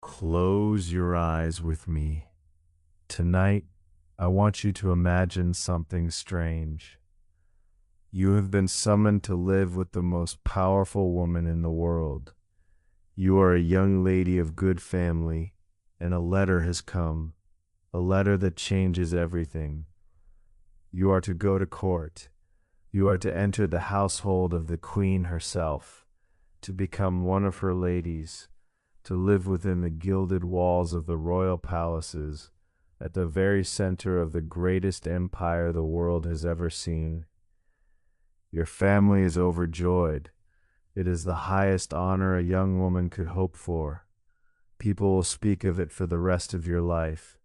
Close your eyes with me. Tonight, I want you to imagine something strange. You have been summoned to live with the most powerful woman in the world. You are a young lady of good family, and a letter has come, a letter that changes everything. You are to go to court. You are to enter the household of the queen herself, to become one of her ladies, to live within the gilded walls of the royal palaces, at the very center of the greatest empire the world has ever seen. Your family is overjoyed. It is the highest honor a young woman could hope for. People will speak of it for the rest of your life.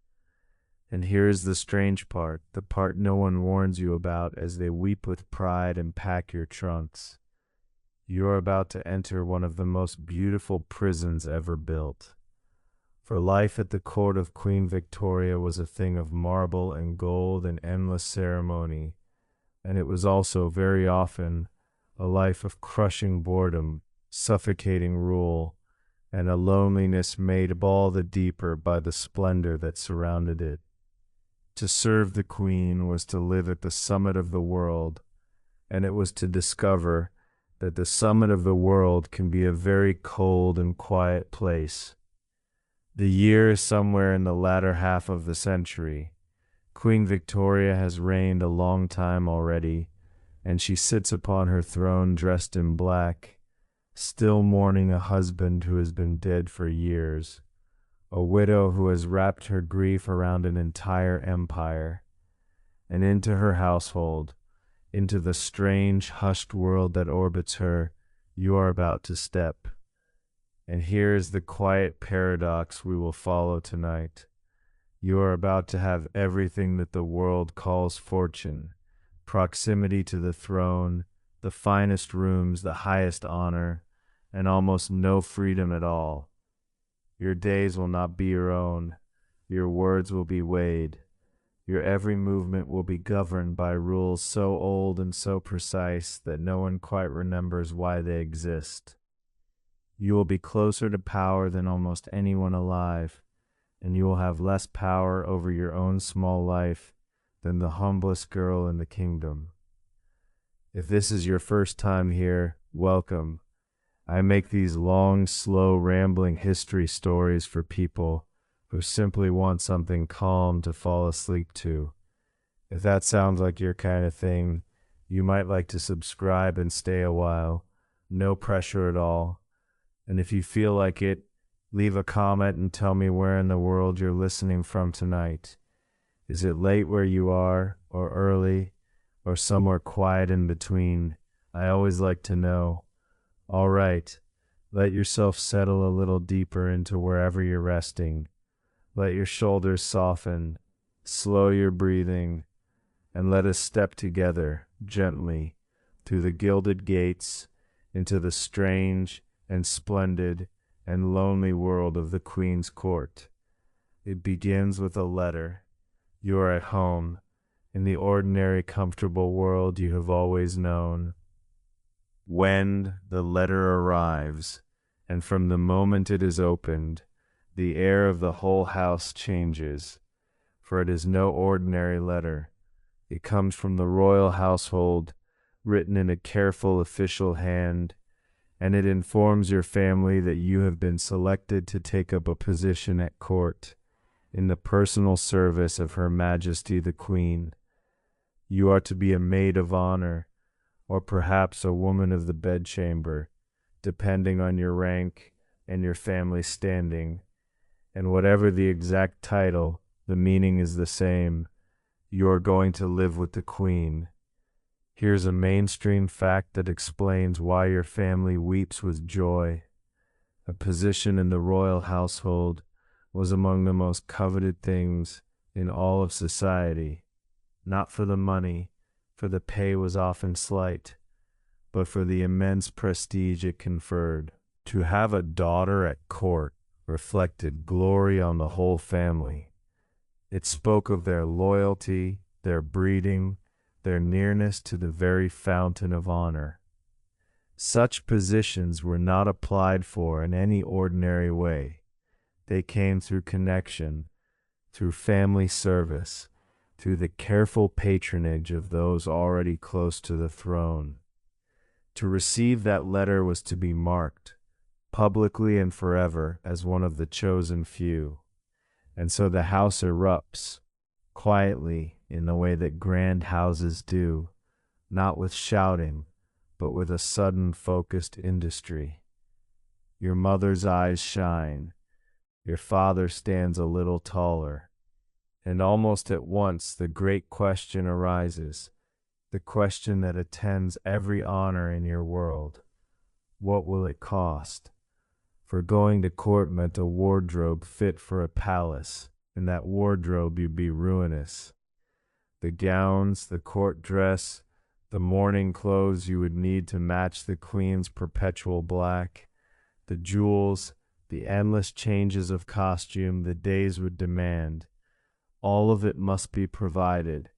And here is the strange part, the part no one warns you about as they weep with pride and pack your trunks. You are about to enter one of the most beautiful prisons ever built. For life at the court of Queen Victoria was a thing of marble and gold and endless ceremony, and it was also very often a life of crushing boredom, suffocating rule, and a loneliness made all the deeper by the splendor that surrounded it. To serve the queen was to live at the summit of the world, and it was to discover that the summit of the world can be a very cold and quiet place. The year is somewhere in the latter half of the century. Queen Victoria has reigned a long time already, and she sits upon her throne dressed in black, still mourning a husband who has been dead for years, a widow who has wrapped her grief around an entire empire. And into her household, into the strange, hushed world that orbits her, you are about to step. And here is the quiet paradox we will follow tonight. You are about to have everything that the world calls fortune, proximity to the throne, the finest rooms, the highest honor, and almost no freedom at all. Your days will not be your own. Your words will be weighed. Your every movement will be governed by rules so old and so precise that no one quite remembers why they exist. You will be closer to power than almost anyone alive, and you will have less power over your own small life than the humblest girl in the kingdom. If this is your first time here, welcome. I make these long, slow, rambling history stories for people who simply want something calm to fall asleep to. If that sounds like your kind of thing, you might like to subscribe and stay a while. No pressure at all. And if you feel like it, leave a comment and tell me where in the world you're listening from tonight. Is it late where you are, or early, or somewhere quiet in between? I always like to know. All right, let yourself settle a little deeper into wherever you're resting. Let your shoulders soften, slow your breathing, and let us step together, gently, through the gilded gates, into the strange and splendid and lonely world of the Queen's court. It begins with a letter. You are at home, in the ordinary, comfortable world you have always known. When the letter arrives, and from the moment it is opened, the air of the whole house changes, for it is no ordinary letter. It comes from the royal household, written in a careful official hand, and it informs your family that you have been selected to take up a position at court, in the personal service of Her Majesty the Queen. You are to be a maid of honor, or perhaps a woman of the bedchamber, depending on your rank and your family standing. And whatever the exact title, the meaning is the same. You are going to live with the Queen. Here's a mainstream fact that explains why your family weeps with joy. A position in the royal household was among the most coveted things in all of society, not for the money, for the pay was often slight, but for the immense prestige it conferred. To have a daughter at court reflected glory on the whole family. It spoke of their loyalty, their breeding, their nearness to the very fountain of honor. Such positions were not applied for in any ordinary way. They came through connection, through family service, through the careful patronage of those already close to the throne. To receive that letter was to be marked, publicly and forever, as one of the chosen few. And so the house erupts, quietly, in the way that grand houses do, not with shouting, but with a sudden focused industry. Your mother's eyes shine. Your father stands a little taller. And almost at once the great question arises, the question that attends every honor in your world. What will it cost? For going to court meant a wardrobe fit for a palace. In that wardrobe you'd be ruinous. The gowns, the court dress, the mourning clothes you would need to match the queen's perpetual black, the jewels, the endless changes of costume the days would demand, all of it must be provided,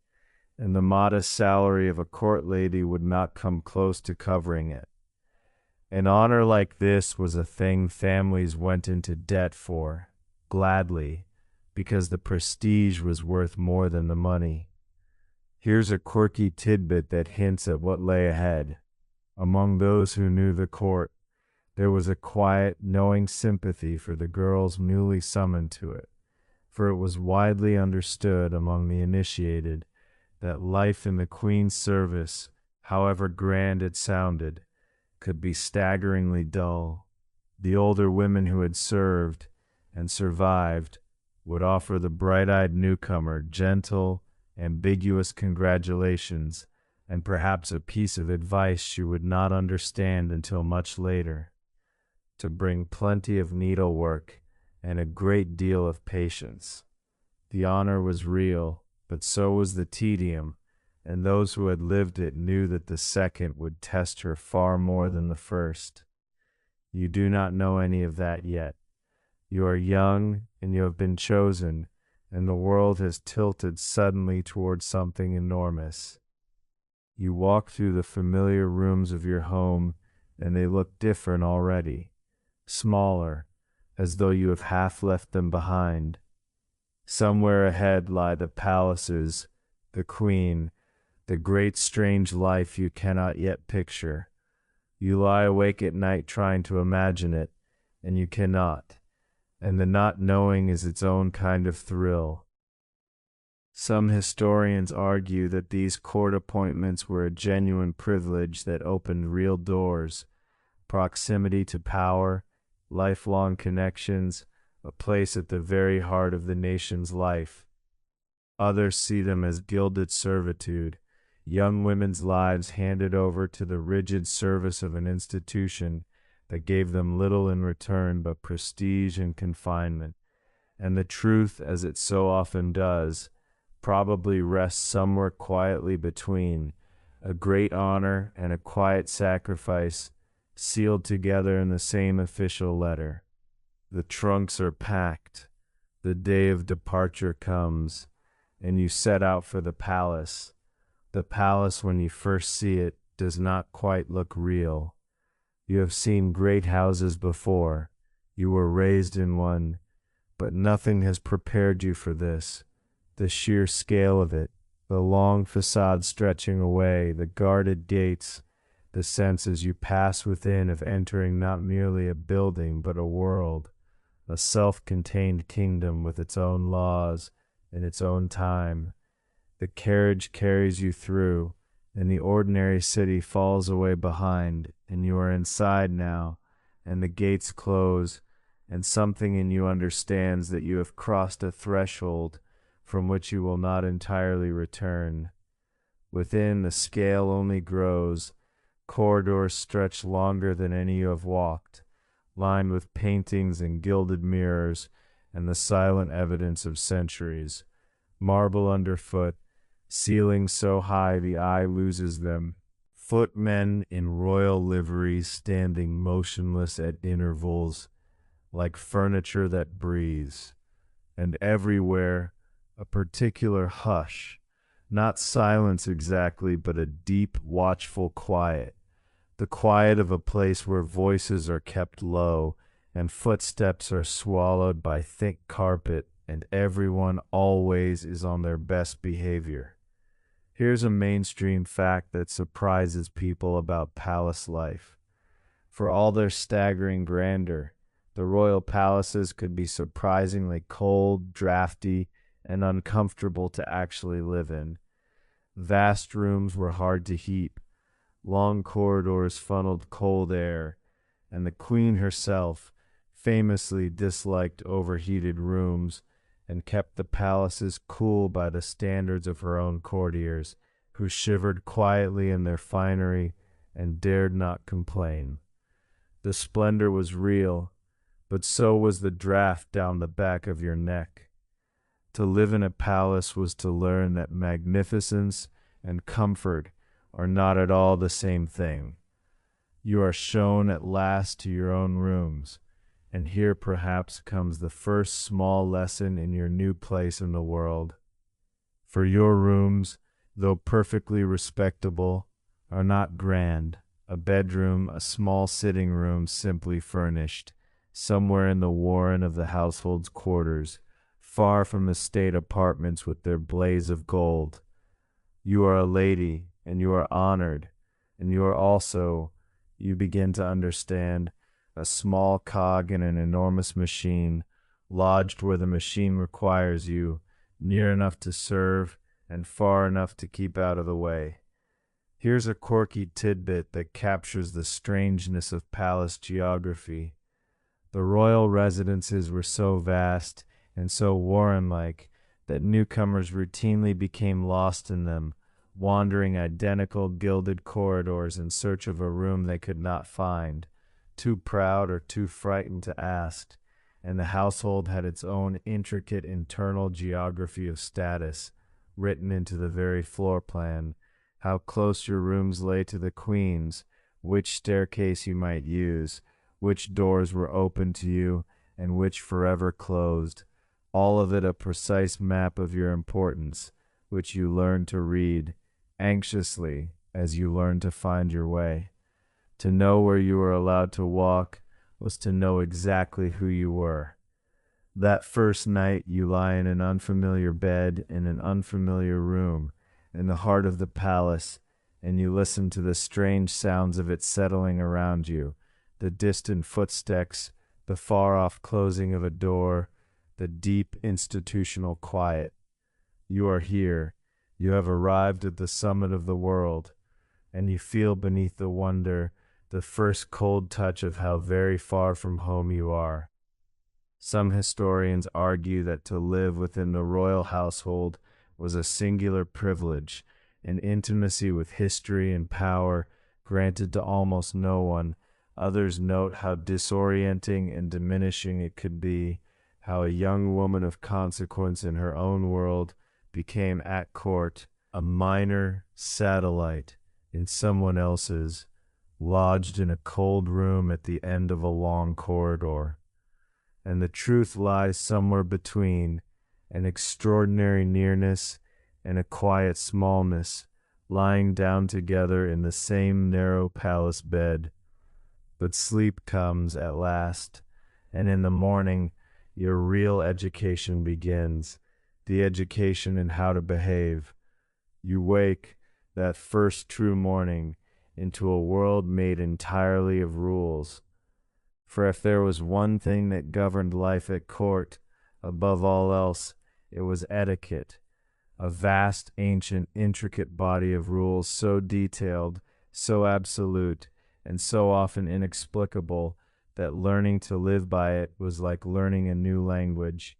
and the modest salary of a court lady would not come close to covering it. An honor like this was a thing families went into debt for, gladly, because the prestige was worth more than the money. Here's a quirky tidbit that hints at what lay ahead. Among those who knew the court, there was a quiet, knowing sympathy for the girls newly summoned to it, for it was widely understood among the initiated that life in the Queen's service, however grand it sounded, could be staggeringly dull. The older women who had served and survived would offer the bright-eyed newcomer gentle, ambiguous congratulations and perhaps a piece of advice she would not understand until much later, to bring plenty of needlework and a great deal of patience. The honor was real, but so was the tedium, and those who had lived it knew that the second would test her far more than the first. You do not know any of that yet. You are young, and you have been chosen, and the world has tilted suddenly towards something enormous. You walk through the familiar rooms of your home, and they look different already, smaller, as though you have half left them behind. Somewhere ahead lie the palaces, the queen, the great strange life you cannot yet picture. You lie awake at night trying to imagine it, and you cannot, and the not knowing is its own kind of thrill. Some historians argue that these court appointments were a genuine privilege that opened real doors, proximity to power, lifelong connections, a place at the very heart of the nation's life. Others see them as gilded servitude, young women's lives handed over to the rigid service of an institution that gave them little in return but prestige and confinement. And the truth, as it so often does, probably rests somewhere quietly between, a great honor and a quiet sacrifice sealed together in the same official letter. The trunks are packed, the day of departure comes, and you set out for the palace. The palace, when you first see it, does not quite look real. You have seen great houses before, you were raised in one, but nothing has prepared you for this. The sheer scale of it, the long facade stretching away, the guarded gates, the sense as you pass within of entering not merely a building but a world, a self-contained kingdom with its own laws and its own time. The carriage carries you through, and the ordinary city falls away behind, and you are inside now, and the gates close, and something in you understands that you have crossed a threshold from which you will not entirely return. Within, the scale only grows, corridors stretch longer than any you have walked, lined with paintings and gilded mirrors and the silent evidence of centuries, marble underfoot, ceilings so high the eye loses them, footmen in royal liveries standing motionless at intervals, like furniture that breathes, and everywhere a particular hush, not silence exactly, but a deep, watchful quiet, the quiet of a place where voices are kept low and footsteps are swallowed by thick carpet, and everyone always is on their best behavior. Here's a mainstream fact that surprises people about palace life. For all their staggering grandeur, the royal palaces could be surprisingly cold, drafty, and uncomfortable to actually live in. Vast rooms were hard to heat, long corridors funneled cold air, and the queen herself famously disliked overheated rooms and kept the palaces cool by the standards of her own courtiers, who shivered quietly in their finery and dared not complain. The splendor was real, but so was the draft down the back of your neck. To live in a palace was to learn that magnificence and comfort are not at all the same thing. You are shown at last to your own rooms, and here perhaps comes the first small lesson in your new place in the world. For your rooms, though perfectly respectable, are not grand. A bedroom, a small sitting room simply furnished, somewhere in the warren of the household's quarters, far from the state apartments with their blaze of gold. You are a lady, and you are honored, and you are also, you begin to understand, a small cog in an enormous machine, lodged where the machine requires you, near enough to serve and far enough to keep out of the way. Here's a quirky tidbit that captures the strangeness of palace geography. The royal residences were so vast and so warren-like that newcomers routinely became lost in them, wandering identical gilded corridors in search of a room they could not find, too proud or too frightened to ask, and the household had its own intricate internal geography of status, written into the very floor plan, how close your rooms lay to the queen's, which staircase you might use, which doors were open to you, and which forever closed, all of it a precise map of your importance, which you learned to read, anxiously as you learned to find your way. To know where you were allowed to walk was to know exactly who you were. That first night you lie in an unfamiliar bed in an unfamiliar room in the heart of the palace, and you listen to the strange sounds of it settling around you, the distant footsteps, the far-off closing of a door, the deep institutional quiet. You are here. You have arrived at the summit of the world, and you feel beneath the wonder the first cold touch of how very far from home you are. Some historians argue that to live within the royal household was a singular privilege, an intimacy with history and power granted to almost no one. Others note how disorienting and diminishing it could be, how a young woman of consequence in her own world became at court a minor satellite in someone else's, lodged in a cold room at the end of a long corridor. And the truth lies somewhere between an extraordinary nearness and a quiet smallness, lying down together in the same narrow palace bed. But sleep comes at last, and in the morning your real education begins, the education in how to behave. You wake, that first true morning, into a world made entirely of rules. For if there was one thing that governed life at court, above all else, it was etiquette, a vast, ancient, intricate body of rules so detailed, so absolute, and so often inexplicable that learning to live by it was like learning a new language,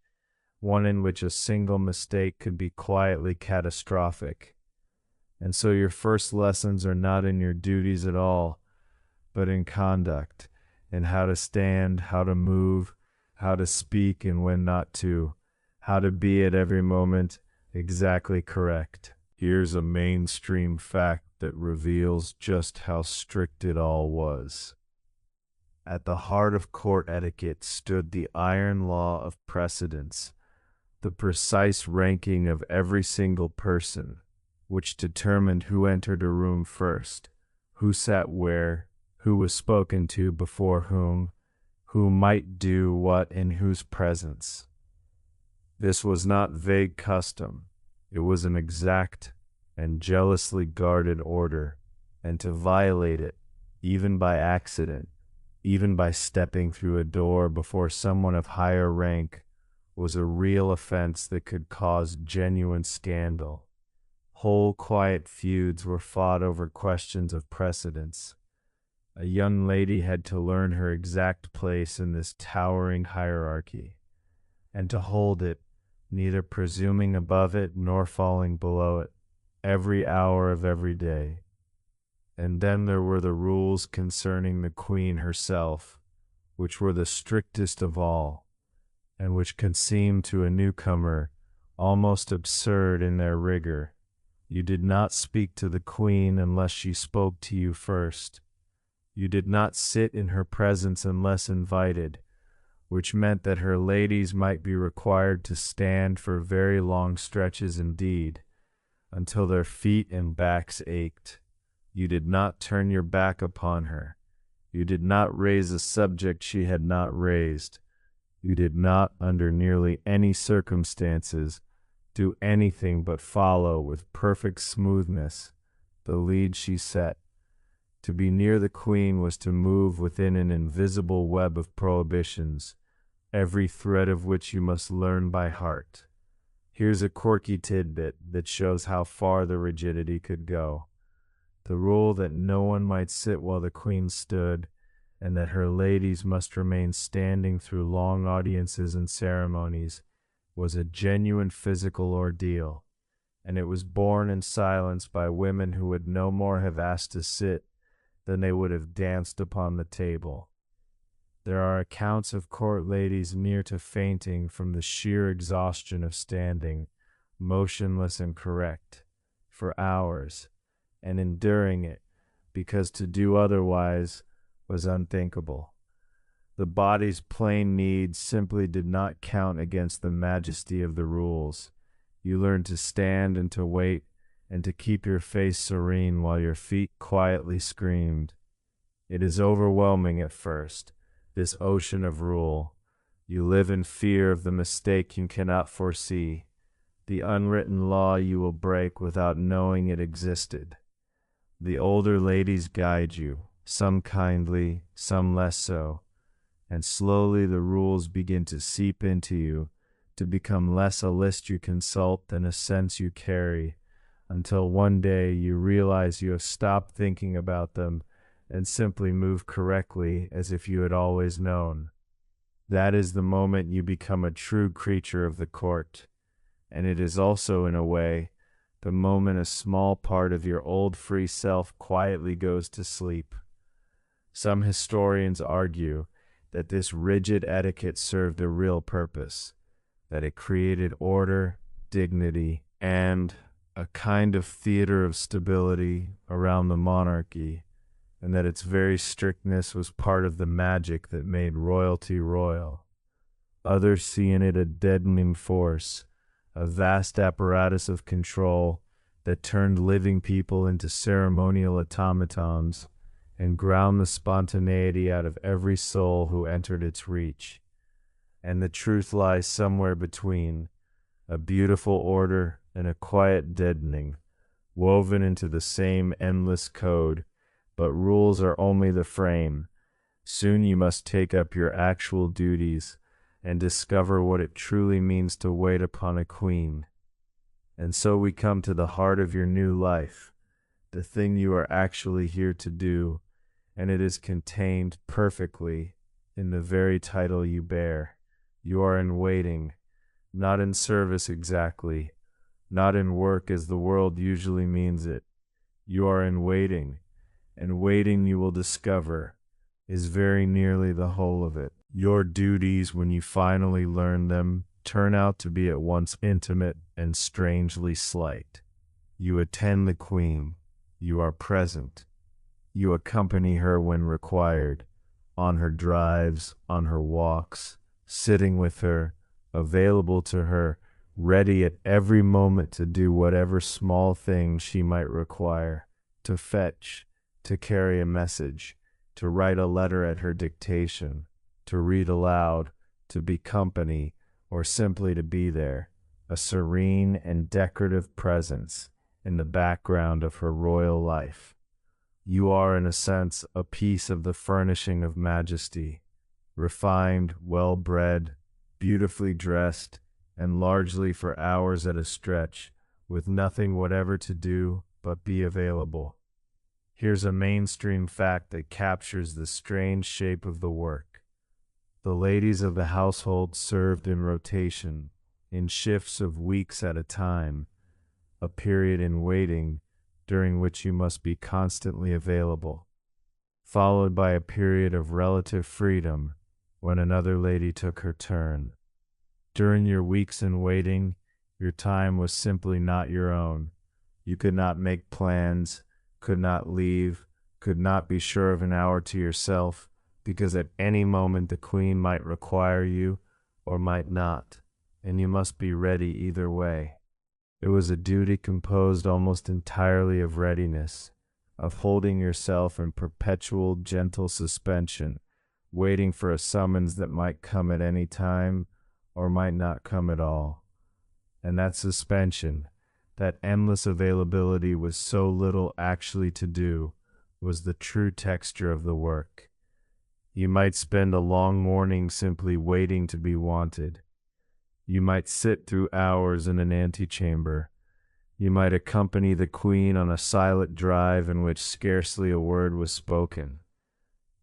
one in which a single mistake could be quietly catastrophic. And so your first lessons are not in your duties at all, but in conduct, in how to stand, how to move, how to speak and when not to, how to be at every moment exactly correct. Here's a mainstream fact that reveals just how strict it all was. At the heart of court etiquette stood the iron law of precedence, the precise ranking of every single person, which determined who entered a room first, who sat where, who was spoken to before whom, who might do what in whose presence. This was not vague custom. It was an exact and jealously guarded order, and to violate it, even by accident, even by stepping through a door before someone of higher rank, was a real offense that could cause genuine scandal. Whole quiet feuds were fought over questions of precedence. A young lady had to learn her exact place in this towering hierarchy, and to hold it, neither presuming above it nor falling below it, every hour of every day. And then there were the rules concerning the queen herself, which were the strictest of all, and which could seem to a newcomer almost absurd in their rigor. You did not speak to the queen unless she spoke to you first. You did not sit in her presence unless invited, which meant that her ladies might be required to stand for very long stretches indeed, until their feet and backs ached. You did not turn your back upon her. You did not raise a subject she had not raised. You did not, under nearly any circumstances, do anything but follow with perfect smoothness the lead she set. To be near the queen was to move within an invisible web of prohibitions, every thread of which you must learn by heart. Here's a quirky tidbit that shows how far the rigidity could go. The rule that no one might sit while the queen stood, and that her ladies must remain standing through long audiences and ceremonies, was a genuine physical ordeal, and it was borne in silence by women who would no more have asked to sit than they would have danced upon the table. There are accounts of court ladies near to fainting from the sheer exhaustion of standing, motionless and correct, for hours, and enduring it, because to do otherwise was unthinkable. The body's plain needs simply did not count against the majesty of the rules. You learned to stand and to wait, and to keep your face serene while your feet quietly screamed. It is overwhelming at first, this ocean of rule. You live in fear of the mistake you cannot foresee, the unwritten law you will break without knowing it existed. The older ladies guide you, some kindly, some less so, and slowly the rules begin to seep into you, to become less a list you consult than a sense you carry, until one day you realize you have stopped thinking about them and simply move correctly as if you had always known. That is the moment you become a true creature of the court, and it is also, in a way, the moment a small part of your old free self quietly goes to sleep. Some historians argue that this rigid etiquette served a real purpose, that it created order, dignity, and a kind of theater of stability around the monarchy, and that its very strictness was part of the magic that made royalty royal. Others see in it a deadening force, a vast apparatus of control that turned living people into ceremonial automatons and ground the spontaneity out of every soul who entered its reach. And the truth lies somewhere between, a beautiful order and a quiet deadening, woven into the same endless code, but rules are only the frame. Soon you must take up your actual duties and discover what it truly means to wait upon a queen. And so we come to the heart of your new life, the thing you are actually here to do, and it is contained perfectly in the very title you bear. You are in waiting, not in service exactly, not in work as the world usually means it. You are in waiting, and waiting, you will discover, is very nearly the whole of it. Your duties, when you finally learn them, turn out to be at once intimate and strangely slight. You attend the queen. You are present. You accompany her when required, on her drives, on her walks, sitting with her, available to her, ready at every moment to do whatever small thing she might require, to fetch, to carry a message, to write a letter at her dictation, to read aloud, to be company, or simply to be there, a serene and decorative presence in the background of her royal life. You are, in a sense, a piece of the furnishing of majesty, refined, well-bred, beautifully dressed, and largely for hours at a stretch, with nothing whatever to do but be available. Here's a mainstream fact that captures the strange shape of the work. The ladies of the household served in rotation, in shifts of weeks at a time, a period in waiting during which you must be constantly available, followed by a period of relative freedom when another lady took her turn. During your weeks in waiting, your time was simply not your own. You could not make plans, could not leave, could not be sure of an hour to yourself, because at any moment the queen might require you or might not, and you must be ready either way. It was a duty composed almost entirely of readiness, of holding yourself in perpetual gentle suspension, waiting for a summons that might come at any time or might not come at all. And that suspension, that endless availability with so little actually to do, was the true texture of the work. You might spend a long morning simply waiting to be wanted. You might sit through hours in an antechamber. You might accompany the queen on a silent drive in which scarcely a word was spoken.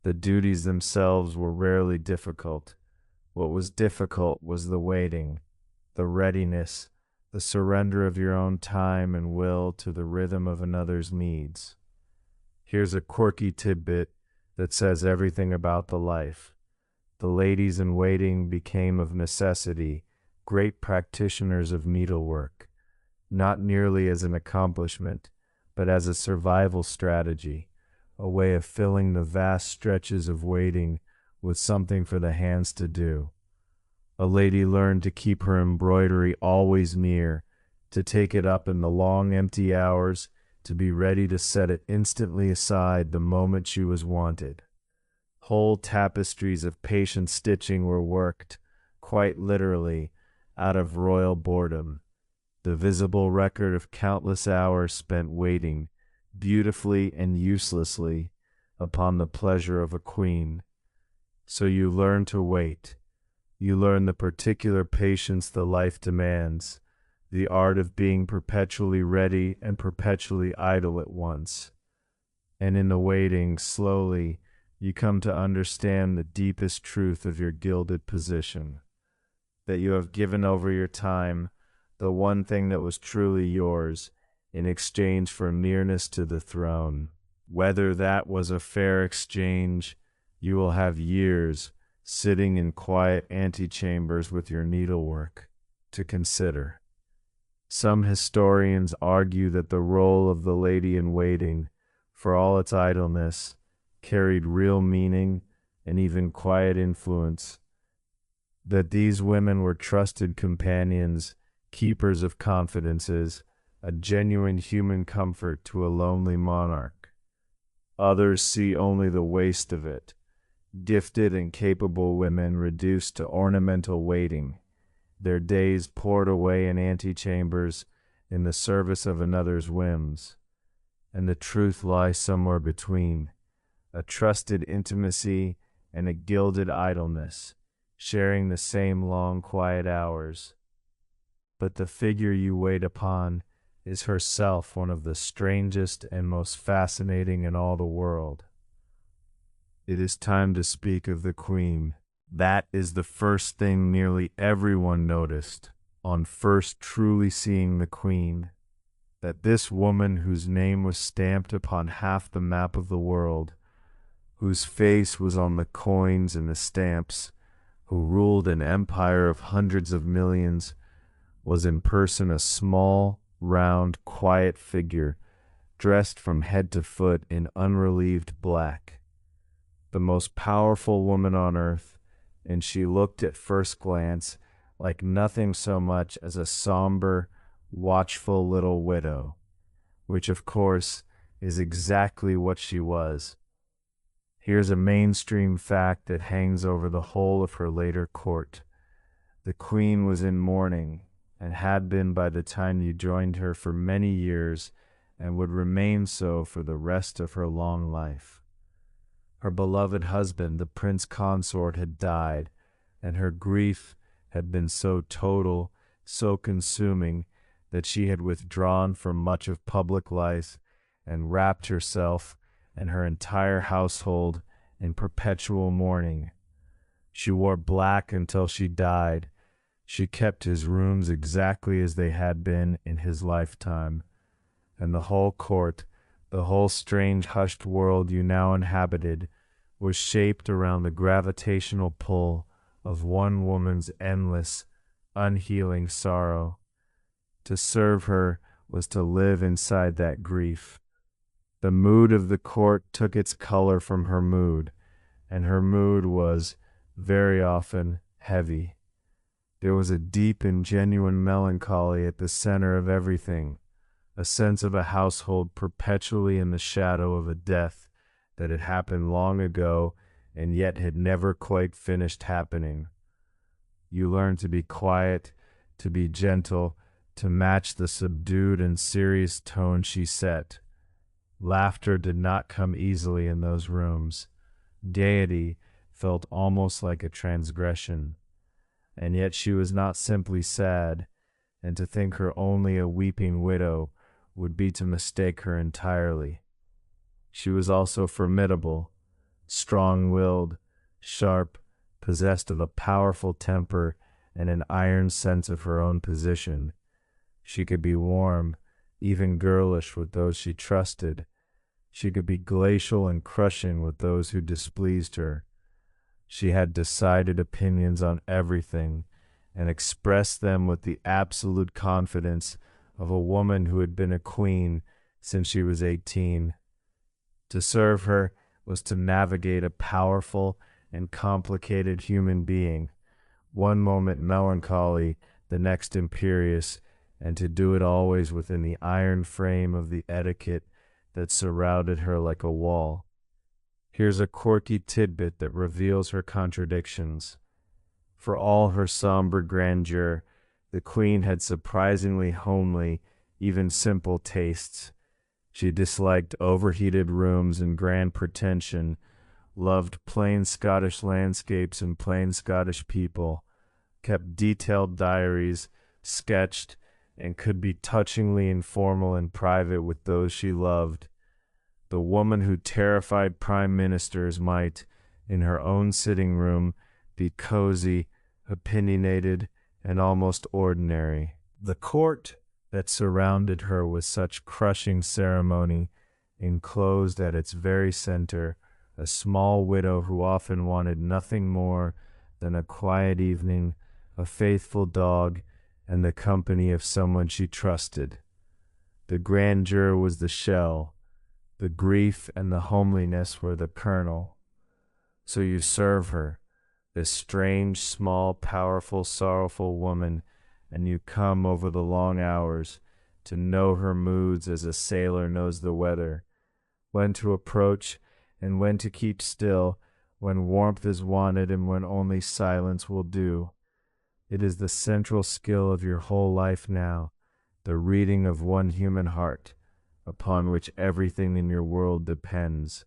The duties themselves were rarely difficult. What was difficult was the waiting, the readiness, the surrender of your own time and will to the rhythm of another's needs. Here's a quirky tidbit that says everything about the life. The ladies in waiting became of necessity great practitioners of needlework, not merely as an accomplishment, but as a survival strategy, a way of filling the vast stretches of waiting with something for the hands to do. A lady learned to keep her embroidery always near, to take it up in the long empty hours, to be ready to set it instantly aside the moment she was wanted. Whole tapestries of patient stitching were worked, quite literally, out of royal boredom, the visible record of countless hours spent waiting, beautifully and uselessly, upon the pleasure of a queen. So you learn to wait. You learn the particular patience the life demands, the art of being perpetually ready and perpetually idle at once. And in the waiting, slowly, you come to understand the deepest truth of your gilded position, that you have given over your time, the one thing that was truly yours, in exchange for nearness to the throne. Whether that was a fair exchange, you will have years sitting in quiet antechambers with your needlework to consider. Some historians argue that the role of the lady in waiting, for all its idleness, carried real meaning and even quiet influence, that these women were trusted companions, keepers of confidences, a genuine human comfort to a lonely monarch. Others see only the waste of it, gifted and capable women reduced to ornamental waiting, their days poured away in antechambers in the service of another's whims. And the truth lies somewhere between, a trusted intimacy and a gilded idleness, sharing the same long quiet hours. But the figure you wait upon is herself one of the strangest and most fascinating in all the world. It is time to speak of the queen. That is the first thing nearly everyone noticed on first truly seeing the queen, that this woman whose name was stamped upon half the map of the world, whose face was on the coins and the stamps, who ruled an empire of hundreds of millions, was in person a small, round, quiet figure, dressed from head to foot in unrelieved black. The most powerful woman on earth, and she looked at first glance like nothing so much as a somber, watchful little widow, which of course is exactly what she was. Here's a mainstream fact that hangs over the whole of her later court. The queen was in mourning, and had been by the time you joined her for many years, and would remain so for the rest of her long life. Her beloved husband, the prince consort, had died, and her grief had been so total, so consuming, that she had withdrawn from much of public life and wrapped herself and her entire household in perpetual mourning. She wore black until she died. She kept his rooms exactly as they had been in his lifetime, and the whole court, the whole strange hushed world you now inhabited, was shaped around the gravitational pull of one woman's endless, unhealing sorrow. To serve her was to live inside that grief. The mood of the court took its color from her mood, and her mood was, very often, heavy. There was a deep and genuine melancholy at the center of everything, a sense of a household perpetually in the shadow of a death that had happened long ago and yet had never quite finished happening. You learned to be quiet, to be gentle, to match the subdued and serious tone she set. Laughter did not come easily in those rooms. Gaiety felt almost like a transgression. And yet she was not simply sad, and to think her only a weeping widow would be to mistake her entirely. She was also formidable, strong-willed, sharp, possessed of a powerful temper and an iron sense of her own position. She could be warm, even girlish with those she trusted. She could be glacial and crushing with those who displeased her. She had decided opinions on everything, and expressed them with the absolute confidence of a woman who had been a queen since she was 18. To serve her was to navigate a powerful and complicated human being, one moment melancholy, the next imperious, and to do it always within the iron frame of the etiquette that surrounded her like a wall. Here's a quirky tidbit that reveals her contradictions. For all her somber grandeur, the queen had surprisingly homely, even simple tastes. She disliked overheated rooms and grand pretension, loved plain Scottish landscapes and plain Scottish people, kept detailed diaries, sketched, and could be touchingly informal in private with those she loved. The woman who terrified prime ministers might, in her own sitting room, be cozy, opinionated, and almost ordinary. The court that surrounded her with such crushing ceremony enclosed at its very center a small widow who often wanted nothing more than a quiet evening, a faithful dog, and the company of someone she trusted. The grandeur was the shell, the grief and the homeliness were the kernel. So you serve her, this strange, small, powerful, sorrowful woman, and you come over the long hours to know her moods as a sailor knows the weather, when to approach and when to keep still, when warmth is wanted and when only silence will do. It is the central skill of your whole life now, the reading of one human heart, upon which everything in your world depends.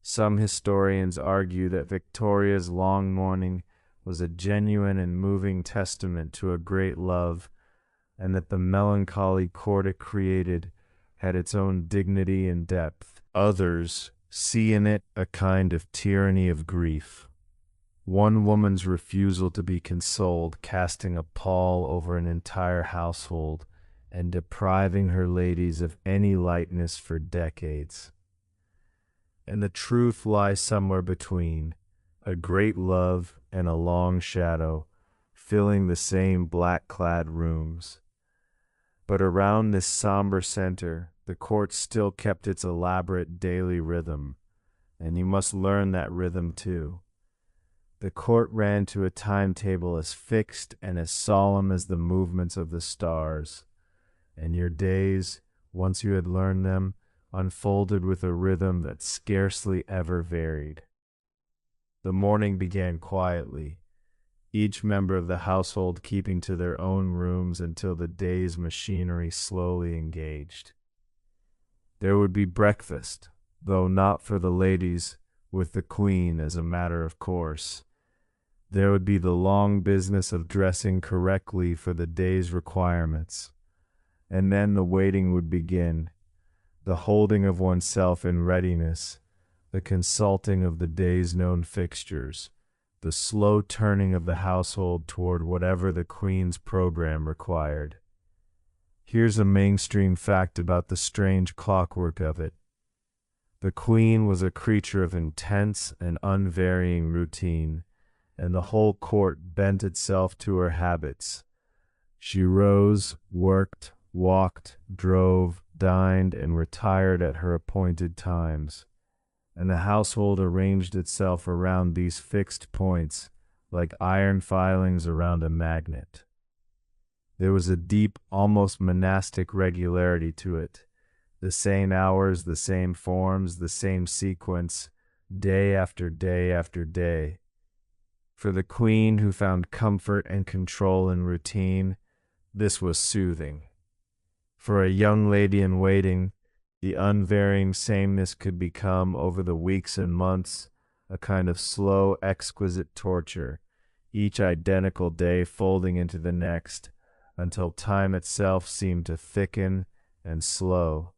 Some historians argue that Victoria's long mourning was a genuine and moving testament to a great love, and that the melancholy court it created had its own dignity and depth. Others see in it a kind of tyranny of grief. One woman's refusal to be consoled, casting a pall over an entire household, and depriving her ladies of any lightness for decades. And the truth lies somewhere between, a great love and a long shadow, filling the same black-clad rooms. But around this somber center, the court still kept its elaborate daily rhythm, and you must learn that rhythm too. The court ran to a timetable as fixed and as solemn as the movements of the stars, and your days, once you had learned them, unfolded with a rhythm that scarcely ever varied. The morning began quietly, each member of the household keeping to their own rooms until the day's machinery slowly engaged. There would be breakfast, though not for the ladies, with the queen as a matter of course. There would be the long business of dressing correctly for the day's requirements. And then the waiting would begin, the holding of oneself in readiness, the consulting of the day's known fixtures, the slow turning of the household toward whatever the queen's program required. Here's a mainstream fact about the strange clockwork of it. The queen was a creature of intense and unvarying routine, and the whole court bent itself to her habits. She rose, worked, walked, drove, dined, and retired at her appointed times, and the household arranged itself around these fixed points like iron filings around a magnet. There was a deep, almost monastic regularity to it. The same hours, the same forms, the same sequence, day after day after day. For the queen who found comfort and control in routine, this was soothing. For a young lady in waiting, the unvarying sameness could become, over the weeks and months, a kind of slow, exquisite torture, each identical day folding into the next, until time itself seemed to thicken and slow.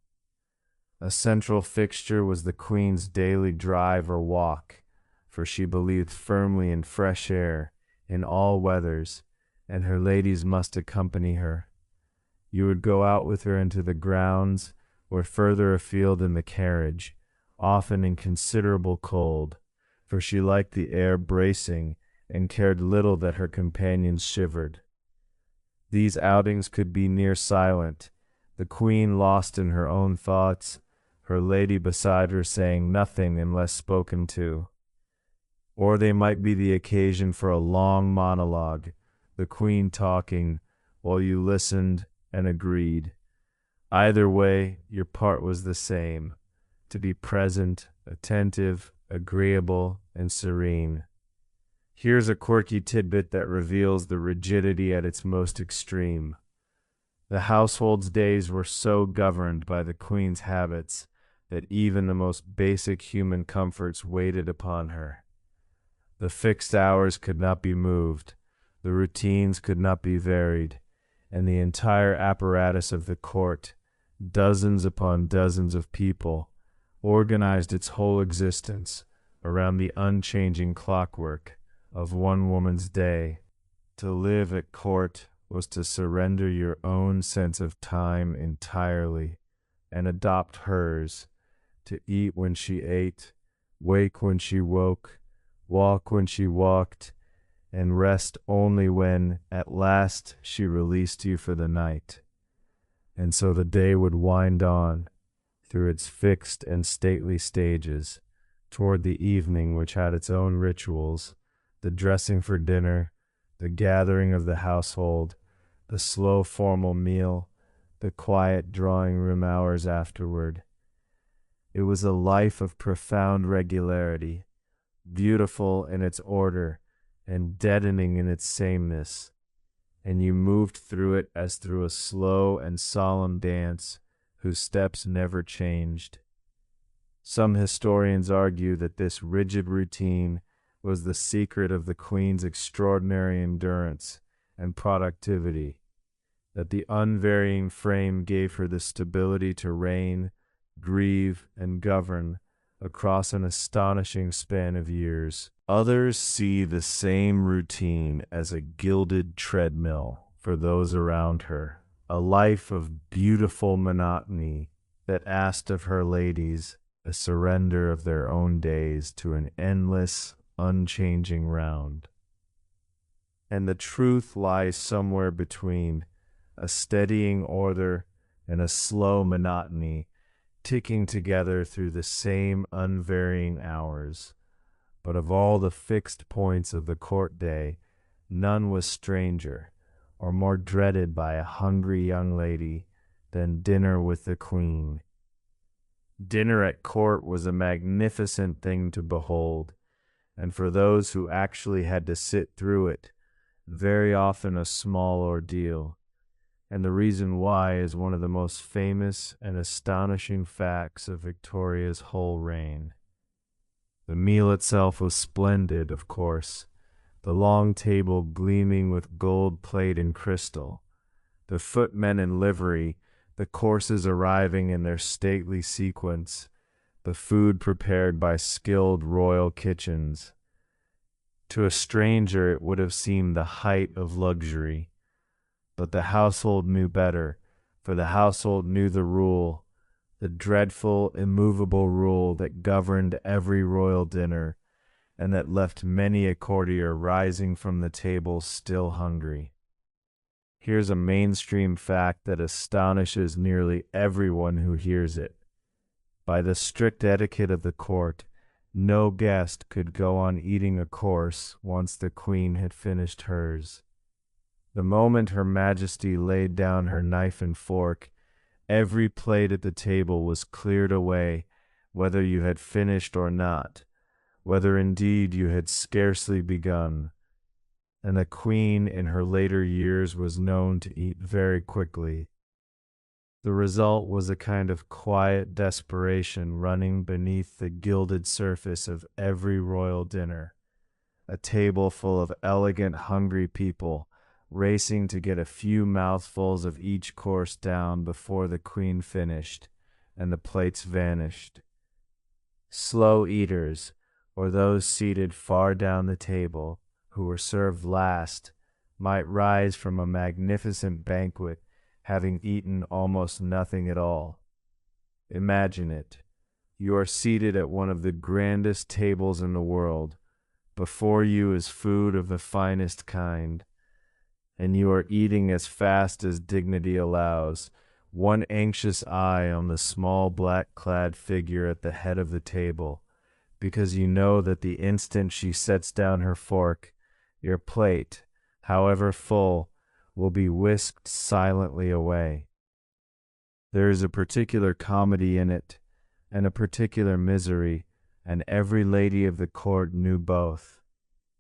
A central fixture was the queen's daily drive or walk, for she believed firmly in fresh air, in all weathers, and her ladies must accompany her. You would go out with her into the grounds, or further afield in the carriage, often in considerable cold, for she liked the air bracing and cared little that her companions shivered. These outings could be near silent, the queen lost in her own thoughts, her lady beside her saying nothing unless spoken to. Or they might be the occasion for a long monologue, the queen talking, while you listened and agreed. Either way, your part was the same, to be present, attentive, agreeable, and serene. Here's a quirky tidbit that reveals the rigidity at its most extreme. The household's days were so governed by the queen's habits that even the most basic human comforts waited upon her. The fixed hours could not be moved, the routines could not be varied, and the entire apparatus of the court, dozens upon dozens of people, organized its whole existence around the unchanging clockwork of one woman's day. To live at court was to surrender your own sense of time entirely and adopt hers, to eat when she ate, wake when she woke, walk when she walked, and rest only when, at last, she released you for the night. And so the day would wind on, through its fixed and stately stages, toward the evening which had its own rituals, the dressing for dinner, the gathering of the household, the slow formal meal, the quiet drawing-room hours afterward. It was a life of profound regularity, beautiful in its order and deadening in its sameness, and you moved through it as through a slow and solemn dance whose steps never changed. Some historians argue that this rigid routine was the secret of the queen's extraordinary endurance and productivity, that the unvarying frame gave her the stability to reign, grieve, and govern across an astonishing span of years. Others see the same routine as a gilded treadmill for those around her, a life of beautiful monotony that asked of her ladies a surrender of their own days to an endless, unchanging round. And the truth lies somewhere between a steadying order and a slow monotony, ticking together through the same unvarying hours. But of all the fixed points of the court day, none was stranger or more dreaded by a hungry young lady than dinner with the queen. Dinner at court was a magnificent thing to behold, and for those who actually had to sit through it, very often a small ordeal. And the reason why is one of the most famous and astonishing facts of Victoria's whole reign. The meal itself was splendid, of course, the long table gleaming with gold plate and crystal, the footmen in livery, the courses arriving in their stately sequence, the food prepared by skilled royal kitchens. To a stranger it would have seemed the height of luxury, but the household knew better, for the household knew the rule, the dreadful, immovable rule that governed every royal dinner, and that left many a courtier rising from the table still hungry. Here's a mainstream fact that astonishes nearly everyone who hears it. By the strict etiquette of the court, no guest could go on eating a course once the queen had finished hers. The moment Her Majesty laid down her knife and fork, every plate at the table was cleared away, whether you had finished or not, whether indeed you had scarcely begun. And the queen in her later years was known to eat very quickly. The result was a kind of quiet desperation running beneath the gilded surface of every royal dinner, a table full of elegant, hungry people, racing to get a few mouthfuls of each course down before the queen finished, and the plates vanished. Slow eaters, or those seated far down the table, who were served last, might rise from a magnificent banquet, having eaten almost nothing at all. Imagine it. You are seated at one of the grandest tables in the world. Before you is food of the finest kind, and you are eating as fast as dignity allows, one anxious eye on the small black-clad figure at the head of the table, because you know that the instant she sets down her fork, your plate, however full, will be whisked silently away. There is a particular comedy in it, and a particular misery, and every lady of the court knew both.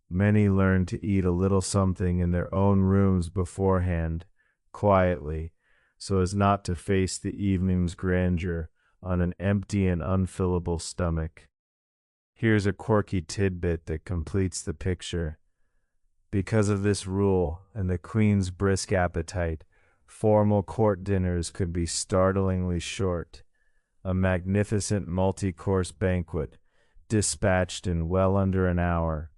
Many learned to eat a little something in their own rooms beforehand, quietly, so as not to face the evening's grandeur on an empty and unfillable stomach. Here's a quirky tidbit that completes the picture. Because of this rule and the queen's brisk appetite, formal court dinners could be startlingly short. A magnificent multi-course banquet, dispatched in well under an hour,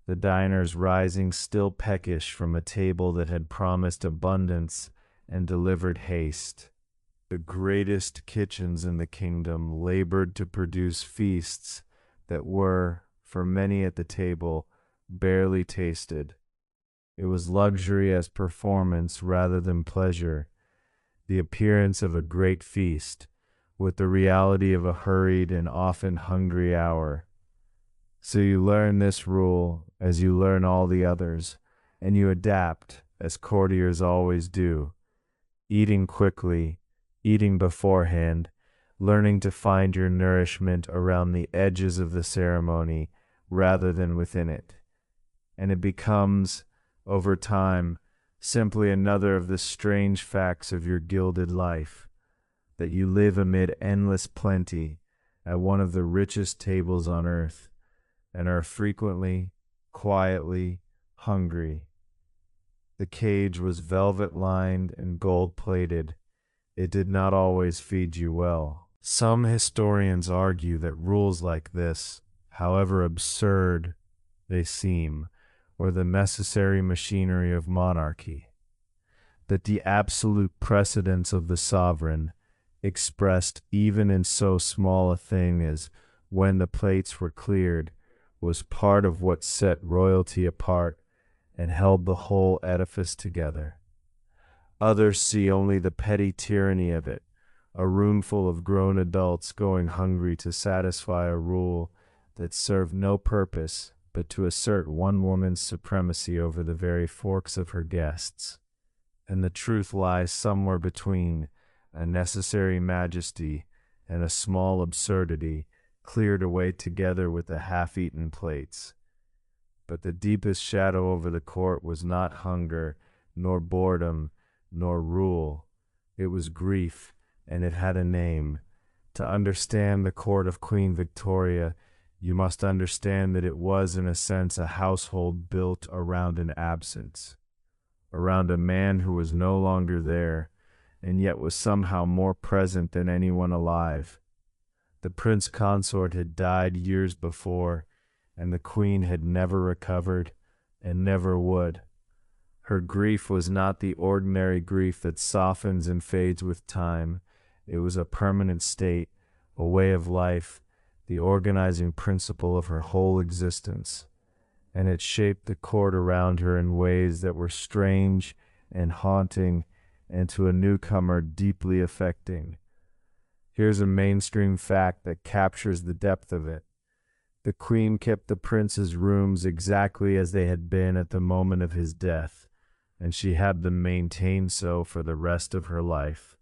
the diners rising still peckish from a table that had promised abundance and delivered haste. The greatest kitchens in the kingdom labored to produce feasts that were, for many at the table, barely tasted. It was luxury as performance rather than pleasure, the appearance of a great feast, with the reality of a hurried and often hungry hour. So you learn this rule as you learn all the others, and you adapt, as courtiers always do, eating quickly, eating beforehand, learning to find your nourishment around the edges of the ceremony rather than within it. And it becomes, over time, simply another of the strange facts of your gilded life, that you live amid endless plenty at one of the richest tables on earth, and are frequently, quietly, hungry. The cage was velvet-lined and gold-plated. It did not always feed you well. Some historians argue that rules like this, however absurd they seem, were the necessary machinery of monarchy, that the absolute precedence of the sovereign, expressed even in so small a thing as when the plates were cleared, was part of what set royalty apart and held the whole edifice together. Others see only the petty tyranny of it, a roomful of grown adults going hungry to satisfy a rule that served no purpose but to assert one woman's supremacy over the very forks of her guests. And the truth lies somewhere between a necessary majesty and a small absurdity cleared away together with the half-eaten plates. But the deepest shadow over the court was not hunger, nor boredom, nor rule. It was grief, and it had a name. To understand the court of Queen Victoria, you must understand that it was, in a sense, a household built around an absence, around a man who was no longer there, and yet was somehow more present than anyone alive. The prince consort had died years before, and the queen had never recovered, and never would. Her grief was not the ordinary grief that softens and fades with time. It was a permanent state, a way of life, the organizing principle of her whole existence, and it shaped the court around her in ways that were strange and haunting, and to a newcomer deeply affecting. Here's a mainstream fact that captures the depth of it. The queen kept the prince's rooms exactly as they had been at the moment of his death, and she had them maintained so for the rest of her life.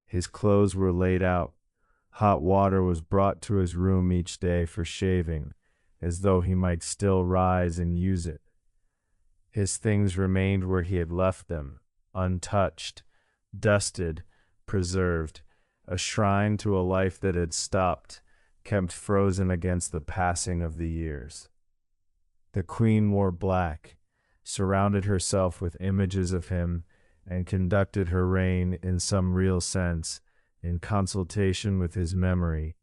His clothes were laid out. Hot water was brought to his room each day for shaving, as though he might still rise and use it. His things remained where he had left them, untouched, dusted, preserved, a shrine to a life that had stopped, kept frozen against the passing of the years. The queen wore black, surrounded herself with images of him, and conducted her reign, in some real sense, in consultation with his memory,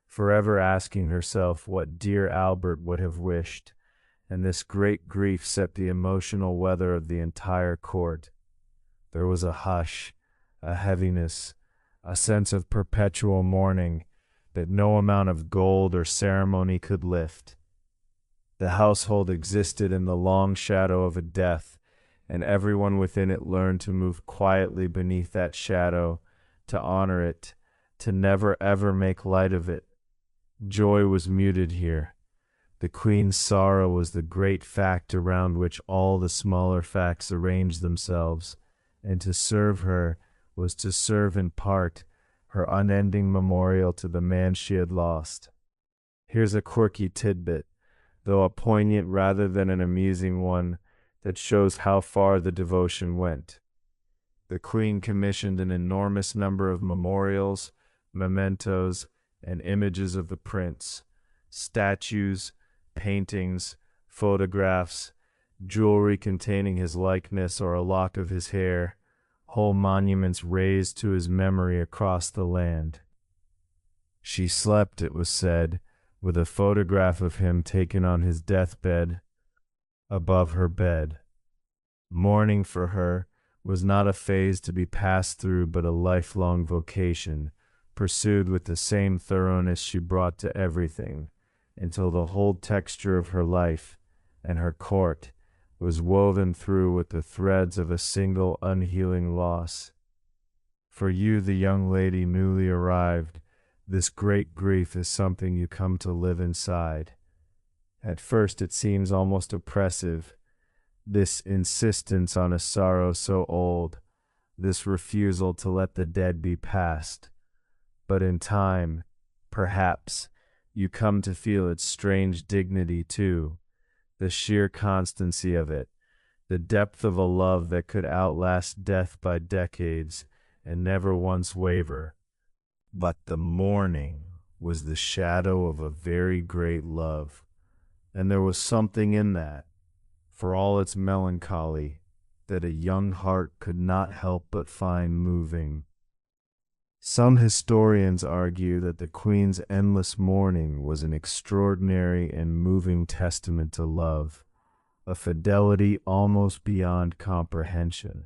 forever asking herself what dear Albert would have wished, and this great grief set the emotional weather of the entire court. There was a hush, a heaviness, a sense of perpetual mourning that no amount of gold or ceremony could lift. The household existed in the long shadow of a death, and everyone within it learned to move quietly beneath that shadow, to honor it, to never ever make light of it. Joy was muted here. The queen's sorrow was the great fact around which all the smaller facts arranged themselves, and to serve her was to serve in part her unending memorial to the man she had lost. Here's a quirky tidbit, though a poignant rather than an amusing one, that shows how far the devotion went. The queen commissioned an enormous number of memorials, mementos, and images of the prince, statues, paintings, photographs, jewelry containing his likeness or a lock of his hair, whole monuments raised to his memory across the land. She slept, it was said, with a photograph of him taken on his deathbed above her bed. Mourning for her was not a phase to be passed through, but a lifelong vocation, pursued with the same thoroughness she brought to everything, until the whole texture of her life and her court was woven through with the threads of a single unhealing loss. For you, the young lady newly arrived, this great grief is something you come to live inside. At first it seems almost oppressive, this insistence on a sorrow so old, this refusal to let the dead be past. But in time, perhaps, you come to feel its strange dignity too, the sheer constancy of it, the depth of a love that could outlast death by decades and never once waver. But the mourning was the shadow of a very great love, and there was something in that, for all its melancholy, that a young heart could not help but find moving. Some historians argue that the queen's endless mourning was an extraordinary and moving testament to love, a fidelity almost beyond comprehension.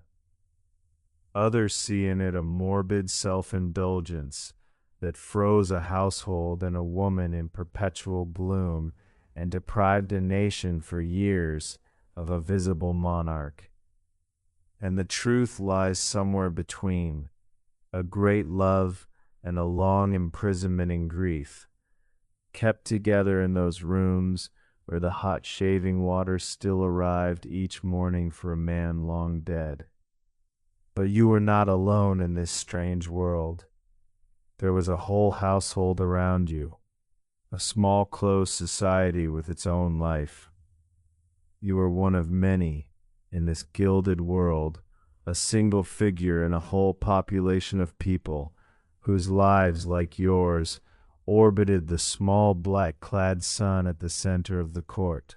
Others see in it a morbid self-indulgence that froze a household and a woman in perpetual bloom and deprived a nation for years of a visible monarch. And the truth lies somewhere between, a great love and a long imprisonment in grief, kept together in those rooms where the hot shaving water still arrived each morning for a man long dead. But you were not alone in this strange world. There was a whole household around you, a small closed society with its own life. You were one of many in this gilded world, a single figure in a whole population of people whose lives, like yours, orbited the small black-clad sun at the center of the court.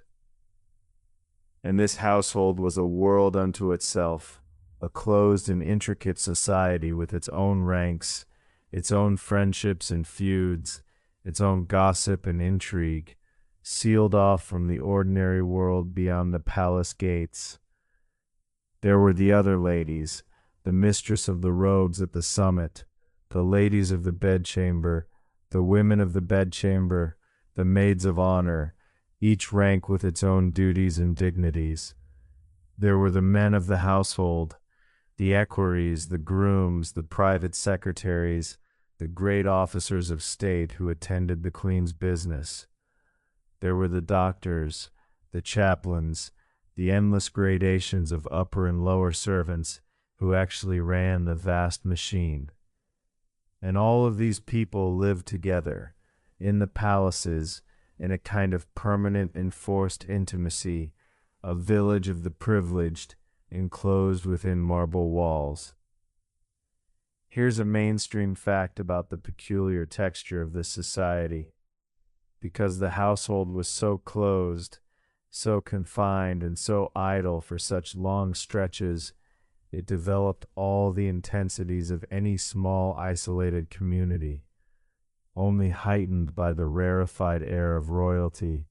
And this household was a world unto itself, a closed and intricate society with its own ranks, its own friendships and feuds, its own gossip and intrigue, sealed off from the ordinary world beyond the palace gates. There were the other ladies, the mistress of the robes at the summit, the ladies of the bedchamber, the women of the bedchamber, the maids of honor, each rank with its own duties and dignities. There were the men of the household, the equerries, the grooms, the private secretaries, the great officers of state who attended the queen's business. There were the doctors, the chaplains, the endless gradations of upper and lower servants who actually ran the vast machine. And all of these people lived together in the palaces in a kind of permanent enforced intimacy, a village of the privileged enclosed within marble walls. Here's a mainstream fact about the peculiar texture of this society. Because the household was so closed, so confined, and so idle for such long stretches, it developed all the intensities of any small isolated community, only heightened by the rarefied air of royalty.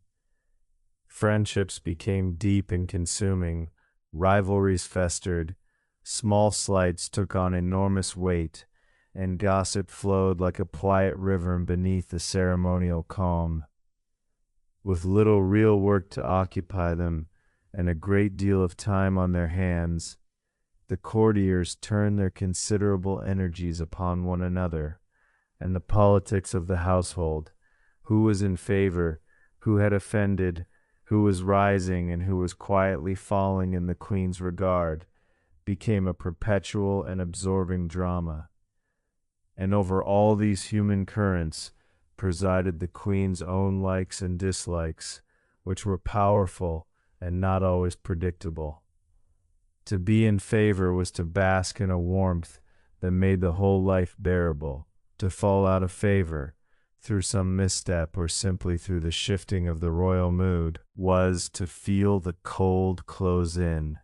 Friendships became deep and consuming, rivalries festered, small slights took on enormous weight, and gossip flowed like a quiet river beneath the ceremonial calm. With little real work to occupy them, and a great deal of time on their hands, the courtiers turned their considerable energies upon one another, and the politics of the household, who was in favor, who had offended, who was rising and who was quietly falling in the queen's regard, became a perpetual and absorbing drama. And over all these human currents presided the queen's own likes and dislikes, which were powerful and not always predictable. To be in favor was to bask in a warmth that made the whole life bearable. To fall out of favor, through some misstep or simply through the shifting of the royal mood, was to feel the cold close in,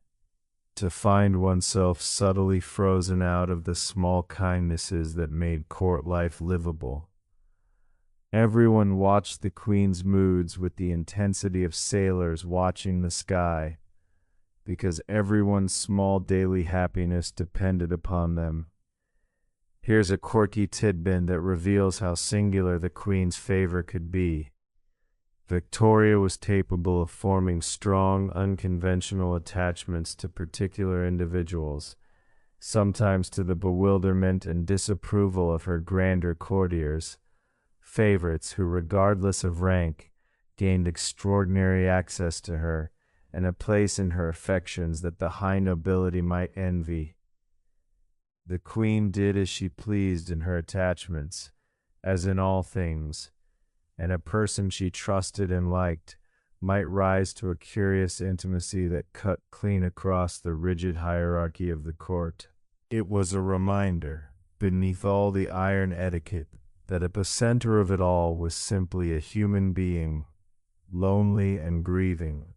to find oneself subtly frozen out of the small kindnesses that made court life livable. Everyone watched the queen's moods with the intensity of sailors watching the sky, because everyone's small daily happiness depended upon them. Here's a quirky tidbit that reveals how singular the queen's favor could be. Victoria was capable of forming strong, unconventional attachments to particular individuals, sometimes to the bewilderment and disapproval of her grander courtiers, favorites who, regardless of rank, gained extraordinary access to her and a place in her affections that the high nobility might envy. The queen did as she pleased in her attachments, as in all things, and a person she trusted and liked might rise to a curious intimacy that cut clean across the rigid hierarchy of the court. It was a reminder, beneath all the iron etiquette, that at the center of it all was simply a human being, lonely and grieving,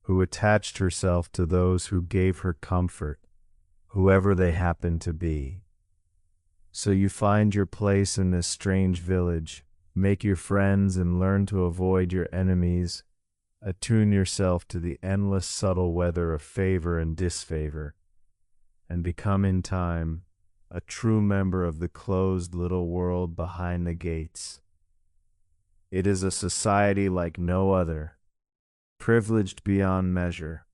who attached herself to those who gave her comfort, whoever they happened to be. So you find your place in this strange village, make your friends and learn to avoid your enemies, attune yourself to the endless subtle weather of favor and disfavor, and become in time a true member of the closed little world behind the gates. It is a society like no other, privileged beyond measure,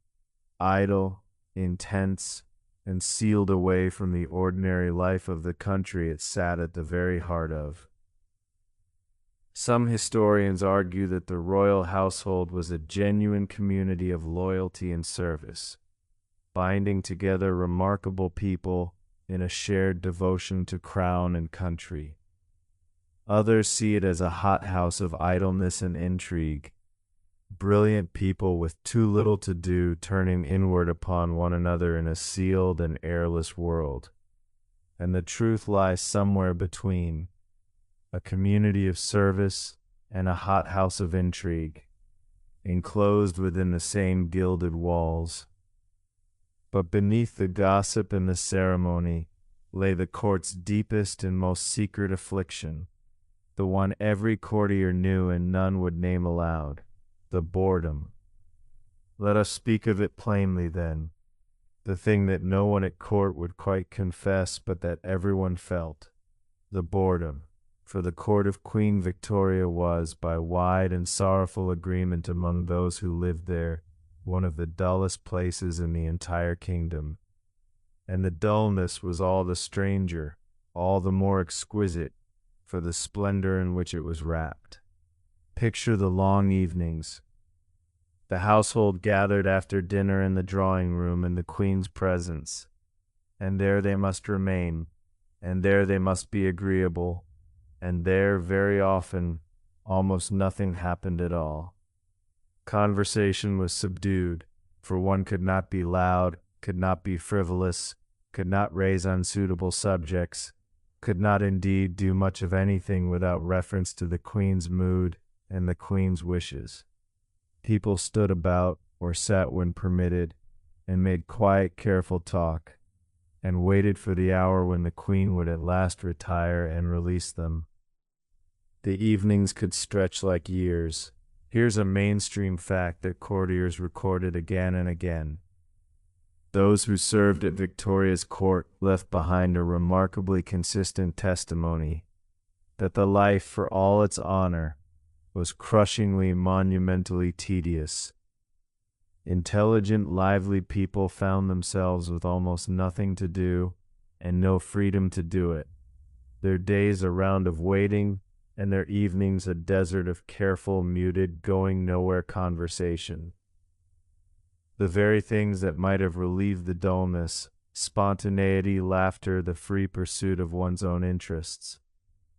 idle, intense, and sealed away from the ordinary life of the country it sat at the very heart of. Some historians argue that the royal household was a genuine community of loyalty and service, binding together remarkable people in a shared devotion to crown and country. Others see it as a hothouse of idleness and intrigue, brilliant people with too little to do turning inward upon one another in a sealed and airless world. And the truth lies somewhere between, a community of service and a hothouse of intrigue, enclosed within the same gilded walls. But beneath the gossip and the ceremony lay the court's deepest and most secret affliction, the one every courtier knew and none would name aloud, the boredom. Let us speak of it plainly then, the thing that no one at court would quite confess but that everyone felt, the boredom. For the court of Queen Victoria was, by wide and sorrowful agreement among those who lived there, one of the dullest places in the entire kingdom. And the dullness was all the stranger, all the more exquisite, for the splendor in which it was wrapped. Picture the long evenings. The household gathered after dinner in the drawing room in the Queen's presence, and there they must remain, and there they must be agreeable, and there, very often, almost nothing happened at all. Conversation was subdued, for one could not be loud, could not be frivolous, could not raise unsuitable subjects, could not indeed do much of anything without reference to the Queen's mood and the Queen's wishes. People stood about, or sat when permitted, and made quiet, careful talk, and waited for the hour when the Queen would at last retire and release them. The evenings could stretch like years. Here's a mainstream fact that courtiers recorded again and again. Those who served at Victoria's court left behind a remarkably consistent testimony that the life, for all its honor, was crushingly, monumentally tedious. Intelligent, lively people found themselves with almost nothing to do and no freedom to do it. Their days a round of waiting, and their evenings a desert of careful, muted, going-nowhere conversation. The very things that might have relieved the dullness, spontaneity, laughter, the free pursuit of one's own interests,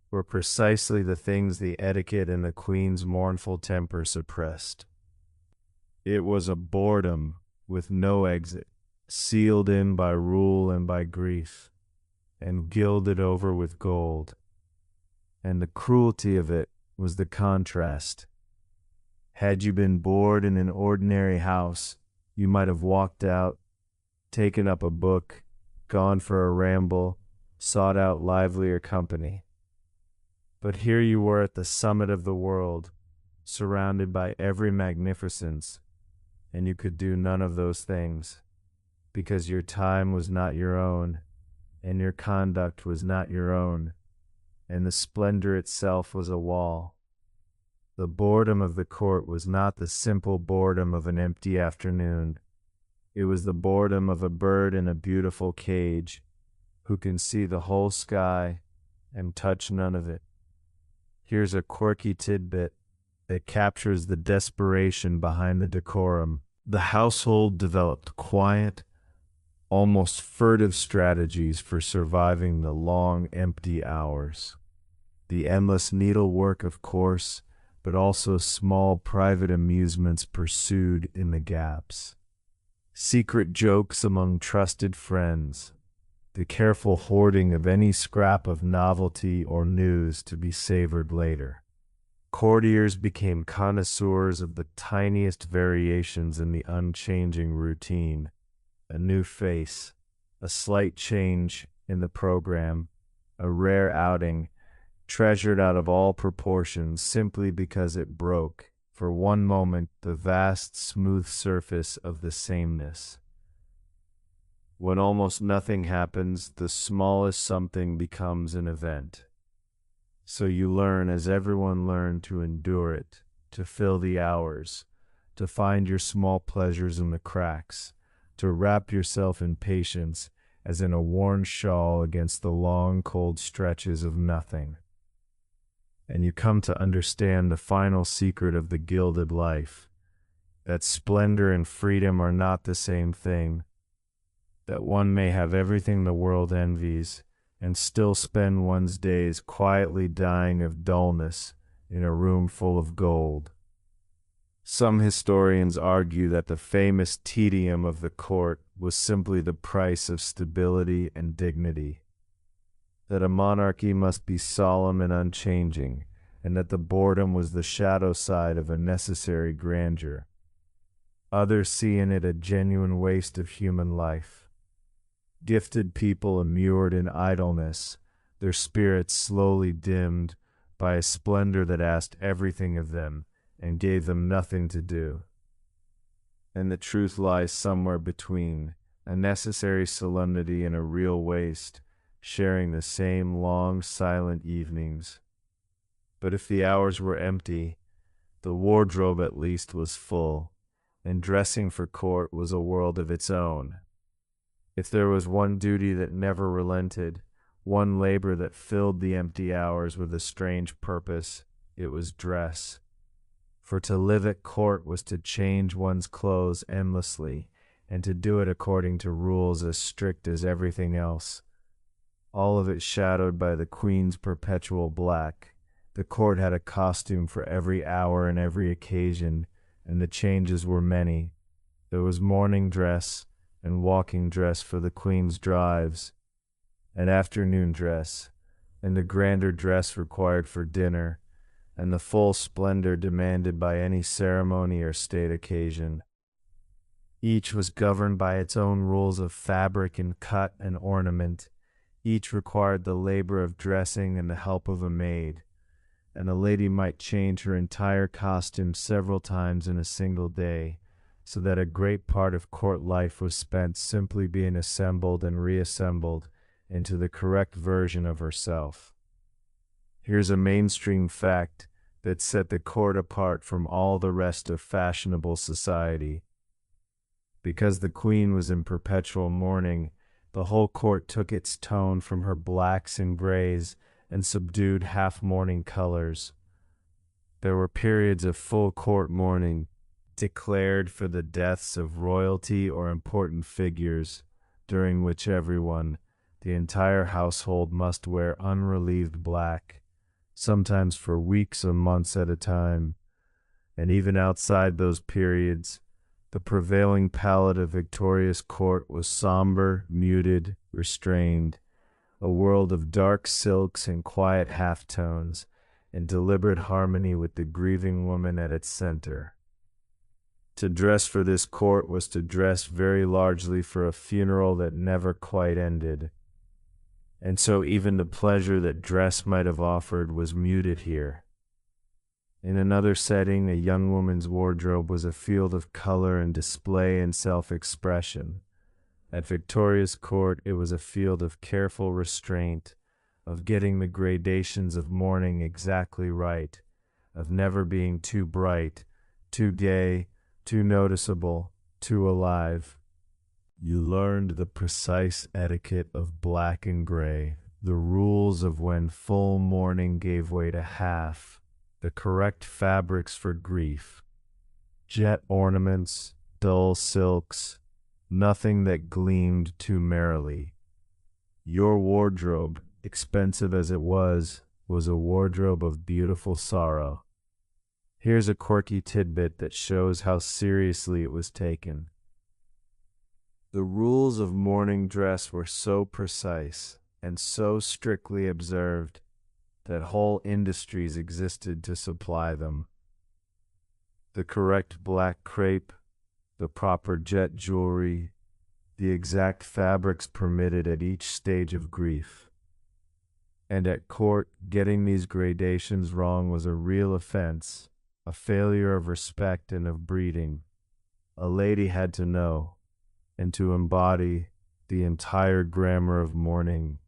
were precisely the things the etiquette and the Queen's mournful temper suppressed. It was a boredom with no exit, sealed in by rule and by grief, and gilded over with gold. And the cruelty of it was the contrast. Had you been bored in an ordinary house, you might have walked out, taken up a book, gone for a ramble, sought out livelier company. But here you were at the summit of the world, surrounded by every magnificence, and you could do none of those things, because your time was not your own, and your conduct was not your own, and the splendor itself was a wall. The boredom of the court was not the simple boredom of an empty afternoon. It was the boredom of a bird in a beautiful cage, who can see the whole sky and touch none of it. Here's a quirky tidbit that captures the desperation behind the decorum. The household developed quiet, almost furtive strategies for surviving the long, empty hours. The endless needlework, of course, but also small private amusements pursued in the gaps. Secret jokes among trusted friends, the careful hoarding of any scrap of novelty or news to be savored later. Courtiers became connoisseurs of the tiniest variations in the unchanging routine. A new face, a slight change in the program, a rare outing, treasured out of all proportions simply because it broke, for one moment, the vast smooth surface of the sameness. When almost nothing happens, the smallest something becomes an event. So you learn, as everyone learned, to endure it, to fill the hours, to find your small pleasures in the cracks, to wrap yourself in patience as in a worn shawl against the long, cold stretches of nothing. And you come to understand the final secret of the gilded life, that splendor and freedom are not the same thing, that one may have everything the world envies, and still spend one's days quietly dying of dullness in a room full of gold. Some historians argue that the famous tedium of the court was simply the price of stability and dignity, that a monarchy must be solemn and unchanging, and that the boredom was the shadow side of a necessary grandeur. Others see in it a genuine waste of human life. Gifted people immured in idleness, their spirits slowly dimmed by a splendor that asked everything of them and gave them nothing to do. And the truth lies somewhere between, a necessary solemnity and a real waste, sharing the same long, silent evenings. But if the hours were empty, the wardrobe at least was full, and dressing for court was a world of its own. If there was one duty that never relented, one labor that filled the empty hours with a strange purpose, it was dress. For to live at court was to change one's clothes endlessly, and to do it according to rules as strict as everything else. All of it shadowed by the queen's perpetual black. The court had a costume for every hour and every occasion, and the changes were many. There was morning dress and walking dress for the queen's drives, and afternoon dress, and the grander dress required for dinner, and the full splendor demanded by any ceremony or state occasion. Each was governed by its own rules of fabric and cut and ornament. Each required the labor of dressing and the help of a maid, and a lady might change her entire costume several times in a single day, so that a great part of court life was spent simply being assembled and reassembled into the correct version of herself. Here's a mainstream fact that set the court apart from all the rest of fashionable society. Because the queen was in perpetual mourning, the whole court took its tone from her blacks and grays and subdued half-mourning colors. There were periods of full court mourning, declared for the deaths of royalty or important figures, during which everyone, the entire household, must wear unrelieved black, sometimes for weeks or months at a time. And even outside those periods, the prevailing palette of Victoria's court was somber, muted, restrained, a world of dark silks and quiet halftones, in deliberate harmony with the grieving woman at its center. To dress for this court was to dress very largely for a funeral that never quite ended. And so even the pleasure that dress might have offered was muted here. In another setting, a young woman's wardrobe was a field of color and display and self-expression. At Victoria's court, it was a field of careful restraint, of getting the gradations of mourning exactly right, of never being too bright, too gay, too noticeable, too alive. You learned the precise etiquette of black and gray, the rules of when full mourning gave way to half, the correct fabrics for grief, jet ornaments, dull silks, nothing that gleamed too merrily. Your wardrobe, expensive as it was a wardrobe of beautiful sorrow. Here's a quirky tidbit that shows how seriously it was taken. The rules of mourning dress were so precise and so strictly observed that whole industries existed to supply them. The correct black crepe, the proper jet jewelry, the exact fabrics permitted at each stage of grief. And at court, getting these gradations wrong was a real offense, a failure of respect and of breeding. A lady had to know, and to embody, the entire grammar of mourning,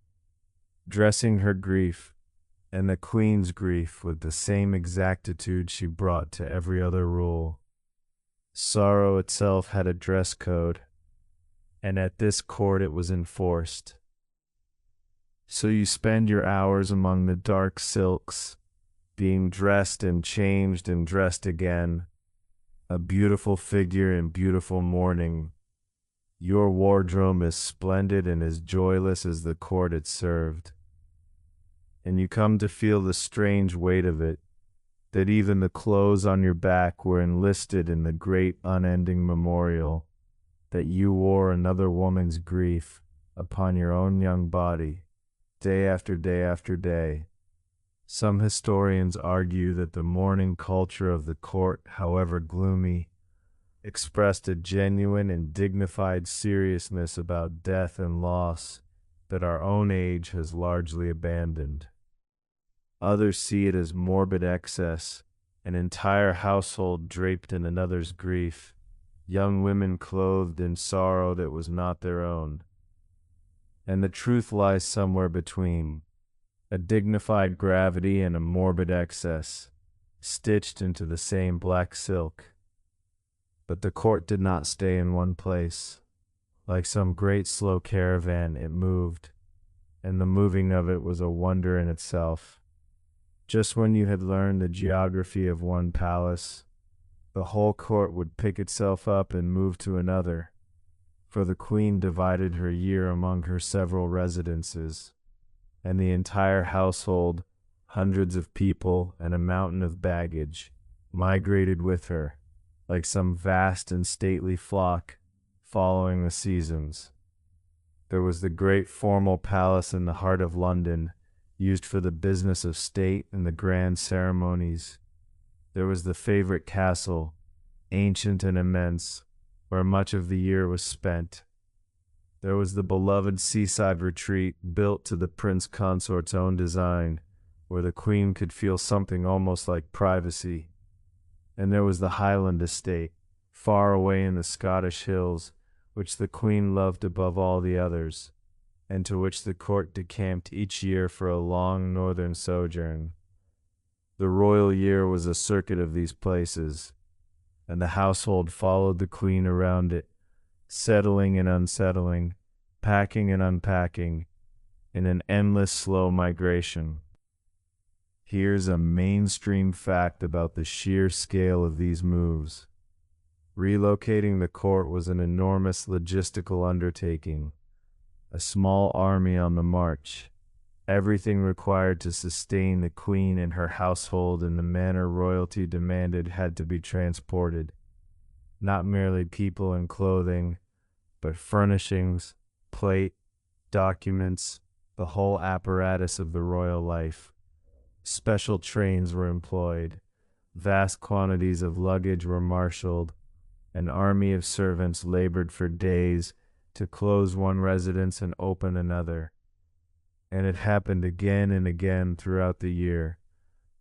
dressing her grief and the queen's grief with the same exactitude she brought to every other rule. Sorrow itself had a dress code, and at this court it was enforced. So you spend your hours among the dark silks, being dressed and changed and dressed again, a beautiful figure in beautiful mourning. Your wardrobe is splendid and as joyless as the court it served. And you come to feel the strange weight of it, that even the clothes on your back were enlisted in the great unending memorial that you wore another woman's grief upon your own young body, day after day after day. Some historians argue that the mourning culture of the court, however gloomy, expressed a genuine and dignified seriousness about death and loss that our own age has largely abandoned. Others see it as morbid excess, an entire household draped in another's grief, young women clothed in sorrow that was not their own. And the truth lies somewhere between, a dignified gravity and a morbid excess, stitched into the same black silk. But the court did not stay in one place. Like some great slow caravan, it moved, and the moving of it was a wonder in itself. Just when you had learned the geography of one palace, the whole court would pick itself up and move to another, for the queen divided her year among her several residences, and the entire household, hundreds of people, and a mountain of baggage, migrated with her, like some vast and stately flock, following the seasons. There was the great formal palace in the heart of London, used for the business of state and the grand ceremonies. There was the favorite castle, ancient and immense, where much of the year was spent. There was the beloved seaside retreat built to the prince consort's own design, where the queen could feel something almost like privacy. And there was the Highland estate, far away in the Scottish hills, which the queen loved above all the others, and to which the court decamped each year for a long northern sojourn. The royal year was a circuit of these places, and the household followed the queen around it, settling and unsettling, packing and unpacking, in an endless slow migration. Here's a mainstream fact about the sheer scale of these moves. Relocating the court was an enormous logistical undertaking, a small army on the march, everything required to sustain the queen and her household in the manner royalty demanded had to be transported. Not merely people and clothing, but furnishings, plate, documents, the whole apparatus of the royal life. Special trains were employed, vast quantities of luggage were marshaled, an army of servants labored for days to close one residence and open another. And it happened again and again throughout the year,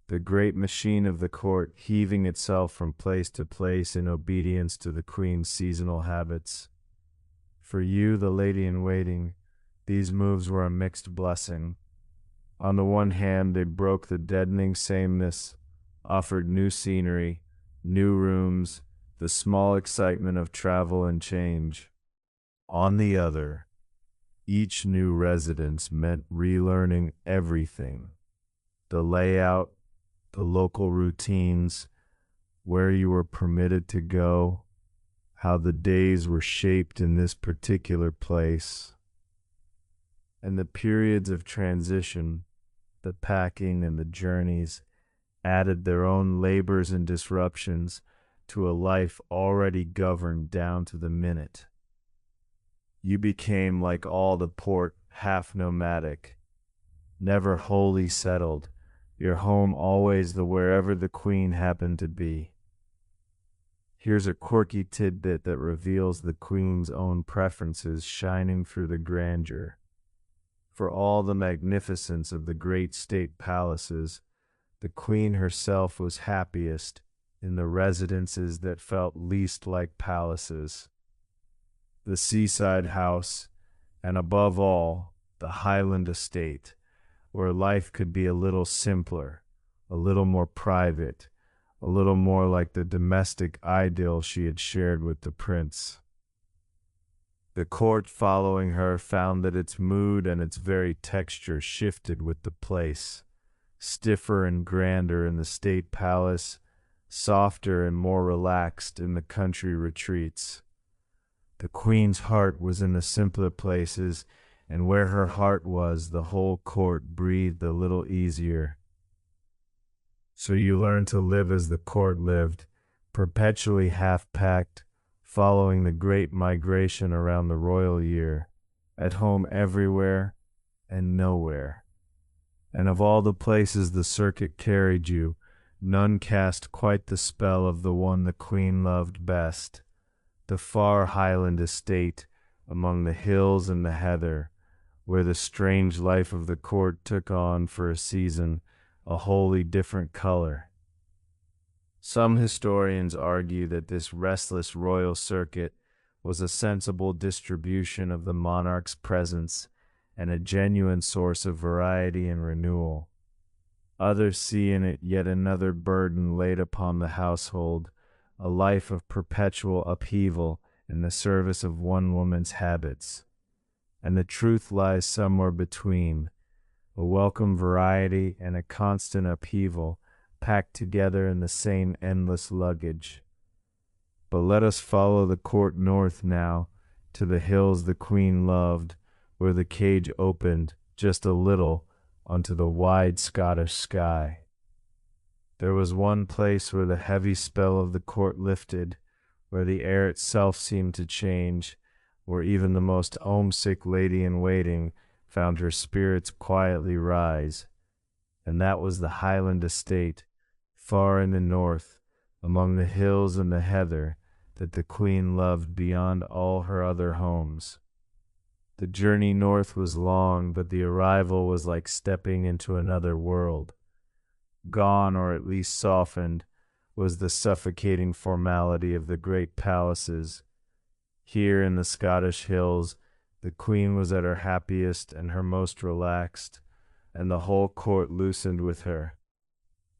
the great machine of the court heaving itself from place to place in obedience to the queen's seasonal habits. For you, the lady-in-waiting, these moves were a mixed blessing. On the one hand, they broke the deadening sameness, offered new scenery, new rooms, the small excitement of travel and change. On the other, each new residence meant relearning everything: the layout, the local routines, where you were permitted to go, how the days were shaped in this particular place. And the periods of transition, the packing and the journeys, added their own labors and disruptions to a life already governed down to the minute. You became, like all the port, half nomadic, never wholly settled, your home always the wherever the queen happened to be. Here's a quirky tidbit that reveals the queen's own preferences shining through the grandeur. For all the magnificence of the great state palaces, the queen herself was happiest in the residences that felt least like palaces. The seaside house, and above all, the Highland estate, where life could be a little simpler, a little more private, a little more like the domestic idyll she had shared with the prince. The court following her found that its mood and its very texture shifted with the place, stiffer and grander in the state palace, softer and more relaxed in the country retreats. The queen's heart was in the simpler places, and where her heart was, the whole court breathed a little easier. So you learn to live as the court lived, perpetually half-packed, following the great migration around the royal year, at home everywhere and nowhere. And of all the places the circuit carried you, none cast quite the spell of the one the queen loved best, the far Highland estate among the hills and the heather, where the strange life of the court took on for a season a wholly different color. Some historians argue that this restless royal circuit was a sensible distribution of the monarch's presence and a genuine source of variety and renewal. Others see in it yet another burden laid upon the household, a life of perpetual upheaval in the service of one woman's habits. And the truth lies somewhere between, a welcome variety and a constant upheaval packed together in the same endless luggage. But let us follow the court north now, to the hills the queen loved, where the cage opened just a little onto the wide Scottish sky. There was one place where the heavy spell of the court lifted, where the air itself seemed to change, where even the most homesick lady-in-waiting found her spirits quietly rise, and that was the Highland estate, far in the north, among the hills and the heather, that the queen loved beyond all her other homes. The journey north was long, but the arrival was like stepping into another world. Gone, or at least softened, was the suffocating formality of the great palaces. Here in the Scottish hills, the queen was at her happiest and her most relaxed, and the whole court loosened with her.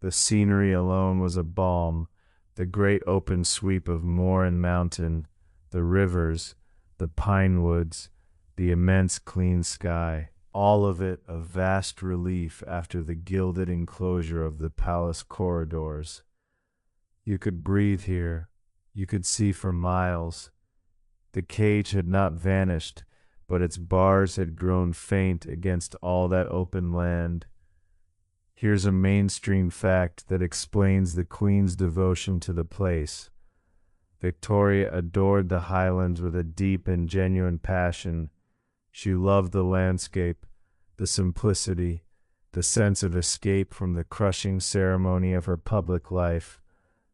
The scenery alone was a balm, the great open sweep of moor and mountain, the rivers, the pine woods, the immense clean sky, all of it a vast relief after the gilded enclosure of the palace corridors. You could breathe here, you could see for miles. The cage had not vanished, but its bars had grown faint against all that open land. Here's a mainstream fact that explains the Queen's devotion to the place. Victoria adored the Highlands with a deep and genuine passion. She loved the landscape, the simplicity, the sense of escape from the crushing ceremony of her public life.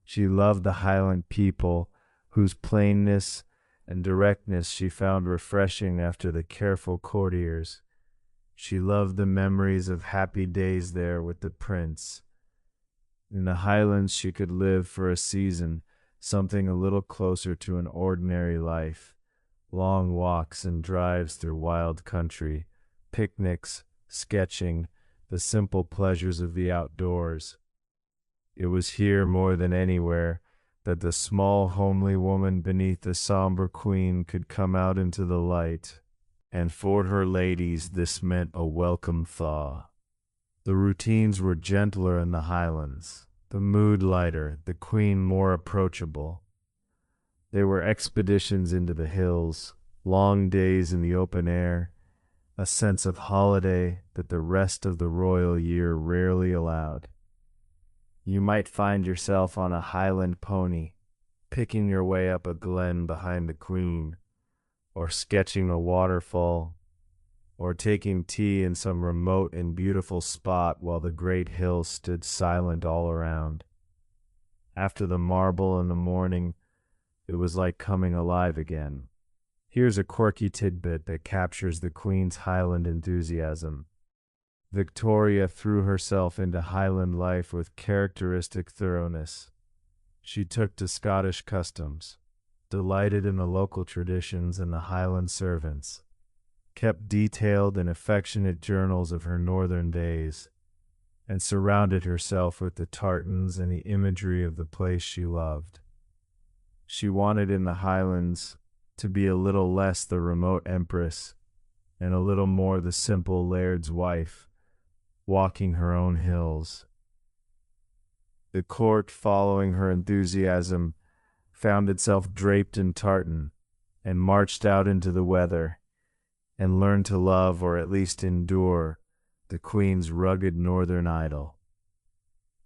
She loved the Highland people, whose plainness and directness she found refreshing after the careful courtiers. She loved the memories of happy days there with the prince. In the Highlands she could live for a season, something a little closer to an ordinary life. Long walks and drives through wild country, picnics, sketching, the simple pleasures of the outdoors. It was here more than anywhere that the small homely woman beneath the somber queen could come out into the light, and for her ladies this meant a welcome thaw. The routines were gentler in the Highlands, the mood lighter, the queen more approachable. There were expeditions into the hills, long days in the open air, a sense of holiday that the rest of the royal year rarely allowed. You might find yourself on a Highland pony, picking your way up a glen behind the queen, or sketching a waterfall, or taking tea in some remote and beautiful spot while the great hills stood silent all around. After the marble and the mourning, it was like coming alive again. Here's a quirky tidbit that captures the Queen's Highland enthusiasm. Victoria threw herself into Highland life with characteristic thoroughness. She took to Scottish customs, delighted in the local traditions and the Highland servants, kept detailed and affectionate journals of her northern days, and surrounded herself with the tartans and the imagery of the place she loved. She wanted in the Highlands to be a little less the remote empress and a little more the simple laird's wife, walking her own hills. The court, following her enthusiasm, found itself draped in tartan, and marched out into the weather, and learned to love, or at least endure, the Queen's rugged northern idol.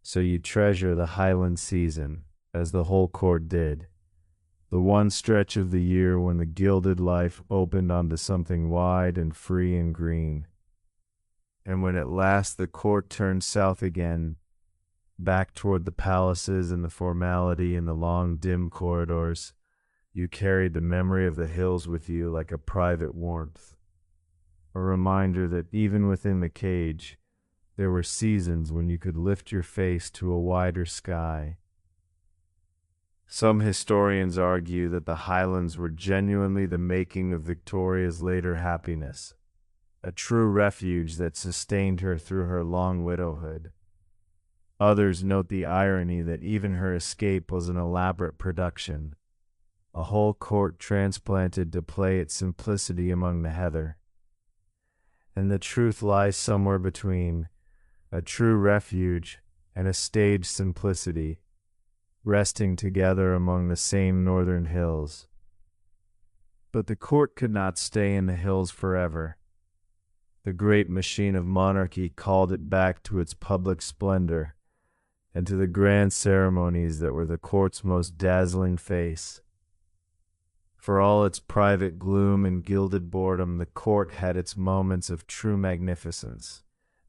So you treasure the Highland season, as the whole court did, the one stretch of the year when the gilded life opened onto something wide and free and green. And when at last the court turned south again, back toward the palaces and the formality and the long dim corridors, you carried the memory of the hills with you like a private warmth, a reminder that even within the cage, there were seasons when you could lift your face to a wider sky. Some historians argue that the Highlands were genuinely the making of Victoria's later happiness, a true refuge that sustained her through her long widowhood. Others note the irony that even her escape was an elaborate production, a whole court transplanted to play its simplicity among the heather. And the truth lies somewhere between a true refuge and a staged simplicity, resting together among the same northern hills. But the court could not stay in the hills forever. The great machine of monarchy called it back to its public splendor and to the grand ceremonies that were the court's most dazzling face. For all its private gloom and gilded boredom, the court had its moments of true magnificence,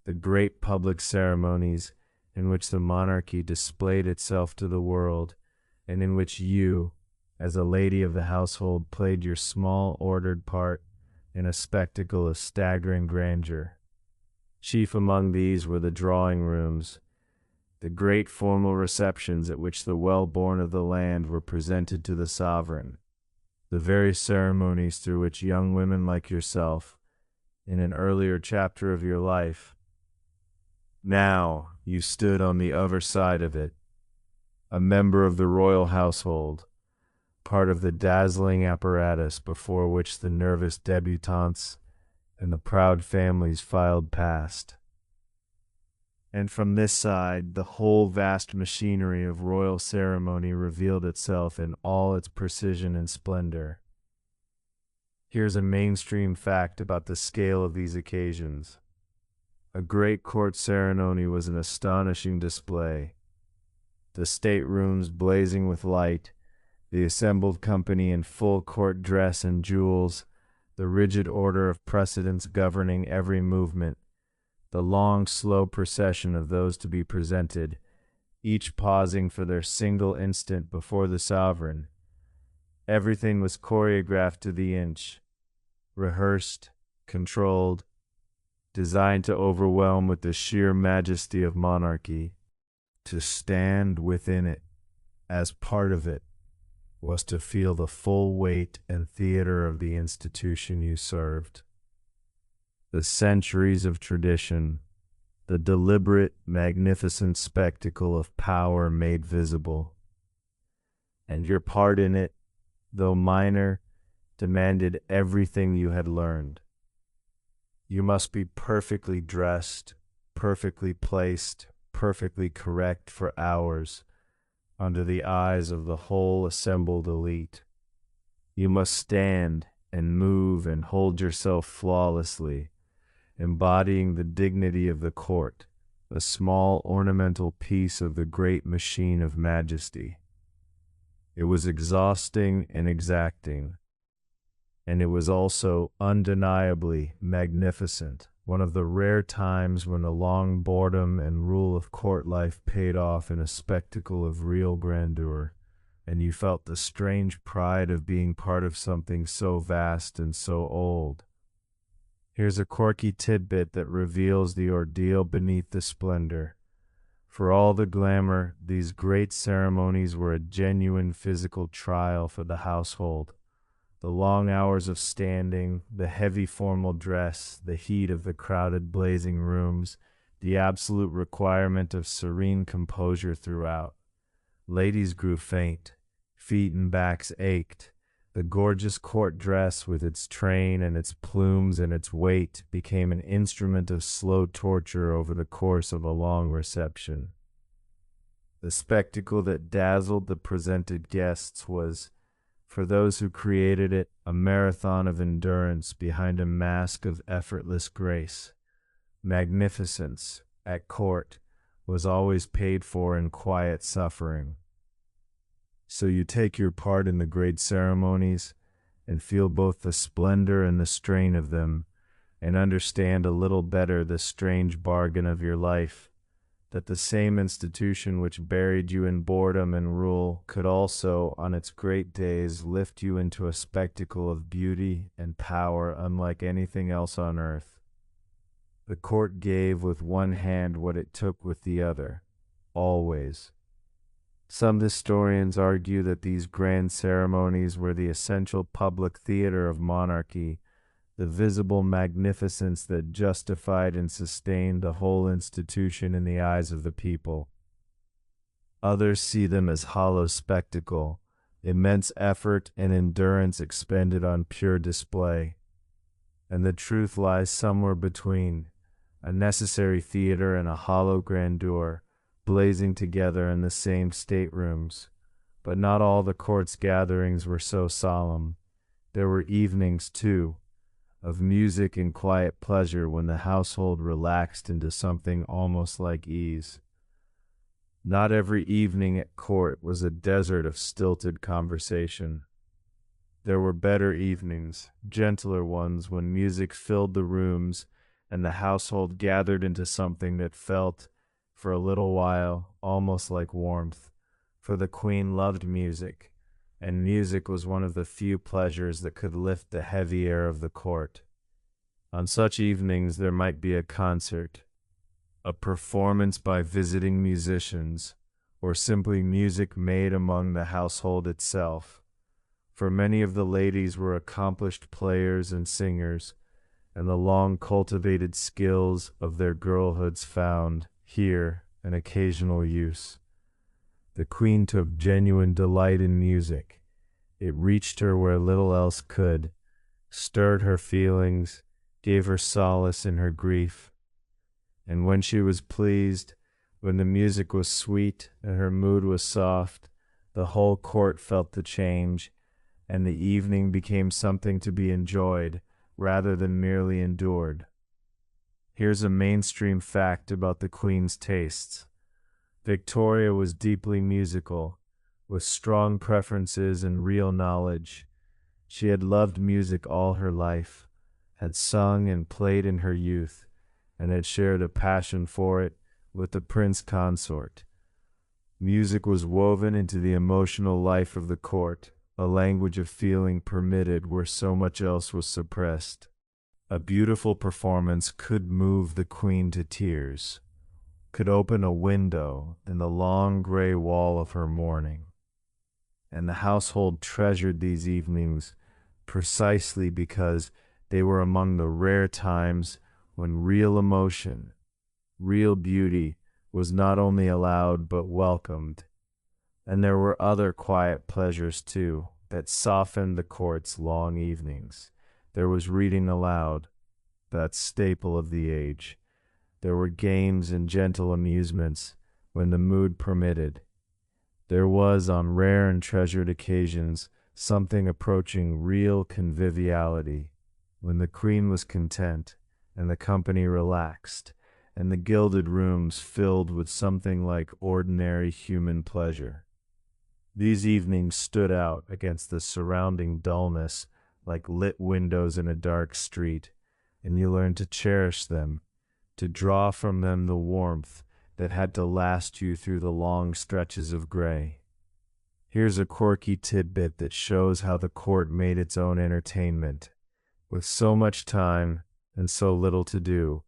the great public ceremonies in which the monarchy displayed itself to the world, and in which you, as a lady of the household, played your small, ordered part in a spectacle of staggering grandeur. Chief among these were the drawing rooms, the great formal receptions at which the well-born of the land were presented to the sovereign, the very ceremonies through which young women like yourself, in an earlier chapter of your life, now you stood on the other side of it, a member of the royal household, part of the dazzling apparatus before which the nervous debutantes and the proud families filed past. And from this side, the whole vast machinery of royal ceremony revealed itself in all its precision and splendor. Here's a mainstream fact about the scale of these occasions. A great court ceremony was an astonishing display. The staterooms blazing with light, the assembled company in full court dress and jewels, the rigid order of precedence governing every movement, the long, slow procession of those to be presented, each pausing for their single instant before the sovereign. Everything was choreographed to the inch, rehearsed, controlled, designed to overwhelm with the sheer majesty of monarchy. To stand within it, as part of it, was to feel the full weight and theater of the institution you served. The centuries of tradition, the deliberate, magnificent spectacle of power made visible. And your part in it, though minor, demanded everything you had learned. You must be perfectly dressed, perfectly placed, perfectly correct for hours, under the eyes of the whole assembled elite. You must stand and move and hold yourself flawlessly, embodying the dignity of the court, a small ornamental piece of the great machine of majesty. It was exhausting and exacting, and it was also undeniably magnificent, one of the rare times when the long boredom and rule of court life paid off in a spectacle of real grandeur, and you felt the strange pride of being part of something so vast and so old. Here's a quirky tidbit that reveals the ordeal beneath the splendor. For all the glamour, these great ceremonies were a genuine physical trial for the household. The long hours of standing, the heavy formal dress, the heat of the crowded blazing rooms, the absolute requirement of serene composure throughout. Ladies grew faint, feet and backs ached. The gorgeous court dress with its train and its plumes and its weight became an instrument of slow torture over the course of a long reception. The spectacle that dazzled the presented guests was, For those who created it, a marathon of endurance behind a mask of effortless grace. Magnificence, at court, was always paid for in quiet suffering. So you take your part in the great ceremonies and feel both the splendor and the strain of them, and understand a little better the strange bargain of your life, that the same institution which buried you in boredom and rule could also, on its great days, lift you into a spectacle of beauty and power unlike anything else on earth. The court gave with one hand what it took with the other, always. Some historians argue that these grand ceremonies were the essential public theater of monarchy, the visible magnificence that justified and sustained the whole institution in the eyes of the people. Others see them as hollow spectacle, immense effort and endurance expended on pure display. And the truth lies somewhere between, a necessary theater and a hollow grandeur, blazing together in the same staterooms. But not all the court's gatherings were so solemn. There were evenings, too, of music and quiet pleasure when the household relaxed into something almost like ease. Not every evening at court was a desert of stilted conversation. There were better evenings, gentler ones, when music filled the rooms and the household gathered into something that felt, for a little while, almost like warmth. For the queen loved music, and music was one of the few pleasures that could lift the heavy air of the court. On such evenings there might be a concert, a performance by visiting musicians, or simply music made among the household itself. For many of the ladies were accomplished players and singers, and the long cultivated skills of their girlhoods found, here, an occasional use. The queen took genuine delight in music. It reached her where little else could, stirred her feelings, gave her solace in her grief. And when she was pleased, when the music was sweet and her mood was soft, the whole court felt the change, and the evening became something to be enjoyed rather than merely endured. Here's a mainstream fact about the queen's tastes. Victoria was deeply musical, with strong preferences and real knowledge. She had loved music all her life, had sung and played in her youth, and had shared a passion for it with the prince consort. Music was woven into the emotional life of the court, a language of feeling permitted where so much else was suppressed. A beautiful performance could move the queen to tears, could open a window in the long gray wall of her mourning. And the household treasured these evenings precisely because they were among the rare times when real emotion, real beauty was not only allowed but welcomed. And there were other quiet pleasures, too, that softened the court's long evenings. There was reading aloud, that staple of the age. There were games and gentle amusements when the mood permitted. There was, on rare and treasured occasions, something approaching real conviviality, when the queen was content and the company relaxed, and the gilded rooms filled with something like ordinary human pleasure. These evenings stood out against the surrounding dullness like lit windows in a dark street, and you learned to cherish them, to draw from them the warmth that had to last you through the long stretches of gray. Here's a quirky tidbit that shows how the court made its own entertainment. With so much time and so little to do,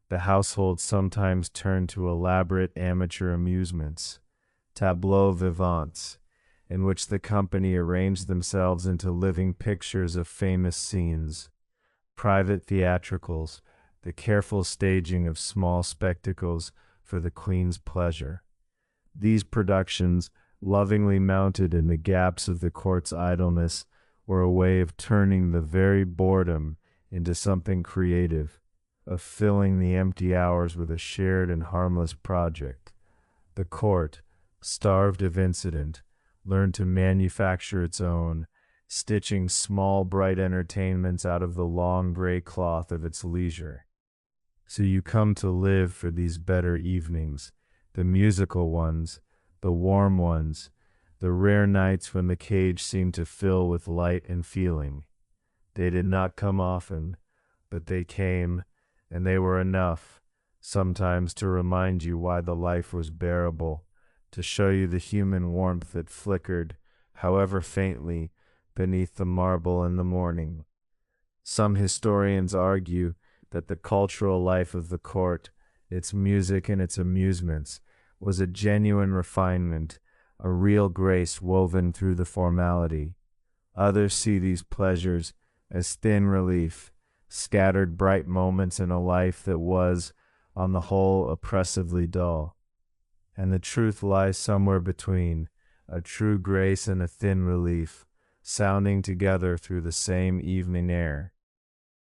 the household sometimes turned to elaborate amateur amusements, tableaux vivants, in which the company arranged themselves into living pictures of famous scenes, private theatricals, the careful staging of small spectacles for the queen's pleasure. These productions, lovingly mounted in the gaps of the court's idleness, were a way of turning the very boredom into something creative, of filling the empty hours with a shared and harmless project. The court, starved of incident, learned to manufacture its own, stitching small bright entertainments out of the long gray cloth of its leisure. So you come to live for these better evenings, the musical ones, the warm ones, the rare nights when the cage seemed to fill with light and feeling. They did not come often, but they came, and they were enough, sometimes to remind you why the life was bearable, to show you the human warmth that flickered, however faintly, beneath the marble in the morning. Some historians argue that the cultural life of the court, its music and its amusements, was a genuine refinement, a real grace woven through the formality. Others see these pleasures as thin relief, scattered bright moments in a life that was, on the whole, oppressively dull. And the truth lies somewhere between, a true grace and a thin relief, sounding together through the same evening air.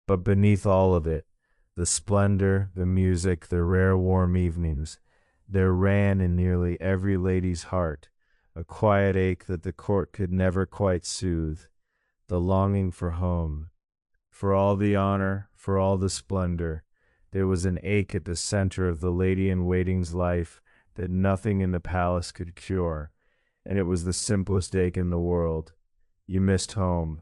But beneath all of it, the splendor, the music, the rare warm evenings, there ran in nearly every lady's heart a quiet ache that the court could never quite soothe, the longing for home. For all the honor, for all the splendor, there was an ache at the center of the lady-in-waiting's life that nothing in the palace could cure, and it was the simplest ache in the world. You missed home.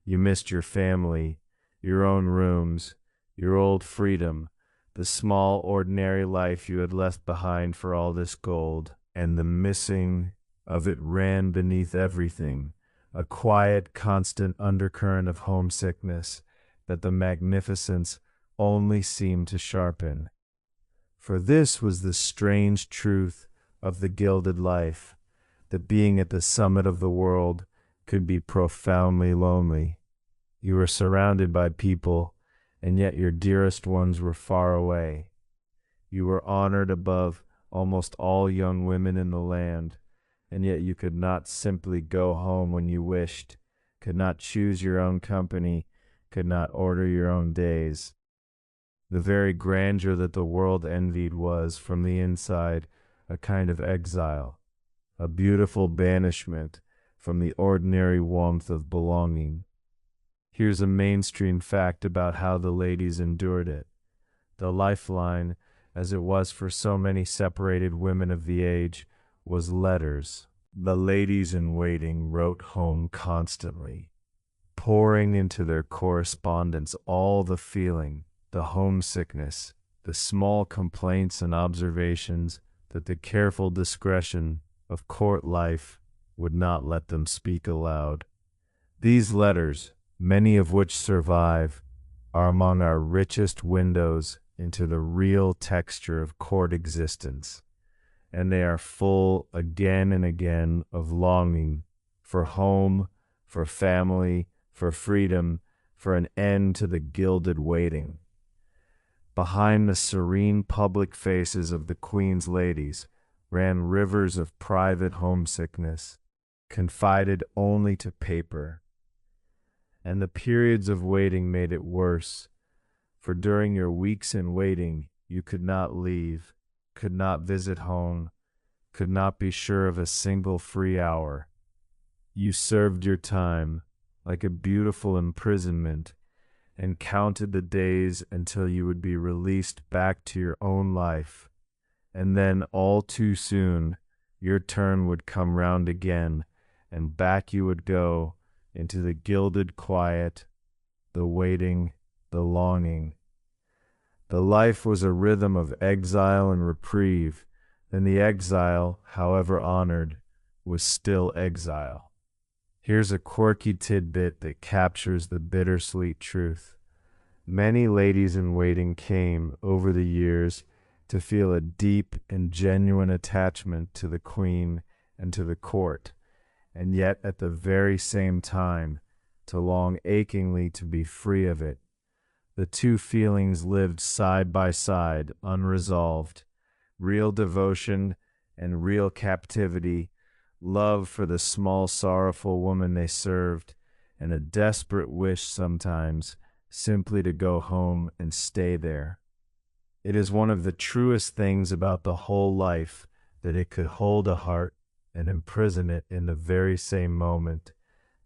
You missed your family, your own rooms, your old freedom, the small, ordinary life you had left behind for all this gold, and the missing of it ran beneath everything, a quiet, constant undercurrent of homesickness that the magnificence only seemed to sharpen. For this was the strange truth of the gilded life, that being at the summit of the world could be profoundly lonely. You were surrounded by people, and yet your dearest ones were far away. You were honored above almost all young women in the land, and yet you could not simply go home when you wished, could not choose your own company, could not order your own days. The very grandeur that the world envied was, from the inside, a kind of exile, a beautiful banishment from the ordinary warmth of belonging. Here's a mainstream fact about how the ladies endured it. The lifeline, as it was for so many separated women of the age, was letters. The ladies in waiting wrote home constantly, pouring into their correspondence all the feeling, the homesickness, the small complaints and observations that the careful discretion of court life would not let them speak aloud. These letters, many of which survive, are among our richest windows into the real texture of court existence, and they are full again and again of longing for home, for family, for freedom, for an end to the gilded waiting. Behind the serene public faces of the Queen's ladies ran rivers of private homesickness, confided only to paper. And the periods of waiting made it worse, for during your weeks in waiting you could not leave, could not visit home, could not be sure of a single free hour. You served your time like a beautiful imprisonment, and counted the days until you would be released back to your own life, and then all too soon your turn would come round again, and back you would go into the gilded quiet, the waiting, the longing. The life was a rhythm of exile and reprieve, and the exile, however honored, was still exile. Here's a quirky tidbit that captures the bittersweet truth. Many ladies in waiting came, over the years, to feel a deep and genuine attachment to the Queen and to the court, and yet at the very same time to long achingly to be free of it. The two feelings lived side by side, unresolved. Real devotion and real captivity, love for the small sorrowful woman they served, and a desperate wish sometimes simply to go home and stay there. It is one of the truest things about the whole life that it could hold a heart and imprison it in the very same moment,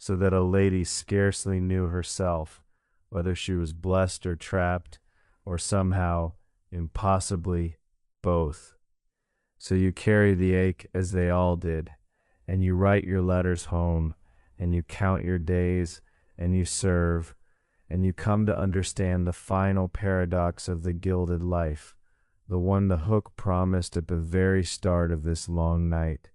so that a lady scarcely knew herself, whether she was blessed or trapped, or somehow, impossibly, both. So you carry the ache as they all did, and you write your letters home, and you count your days, and you serve, and you come to understand the final paradox of the gilded life, the one the hook promised at the very start of this long night,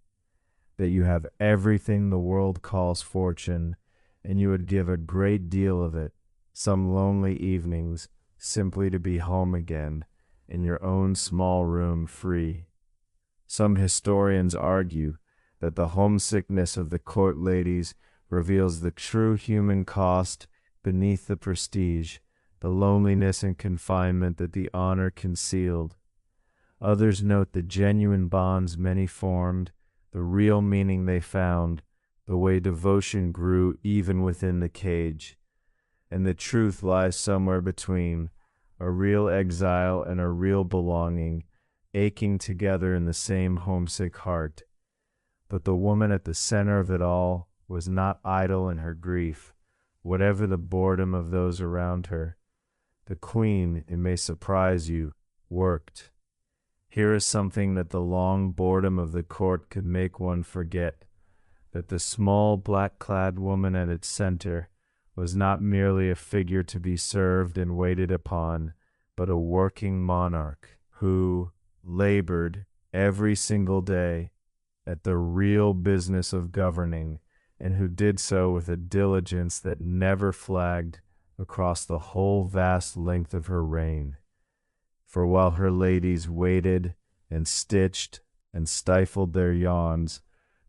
that you have everything the world calls fortune, and you would give a great deal of it, some lonely evenings, simply to be home again, in your own small room, free. Some historians argue that the homesickness of the court ladies reveals the true human cost beneath the prestige, the loneliness and confinement that the honor concealed. Others note the genuine bonds many formed, the real meaning they found, the way devotion grew even within the cage. And the truth lies somewhere between, a real exile and a real belonging, aching together in the same homesick heart. But the woman at the center of it all was not idle in her grief, whatever the boredom of those around her. The queen, it may surprise you, worked. Here is something that the long boredom of the court could make one forget, that the small black-clad woman at its center was not merely a figure to be served and waited upon, but a working monarch who labored every single day at the real business of governing, and who did so with a diligence that never flagged across the whole vast length of her reign. For while her ladies waited and stitched and stifled their yawns,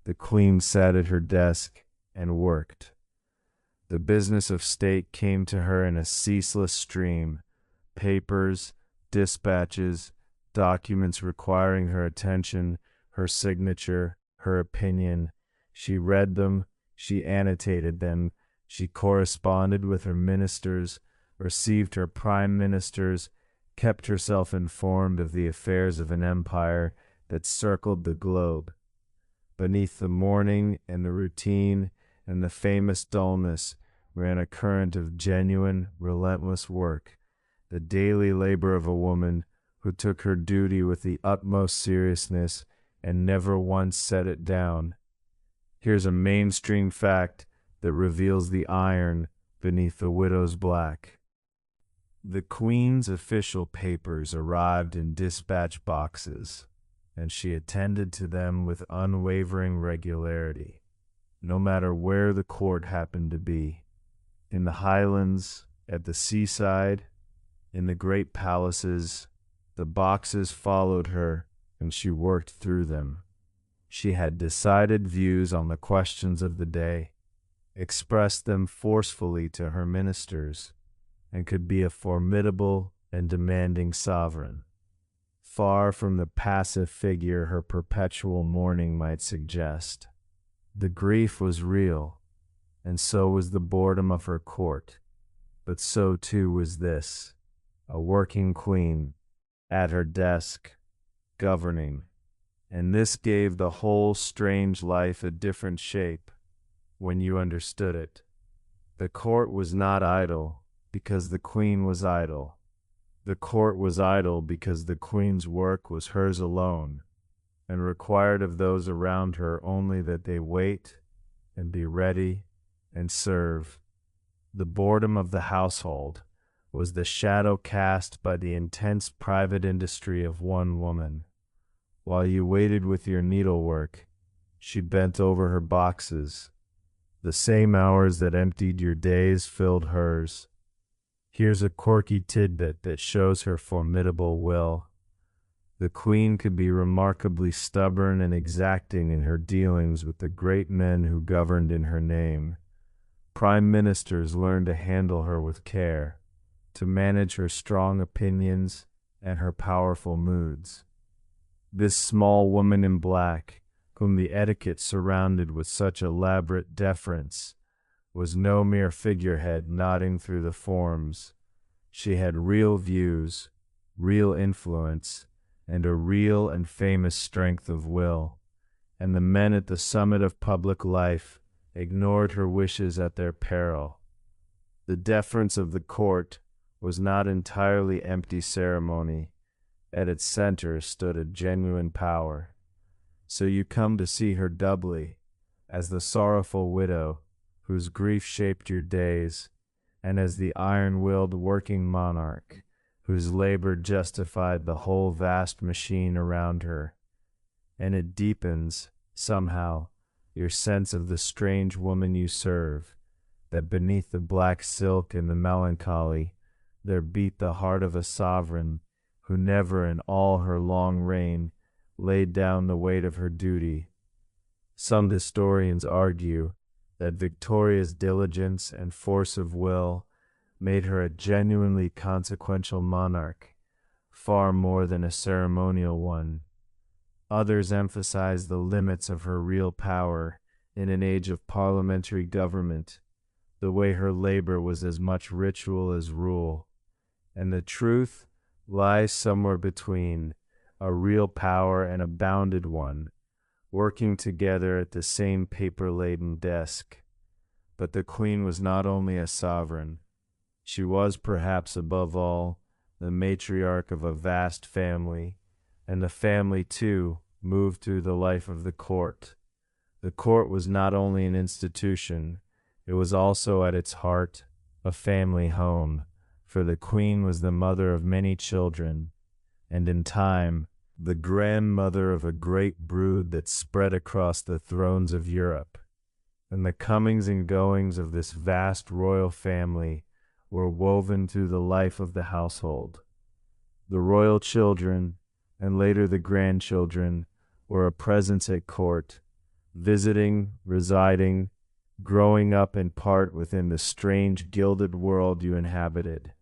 the queen sat at her desk and worked. The business of state came to her in a ceaseless stream, papers, dispatches, documents requiring her attention, her signature, her opinion. She read them, she annotated them, she corresponded with her ministers, received her prime ministers, kept herself informed of the affairs of an empire that circled the globe. Beneath the mourning and the routine and the famous dullness ran a current of genuine, relentless work, the daily labor of a woman who took her duty with the utmost seriousness and never once set it down. Here's a mainstream fact that reveals the iron beneath the widow's black. The Queen's official papers arrived in dispatch boxes, and she attended to them with unwavering regularity, no matter where the court happened to be. In the highlands, at the seaside, in the great palaces, the boxes followed her, and she worked through them. She had decided views on the questions of the day, expressed them forcefully to her ministers, and could be a formidable and demanding sovereign, far from the passive figure her perpetual mourning might suggest. The grief was real, and so was the boredom of her court, but so too was this, a working queen, at her desk, governing, and this gave the whole strange life a different shape when you understood it. The court was not idle because the queen was idle. The court was idle because the queen's work was hers alone, and required of those around her only that they wait and be ready and serve. The boredom of the household was the shadow cast by the intense private industry of one woman. While you waited with your needlework, she bent over her boxes. The same hours that emptied your days filled hers. Here's a quirky tidbit that shows her formidable will. The queen could be remarkably stubborn and exacting in her dealings with the great men who governed in her name. Prime ministers learned to handle her with care, to manage her strong opinions and her powerful moods. This small woman in black, whom the etiquette surrounded with such elaborate deference, was no mere figurehead nodding through the forms. She had real views, real influence, and a real and famous strength of will, and the men at the summit of public life ignored her wishes at their peril. The deference of the court was not entirely empty ceremony. At its center stood a genuine power. So you come to see her doubly, as the sorrowful widow whose grief shaped your days, and as the iron-willed working monarch whose labor justified the whole vast machine around her. And it deepens, somehow, your sense of the strange woman you serve, that beneath the black silk and the melancholy there beat the heart of a sovereign who never in all her long reign laid down the weight of her duty. Some historians argue that Victoria's diligence and force of will made her a genuinely consequential monarch, far more than a ceremonial one. Others emphasize the limits of her real power in an age of parliamentary government, the way her labor was as much ritual as rule. And the truth lies somewhere between, a real power and a bounded one, working together at the same paper-laden desk. But the queen was not only a sovereign, she was perhaps above all the matriarch of a vast family, and the family too moved through the life of the court. The court was not only an institution, it was also at its heart a family home, for the queen was the mother of many children, and in time the grandmother of a great brood that spread across the thrones of Europe. And the comings and goings of this vast royal family were woven through the life of the household. The royal children, and later the grandchildren, were a presence at court, visiting, residing, growing up in part within the strange gilded world you inhabited.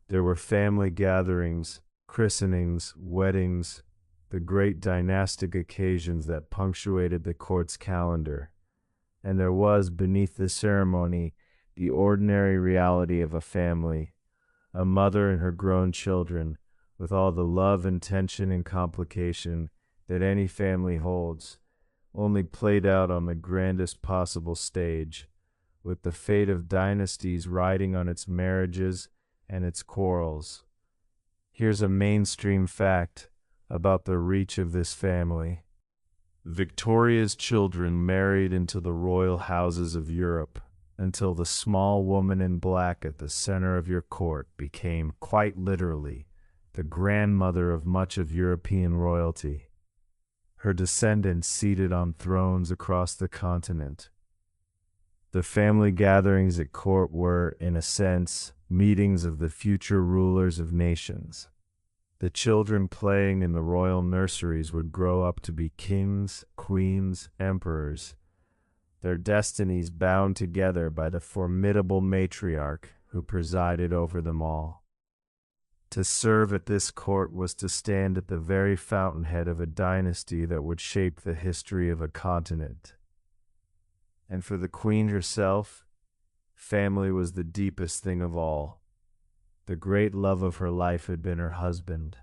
There were family gatherings, christenings, weddings, the great dynastic occasions that punctuated the court's calendar. And there was, beneath the ceremony, the ordinary reality of a family, a mother and her grown children, with all the love and tension and complication that any family holds, only played out on the grandest possible stage, with the fate of dynasties riding on its marriages and its quarrels. Here's a mainstream fact about the reach of this family. Victoria's children married into the royal houses of Europe until the small woman in black at the center of your court became, quite literally, the grandmother of much of European royalty. Her descendants seated on thrones across the continent. The family gatherings at court were, in a sense, meetings of the future rulers of nations. The children playing in the royal nurseries would grow up to be kings, queens, emperors, their destinies bound together by the formidable matriarch who presided over them all. To serve at this court was to stand at the very fountainhead of a dynasty that would shape the history of a continent. And for the queen herself, family was the deepest thing of all. The great love of her life had been her husband,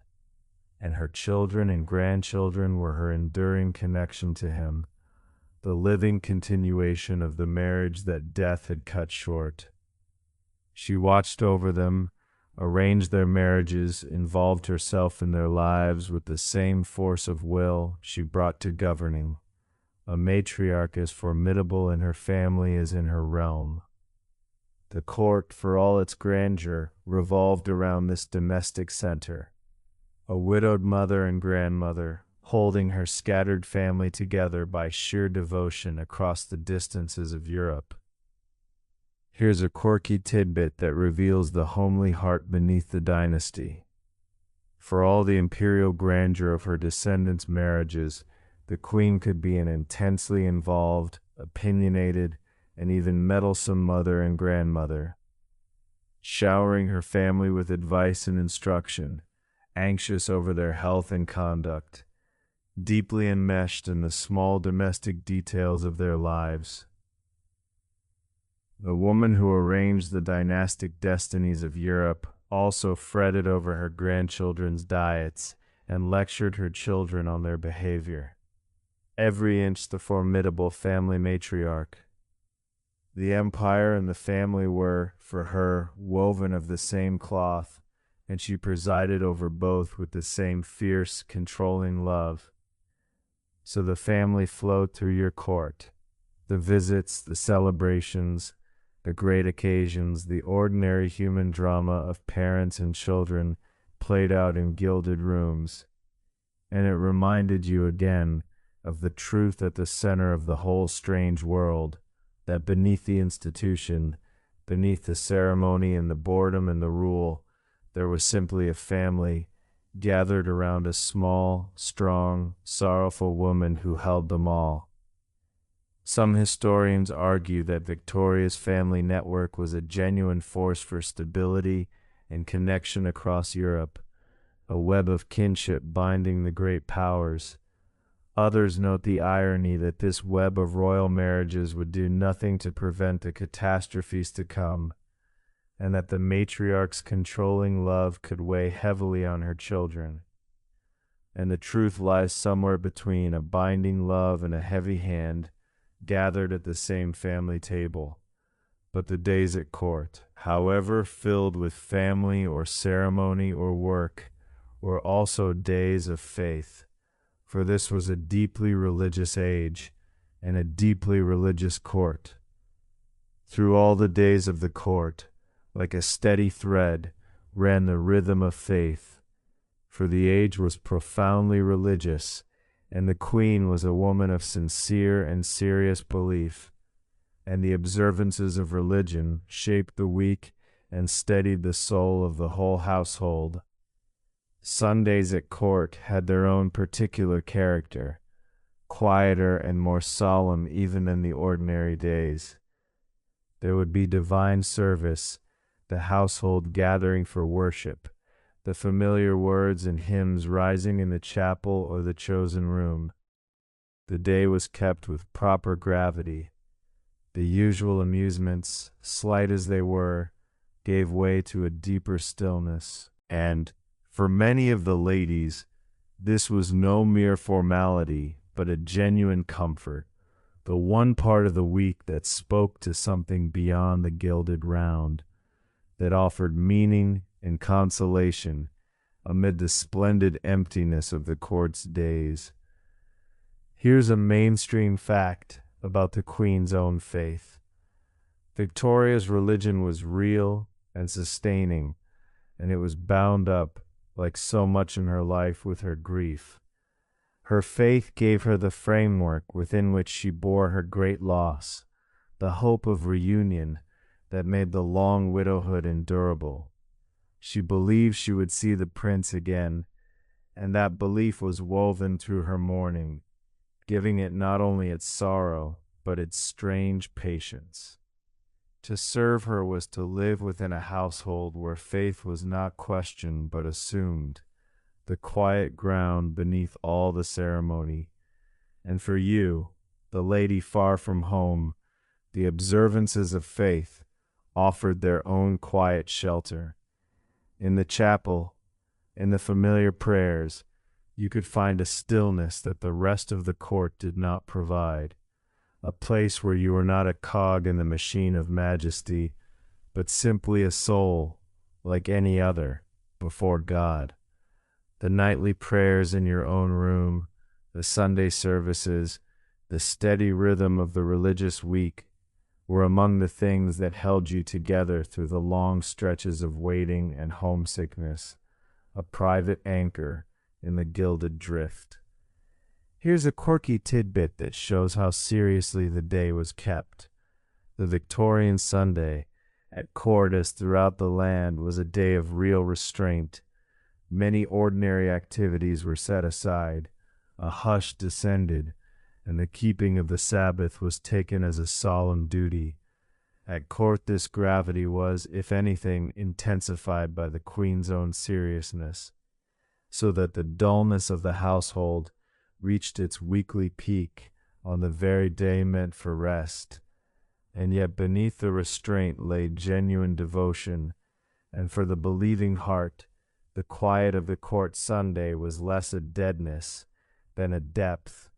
and her children and grandchildren were her enduring connection to him, the living continuation of the marriage that death had cut short. She watched over them, arranged their marriages, involved herself in their lives with the same force of will she brought to governing, a matriarch as formidable in her family as in her realm. The court, for all its grandeur, revolved around this domestic center, a widowed mother and grandmother, holding her scattered family together by sheer devotion across the distances of Europe. Here's a quirky tidbit that reveals the homely heart beneath the dynasty. For all the imperial grandeur of her descendants' marriages, the queen could be an intensely involved, opinionated, and even meddlesome mother and grandmother, showering her family with advice and instruction, anxious over their health and conduct, deeply enmeshed in the small domestic details of their lives. The woman who arranged the dynastic destinies of Europe also fretted over her grandchildren's diets and lectured her children on their behavior. Every inch the formidable family matriarch, The empire and the family were, for her, woven of the same cloth, and she presided over both with the same fierce, controlling love. So the family flowed through your court. The visits, the celebrations, the great occasions, the ordinary human drama of parents and children played out in gilded rooms. And it reminded you again of the truth at the center of the whole strange world, that beneath the institution, beneath the ceremony and the boredom and the rule, there was simply a family gathered around a small, strong, sorrowful woman who held them all. Some historians argue that Victoria's family network was a genuine force for stability and connection across Europe, a web of kinship binding the great powers. Others note the irony that this web of royal marriages would do nothing to prevent the catastrophes to come, and that the matriarch's controlling love could weigh heavily on her children. And the truth lies somewhere between a binding love and a heavy hand, gathered at the same family table. But the days at court, however filled with family or ceremony or work, were also days of faith, for this was a deeply religious age and a deeply religious court. Through all the days of the court, like a steady thread, ran the rhythm of faith, for the age was profoundly religious, and the queen was a woman of sincere and serious belief, and the observances of religion shaped the weak and steadied the soul of the whole household. Sundays at court had their own particular character, quieter and more solemn even than the ordinary days. There would be divine service, the household gathering for worship, the familiar words and hymns rising in the chapel or the chosen room. The day was kept with proper gravity. The usual amusements, slight as they were, gave way to a deeper stillness, and, for many of the ladies, this was no mere formality, but a genuine comfort, the one part of the week that spoke to something beyond the gilded round, that offered meaning and consolation amid the splendid emptiness of the court's days. Here's a mainstream fact about the Queen's own faith. Victoria's religion was real and sustaining, and it was bound up, like so much in her life, with her grief. Her faith gave her the framework within which she bore her great loss, the hope of reunion that made the long widowhood endurable. She believed she would see the prince again, and that belief was woven through her mourning, giving it not only its sorrow, but its strange patience. To serve her was to live within a household where faith was not questioned but assumed, the quiet ground beneath all the ceremony. And for you, the lady far from home, the observances of faith offered their own quiet shelter. In the chapel, in the familiar prayers, you could find a stillness that the rest of the court did not provide, a place where you were not a cog in the machine of majesty, but simply a soul, like any other, before God. The nightly prayers in your own room, the Sunday services, the steady rhythm of the religious week were among the things that held you together through the long stretches of waiting and homesickness, a private anchor in the gilded drift. Here's a quirky tidbit that shows how seriously the day was kept. The Victorian Sunday, at court as throughout the land, was a day of real restraint. Many ordinary activities were set aside, a hush descended, and the keeping of the Sabbath was taken as a solemn duty. At court this gravity was, if anything, intensified by the Queen's own seriousness, so that the dullness of the household reached its weekly peak on the very day meant for rest. And yet beneath the restraint lay genuine devotion, and for the believing heart, the quiet of the court Sunday was less a deadness than a depth,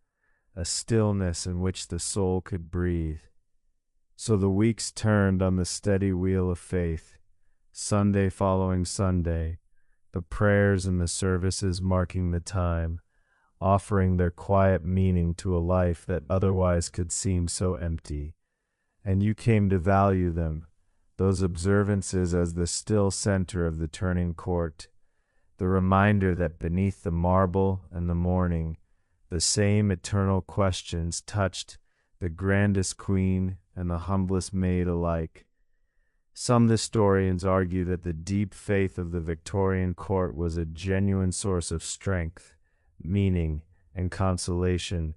a stillness in which the soul could breathe. So the weeks turned on the steady wheel of faith, Sunday following Sunday, the prayers and the services marking the time, offering their quiet meaning to a life that otherwise could seem so empty. And you came to value them, those observances, as the still center of the turning court, the reminder that beneath the marble and the mourning, the same eternal questions touched the grandest queen and the humblest maid alike. Some historians argue that the deep faith of the Victorian court was a genuine source of strength, meaning, and consolation,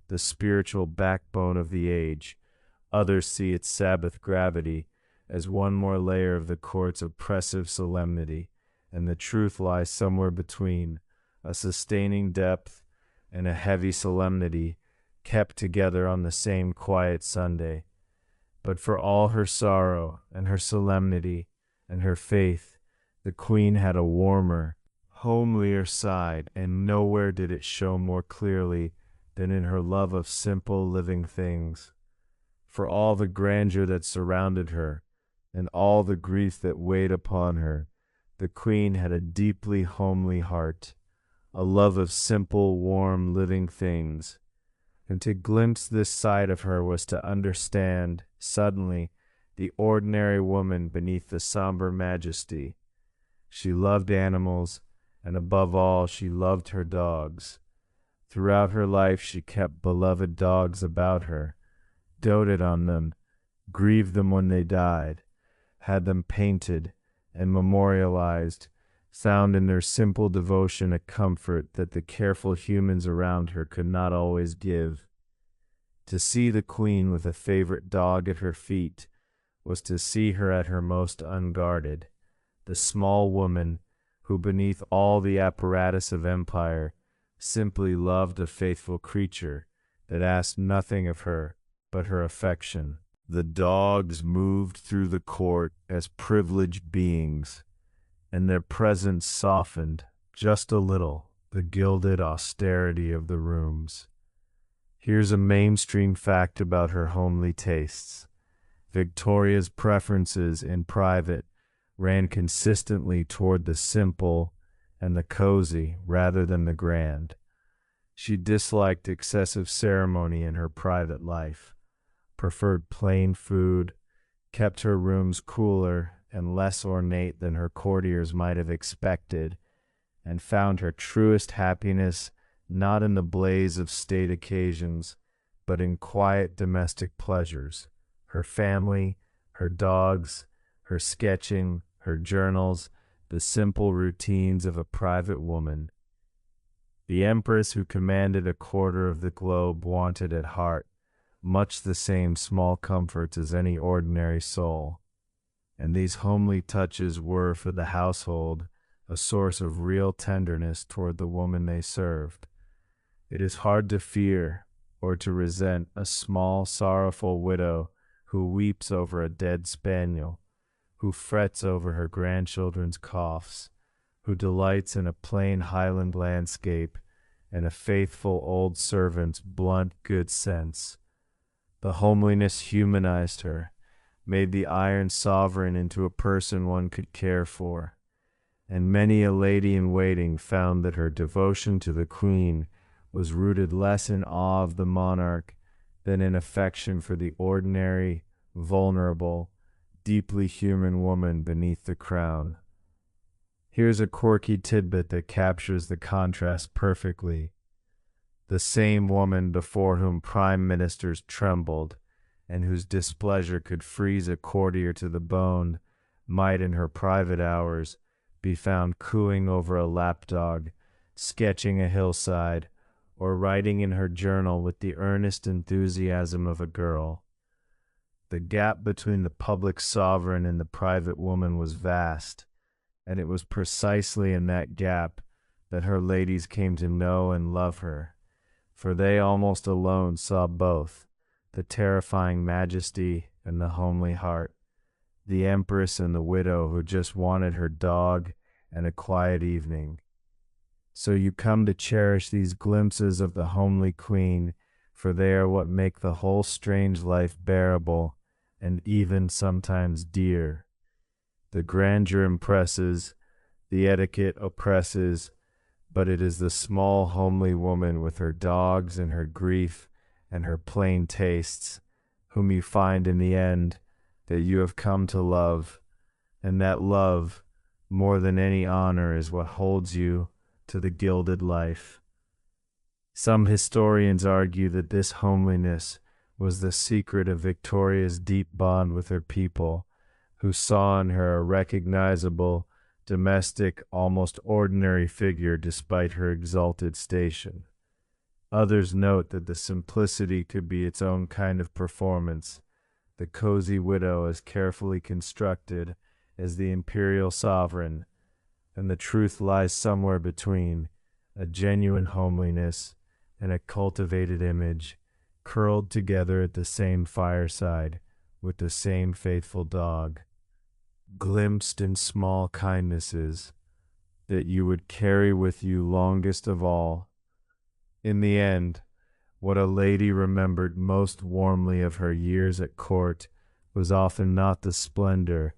the spiritual backbone of the age. Others see its Sabbath gravity as one more layer of the court's oppressive solemnity, and the truth lies somewhere between, a sustaining depth and a heavy solemnity kept together on the same quiet Sunday. But for all her sorrow and her solemnity and her faith, the queen had a warmer, homelier side, and nowhere did it show more clearly than in her love of simple living things. For all the grandeur that surrounded her, and all the grief that weighed upon her, the queen had a deeply homely heart, a love of simple, warm, living things. And to glimpse this side of her was to understand, suddenly, the ordinary woman beneath the somber majesty. She loved animals, and above all, she loved her dogs. Throughout her life she kept beloved dogs about her, doted on them, grieved them when they died, had them painted and memorialized, found in their simple devotion a comfort that the careful humans around her could not always give. To see the queen with a favorite dog at her feet was to see her at her most unguarded, the small woman who, beneath all the apparatus of empire, simply loved a faithful creature that asked nothing of her but her affection. The dogs moved through the court as privileged beings, and their presence softened, just a little, the gilded austerity of the rooms. Here's a mainstream fact about her homely tastes. Victoria's preferences in private ran consistently toward the simple and the cozy rather than the grand. She disliked excessive ceremony in her private life, preferred plain food, kept her rooms cooler and less ornate than her courtiers might have expected, and found her truest happiness not in the blaze of state occasions, but in quiet domestic pleasures, her family, her dogs, her sketching, her journals, the simple routines of a private woman. The empress who commanded a quarter of the globe wanted at heart much the same small comforts as any ordinary soul, and these homely touches were for the household a source of real tenderness toward the woman they served. It is hard to fear or to resent a small, sorrowful widow who weeps over a dead spaniel, who frets over her grandchildren's coughs, who delights in a plain highland landscape and a faithful old servant's blunt good sense. The homeliness humanized her, made the iron sovereign into a person one could care for, and many a lady in waiting found that her devotion to the queen was rooted less in awe of the monarch than in affection for the ordinary, vulnerable, deeply human woman beneath the crown. Here's a quirky tidbit that captures the contrast perfectly. The same woman before whom prime ministers trembled, and whose displeasure could freeze a courtier to the bone, might in her private hours be found cooing over a lapdog, sketching a hillside, or writing in her journal with the earnest enthusiasm of a girl. The gap between the public sovereign and the private woman was vast, and it was precisely in that gap that her ladies came to know and love her, for they almost alone saw both, the terrifying majesty and the homely heart, the empress and the widow who just wanted her dog and a quiet evening. So you come to cherish these glimpses of the homely queen, for they are what make the whole strange life bearable and even sometimes dear. The grandeur impresses, the etiquette oppresses, but it is the small, homely woman with her dogs and her grief and her plain tastes, whom you find in the end, that you have come to love, and that love, more than any honor, is what holds you to the gilded life. Some historians argue that this homeliness was the secret of Victoria's deep bond with her people, who saw in her a recognizable, domestic, almost ordinary figure despite her exalted station. Others note that the simplicity could be its own kind of performance, the cozy widow as carefully constructed as the imperial sovereign, and the truth lies somewhere between a genuine homeliness and a cultivated image, curled together at the same fireside with the same faithful dog, glimpsed in small kindnesses that you would carry with you longest of all. In the end, what a lady remembered most warmly of her years at court was often not the splendor,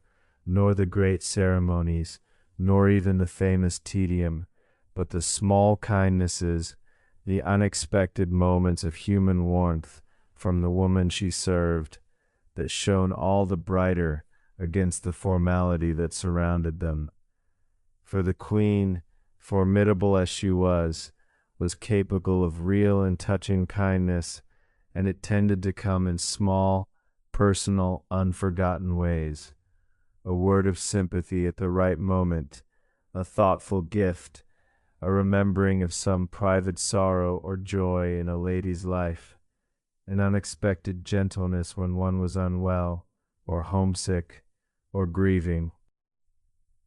nor the great ceremonies, nor even the famous tedium, but the small kindnesses, the unexpected moments of human warmth from the woman she served, that shone all the brighter against the formality that surrounded them. For the queen, formidable as she was capable of real and touching kindness, and it tended to come in small, personal, unforgotten ways. A word of sympathy at the right moment, a thoughtful gift, a remembering of some private sorrow or joy in a lady's life, an unexpected gentleness when one was unwell, or homesick, or grieving.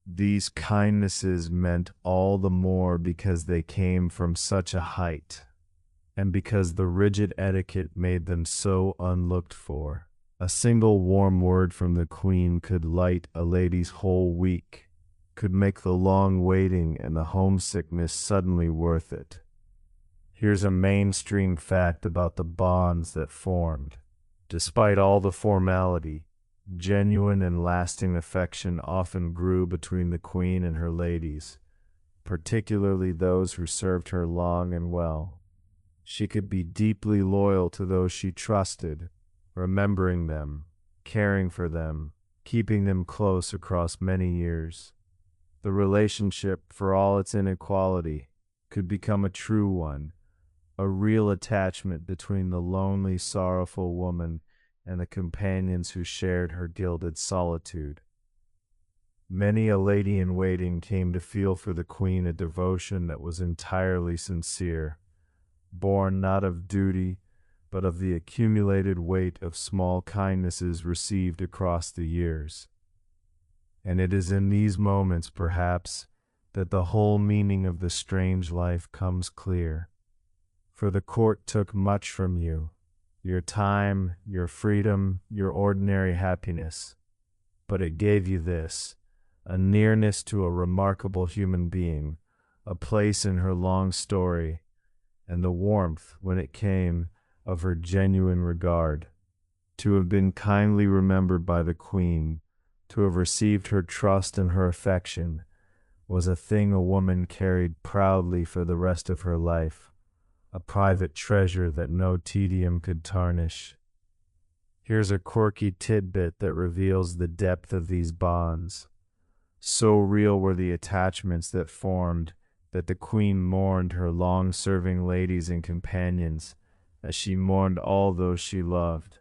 These kindnesses meant all the more because they came from such a height, and because the rigid etiquette made them so unlooked for. A single warm word from the queen could light a lady's whole week, could make the long waiting and the homesickness suddenly worth it. Here's a mainstream fact about the bonds that formed. Despite all the formality, genuine and lasting affection often grew between the queen and her ladies, particularly those who served her long and well. She could be deeply loyal to those she trusted, remembering them, caring for them, keeping them close across many years. The relationship, for all its inequality, could become a true one, a real attachment between the lonely, sorrowful woman and the companions who shared her gilded solitude. Many a lady-in-waiting came to feel for the queen a devotion that was entirely sincere, born not of duty, but of the accumulated weight of small kindnesses received across the years. And it is in these moments, perhaps, that the whole meaning of the strange life comes clear. For the court took much from you, your time, your freedom, your ordinary happiness. But it gave you this, a nearness to a remarkable human being, a place in her long story, and the warmth, when it came, of her genuine regard. To have been kindly remembered by the queen, to have received her trust and her affection, was a thing a woman carried proudly for the rest of her life, a private treasure that no tedium could tarnish. Here's a quirky tidbit that reveals the depth of these bonds. So real were the attachments that formed that the queen mourned her long-serving ladies and companions as she mourned all those she loved,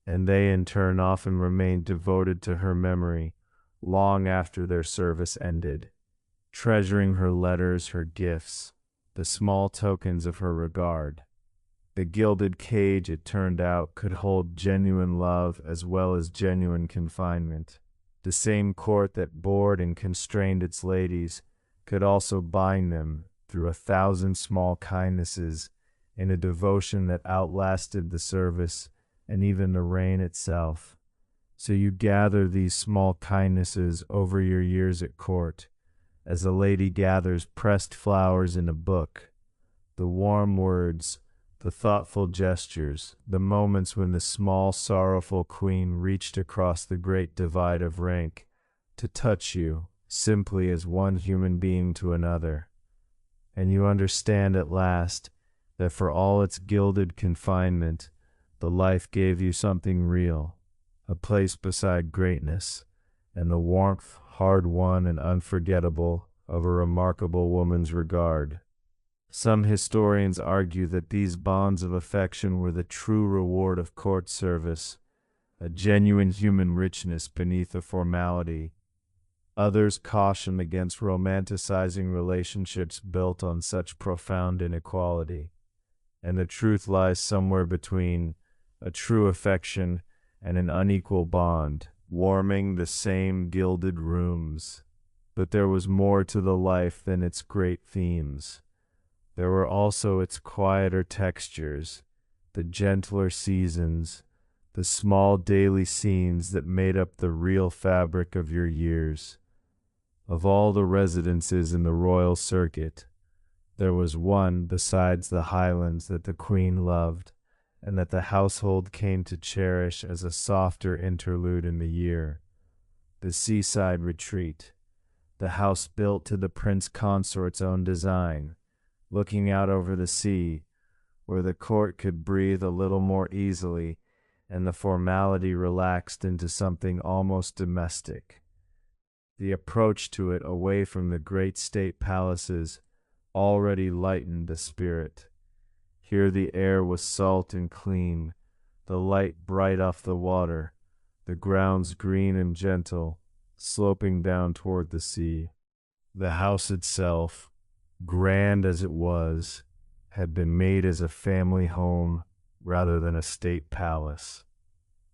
and they in turn often remained devoted to her memory long after their service ended, treasuring her letters, her gifts, the small tokens of her regard. The gilded cage, it turned out, could hold genuine love as well as genuine confinement. The same court that bored and constrained its ladies could also bind them through 1,000 small kindnesses in a devotion that outlasted the service and even the reign itself. So you gather these small kindnesses over your years at court, as a lady gathers pressed flowers in a book, the warm words, the thoughtful gestures, the moments when the small, sorrowful queen reached across the great divide of rank to touch you, simply as one human being to another. And you understand at last that for all its gilded confinement, the life gave you something real, a place beside greatness, and the warmth, hard-won and unforgettable, of a remarkable woman's regard. Some historians argue that these bonds of affection were the true reward of court service, a genuine human richness beneath a formality. Others caution against romanticizing relationships built on such profound inequality, and the truth lies somewhere between a true affection and an unequal bond, warming the same gilded rooms. But there was more to the life than its great themes. There were also its quieter textures, the gentler seasons, the small daily scenes that made up the real fabric of your years. Of all the residences in the royal circuit, there was one besides the Highlands that the Queen loved, and that the household came to cherish as a softer interlude in the year: the seaside retreat, the house built to the Prince Consort's own design, looking out over the sea, where the court could breathe a little more easily and the formality relaxed into something almost domestic. The approach to it away from the great state palaces already lightened the spirit. Here the air was salt and clean, the light bright off the water, the grounds green and gentle, sloping down toward the sea. The house itself, grand as it was, had been made as a family home rather than a state palace,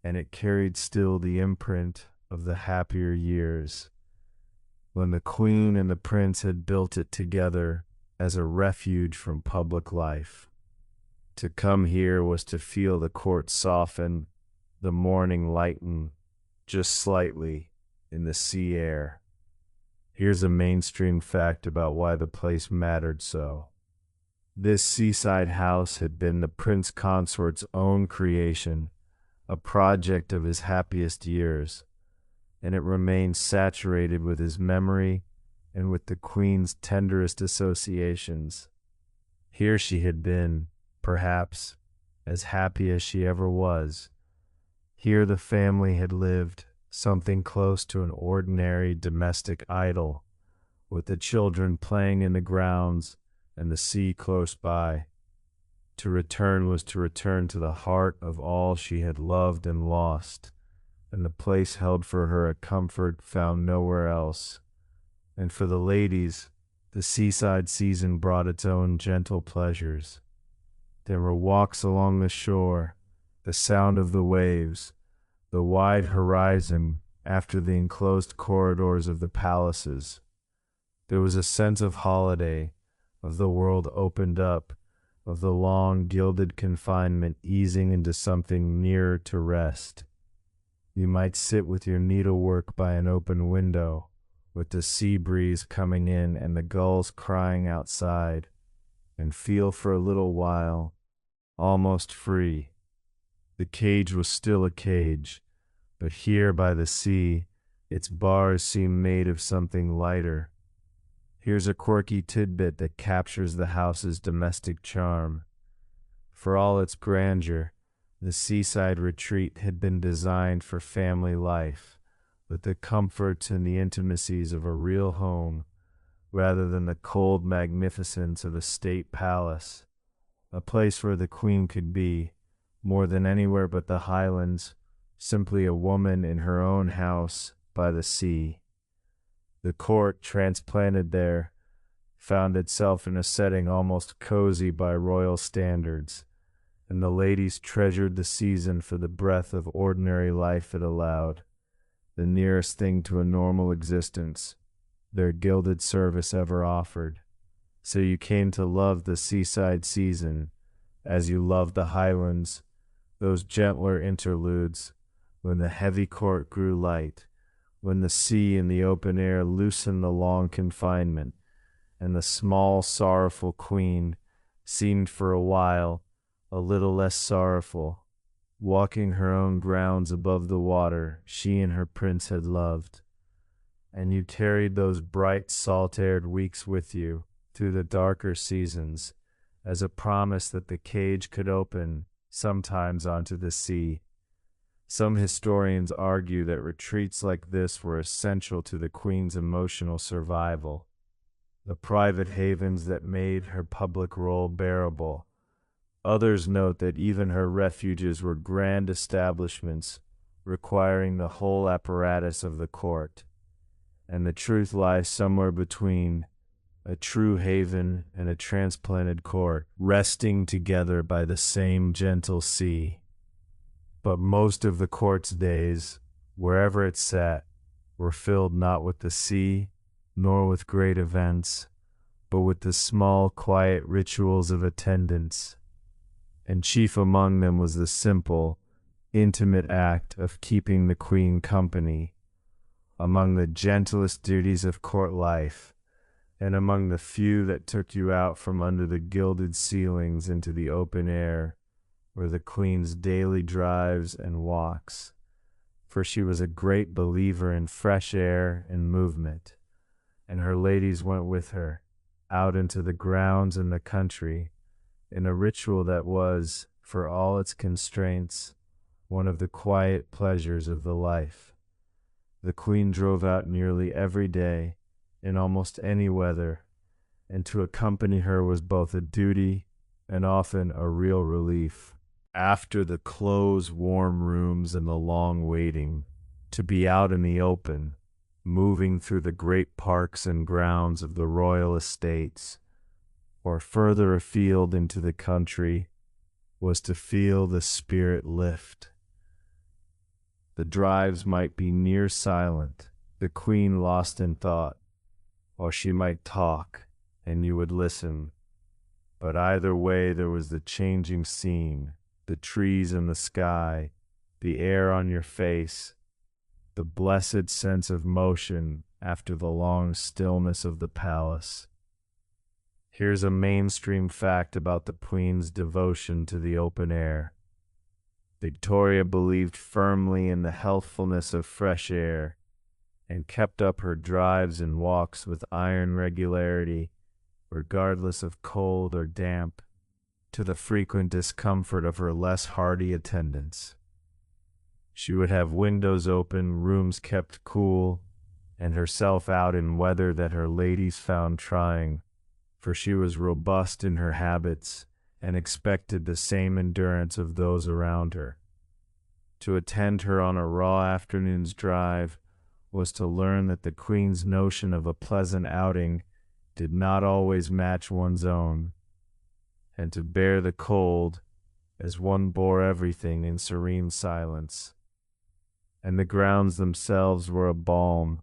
and it carried still the imprint of the happier years, when the Queen and the Prince had built it together as a refuge from public life. To come here was to feel the court soften, the mourning lighten, just slightly, in the sea air. Here's a mainstream fact about why the place mattered so. This seaside house had been the Prince Consort's own creation, a project of his happiest years, and it remained saturated with his memory and with the Queen's tenderest associations. Here she had been, perhaps, as happy as she ever was. Here the family had lived, something close to an ordinary domestic idyll, with the children playing in the grounds and the sea close by. To return was to return to the heart of all she had loved and lost, and the place held for her a comfort found nowhere else. And for the ladies, the seaside season brought its own gentle pleasures. There were walks along the shore, the sound of the waves, the wide horizon after the enclosed corridors of the palaces. There was a sense of holiday, of the world opened up, of the long gilded confinement easing into something nearer to rest. You might sit with your needlework by an open window, with the sea breeze coming in and the gulls crying outside, and feel for a little while almost free. The cage was still a cage, but here by the sea, its bars seemed made of something lighter. Here's a quirky tidbit that captures the house's domestic charm. For all its grandeur, the seaside retreat had been designed for family life, with the comforts and the intimacies of a real home, rather than the cold magnificence of a state palace. A place where the Queen could be, more than anywhere but the Highlands, simply a woman in her own house by the sea. The court, transplanted there, found itself in a setting almost cozy by royal standards, and the ladies treasured the season for the breath of ordinary life it allowed, the nearest thing to a normal existence their gilded service ever offered. So you came to love the seaside season, as you loved the Highlands, those gentler interludes, when the heavy court grew light, when the sea and the open air loosened the long confinement, and the small, sorrowful Queen seemed for a while a little less sorrowful, walking her own grounds above the water she and her prince had loved. And you carried those bright salt-aired weeks with you through the darker seasons as a promise that the cage could open sometimes onto the sea. Some historians argue that retreats like this were essential to the queen's emotional survival, the private havens that made her public role bearable. Others note that even her refuges were grand establishments requiring the whole apparatus of the court, and the truth lies somewhere between a true haven and a transplanted court, resting together by the same gentle sea. But most of the court's days, wherever it sat, were filled not with the sea, nor with great events, but with the small, quiet rituals of attendance. And chief among them was the simple, intimate act of keeping the queen company. Among the gentlest duties of court life, and among the few that took you out from under the gilded ceilings into the open air, were the queen's daily drives and walks, for she was a great believer in fresh air and movement, and her ladies went with her out into the grounds and the country in a ritual that was, for all its constraints, one of the quiet pleasures of the life. The queen drove out nearly every day, in almost any weather, and to accompany her was both a duty and often a real relief. After the close, warm rooms and the long waiting, to be out in the open, moving through the great parks and grounds of the royal estates, or further afield into the country, was to feel the spirit lift. The drives might be near silent, the queen lost in thought, or she might talk, and you would listen. But either way there was the changing scene, the trees and the sky, the air on your face, the blessed sense of motion after the long stillness of the palace. Here's a mainstream fact about the queen's devotion to the open air. Victoria believed firmly in the healthfulness of fresh air, and kept up her drives and walks with iron regularity, regardless of cold or damp, to the frequent discomfort of her less hardy attendants. She would have windows open, rooms kept cool, and herself out in weather that her ladies found trying, for she was robust in her habits and expected the same endurance of those around her. To attend her on a raw afternoon's drive was to learn that the queen's notion of a pleasant outing did not always match one's own, and to bear the cold as one bore everything in serene silence. And the grounds themselves were a balm.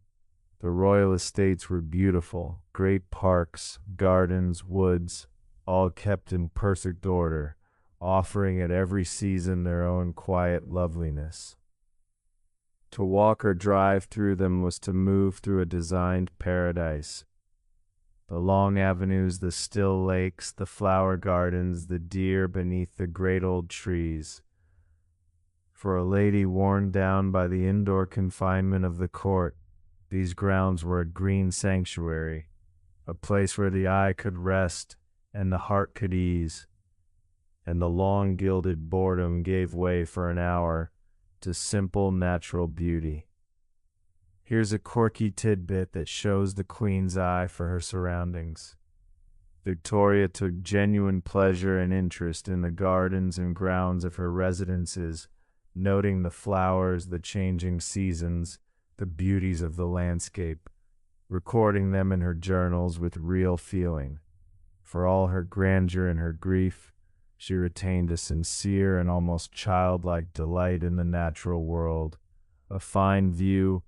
The royal estates were beautiful, great parks, gardens, woods, all kept in perfect order, offering at every season their own quiet loveliness. To walk or drive through them was to move through a designed paradise. The long avenues, the still lakes, the flower gardens, the deer beneath the great old trees. For a lady worn down by the indoor confinement of the court, these grounds were a green sanctuary, a place where the eye could rest and the heart could ease, and the long gilded boredom gave way for an hour to simple natural beauty. Here's a quirky tidbit that shows the queen's eye for her surroundings. Victoria took genuine pleasure and interest in the gardens and grounds of her residences, noting the flowers, the changing seasons, the beauties of the landscape, recording them in her journals with real feeling. For all her grandeur and her grief, she retained a sincere and almost childlike delight in the natural world. A fine view,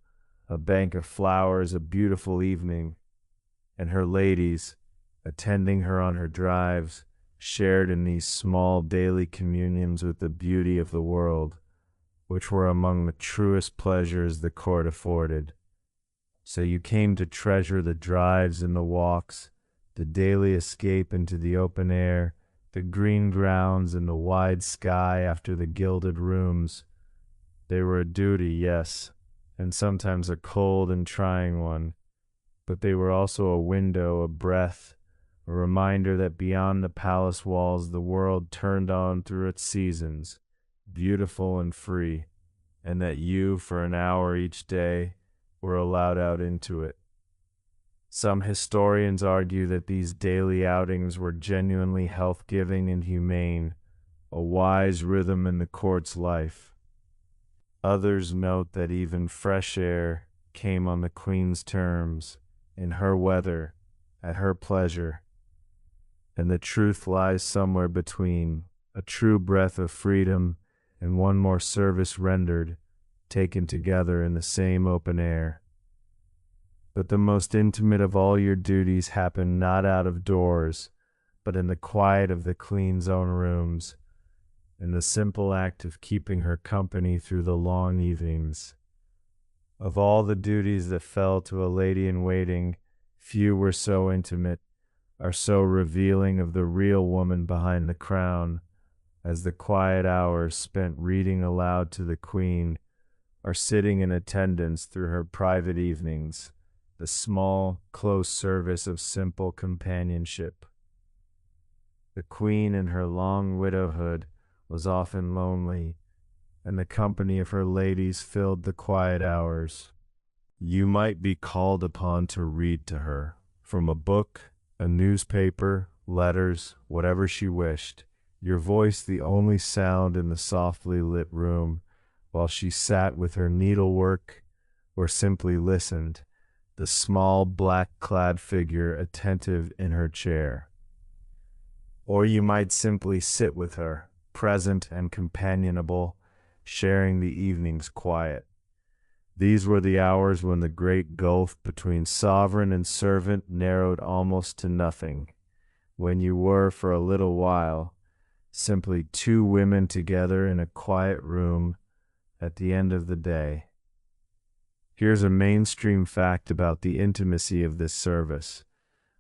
a bank of flowers, a beautiful evening, and her ladies, attending her on her drives, shared in these small daily communions with the beauty of the world, which were among the truest pleasures the court afforded. So you came to treasure the drives and the walks, the daily escape into the open air, The green grounds and the wide sky after the gilded rooms. They were a duty, yes, and sometimes a cold and trying one, but they were also a window, a breath, a reminder that beyond the palace walls the world turned on through its seasons, beautiful and free, and that you, for an hour each day, were allowed out into it. Some historians argue that these daily outings were genuinely health-giving and humane, a wise rhythm in the court's life. Others note that even fresh air came on the Queen's terms, in her weather, at her pleasure, and the truth lies somewhere between, a true breath of freedom and one more service rendered, taken together in the same open air. But the most intimate of all your duties happen not out of doors, but in the quiet of the Queen's own rooms, in the simple act of keeping her company through the long evenings. Of all the duties that fell to a lady-in-waiting, few were so intimate, are so revealing of the real woman behind the crown, as the quiet hours spent reading aloud to the Queen, or sitting in attendance through her private evenings, the small, close service of simple companionship. The Queen in her long widowhood was often lonely, and the company of her ladies filled the quiet hours. You might be called upon to read to her, from a book, a newspaper, letters, whatever she wished, your voice the only sound in the softly lit room, while she sat with her needlework or simply listened, the small black-clad figure attentive in her chair. Or you might simply sit with her, present and companionable, sharing the evening's quiet. These were the hours when the great gulf between sovereign and servant narrowed almost to nothing, when you were, for a little while, simply two women together in a quiet room at the end of the day. Here's a mainstream fact about the intimacy of this service.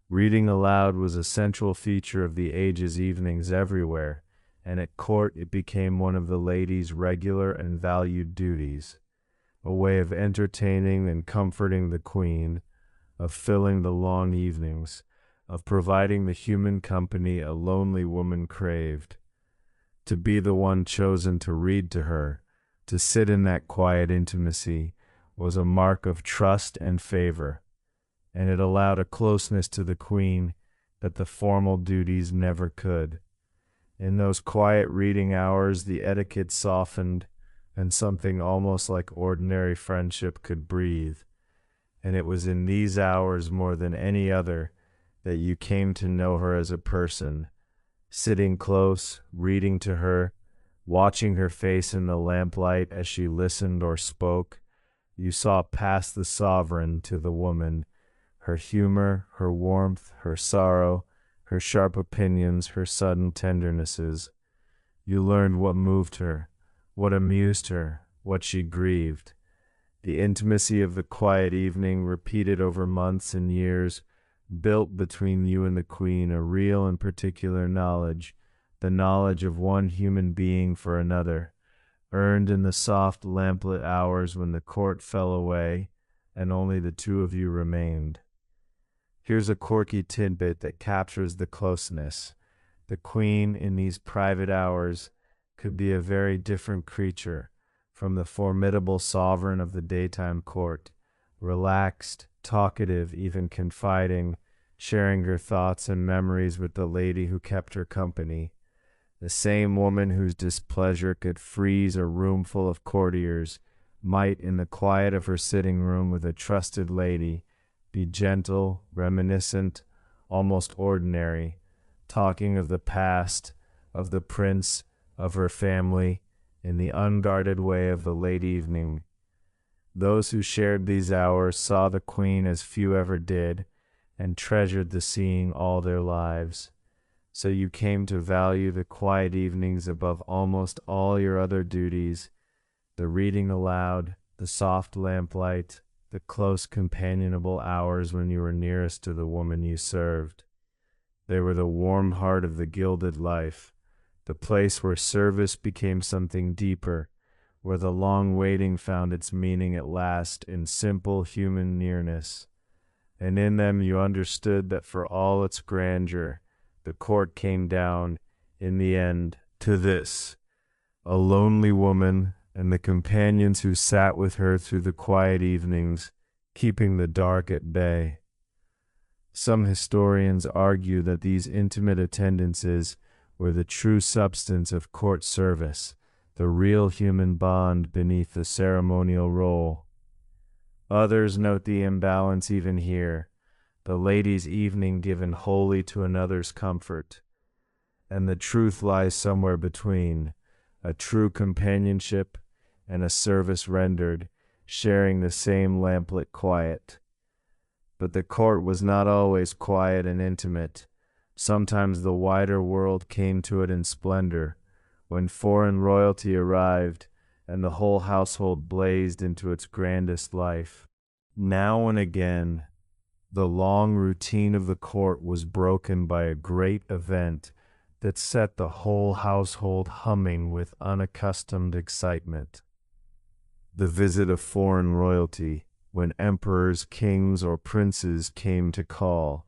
Reading aloud was a central feature of the age's evenings everywhere, and at court it became one of the ladies' regular and valued duties, a way of entertaining and comforting the Queen, of filling the long evenings, of providing the human company a lonely woman craved. To be the one chosen to read to her, to sit in that quiet intimacy, was a mark of trust and favor, and it allowed a closeness to the Queen that the formal duties never could. In those quiet reading hours, the etiquette softened, and something almost like ordinary friendship could breathe. And it was in these hours more than any other that you came to know her as a person, sitting close, reading to her, watching her face in the lamplight as she listened or spoke. You saw past the sovereign to the woman, her humor, her warmth, her sorrow, her sharp opinions, her sudden tendernesses. You learned what moved her, what amused her, what she grieved. The intimacy of the quiet evening, repeated over months and years, built between you and the Queen a real and particular knowledge, the knowledge of one human being for another, earned in the soft lamplit hours when the court fell away and only the two of you remained. Here's a quirky tidbit that captures the closeness. The Queen in these private hours could be a very different creature from the formidable sovereign of the daytime court, relaxed, talkative, even confiding, sharing her thoughts and memories with the lady who kept her company. The same woman whose displeasure could freeze a room full of courtiers might, in the quiet of her sitting room with a trusted lady, be gentle, reminiscent, almost ordinary, talking of the past, of the prince, of her family, in the unguarded way of the late evening. Those who shared these hours saw the Queen as few ever did, and treasured the seeing all their lives. So you came to value the quiet evenings above almost all your other duties, the reading aloud, the soft lamplight, the close companionable hours when you were nearest to the woman you served. They were the warm heart of the gilded life, the place where service became something deeper, where the long waiting found its meaning at last in simple human nearness. And in them you understood that for all its grandeur, the court came down, in the end, to this: a lonely woman and the companions who sat with her through the quiet evenings, keeping the dark at bay. Some historians argue that these intimate attendances were the true substance of court service, the real human bond beneath the ceremonial role. Others note the imbalance even here, the lady's evening given wholly to another's comfort. And the truth lies somewhere between, a true companionship and a service rendered, sharing the same lamplit quiet. But the court was not always quiet and intimate. Sometimes the wider world came to it in splendor, when foreign royalty arrived and the whole household blazed into its grandest life. Now and again, the long routine of the court was broken by a great event that set the whole household humming with unaccustomed excitement. The visit of foreign royalty, when emperors, kings, or princes came to call,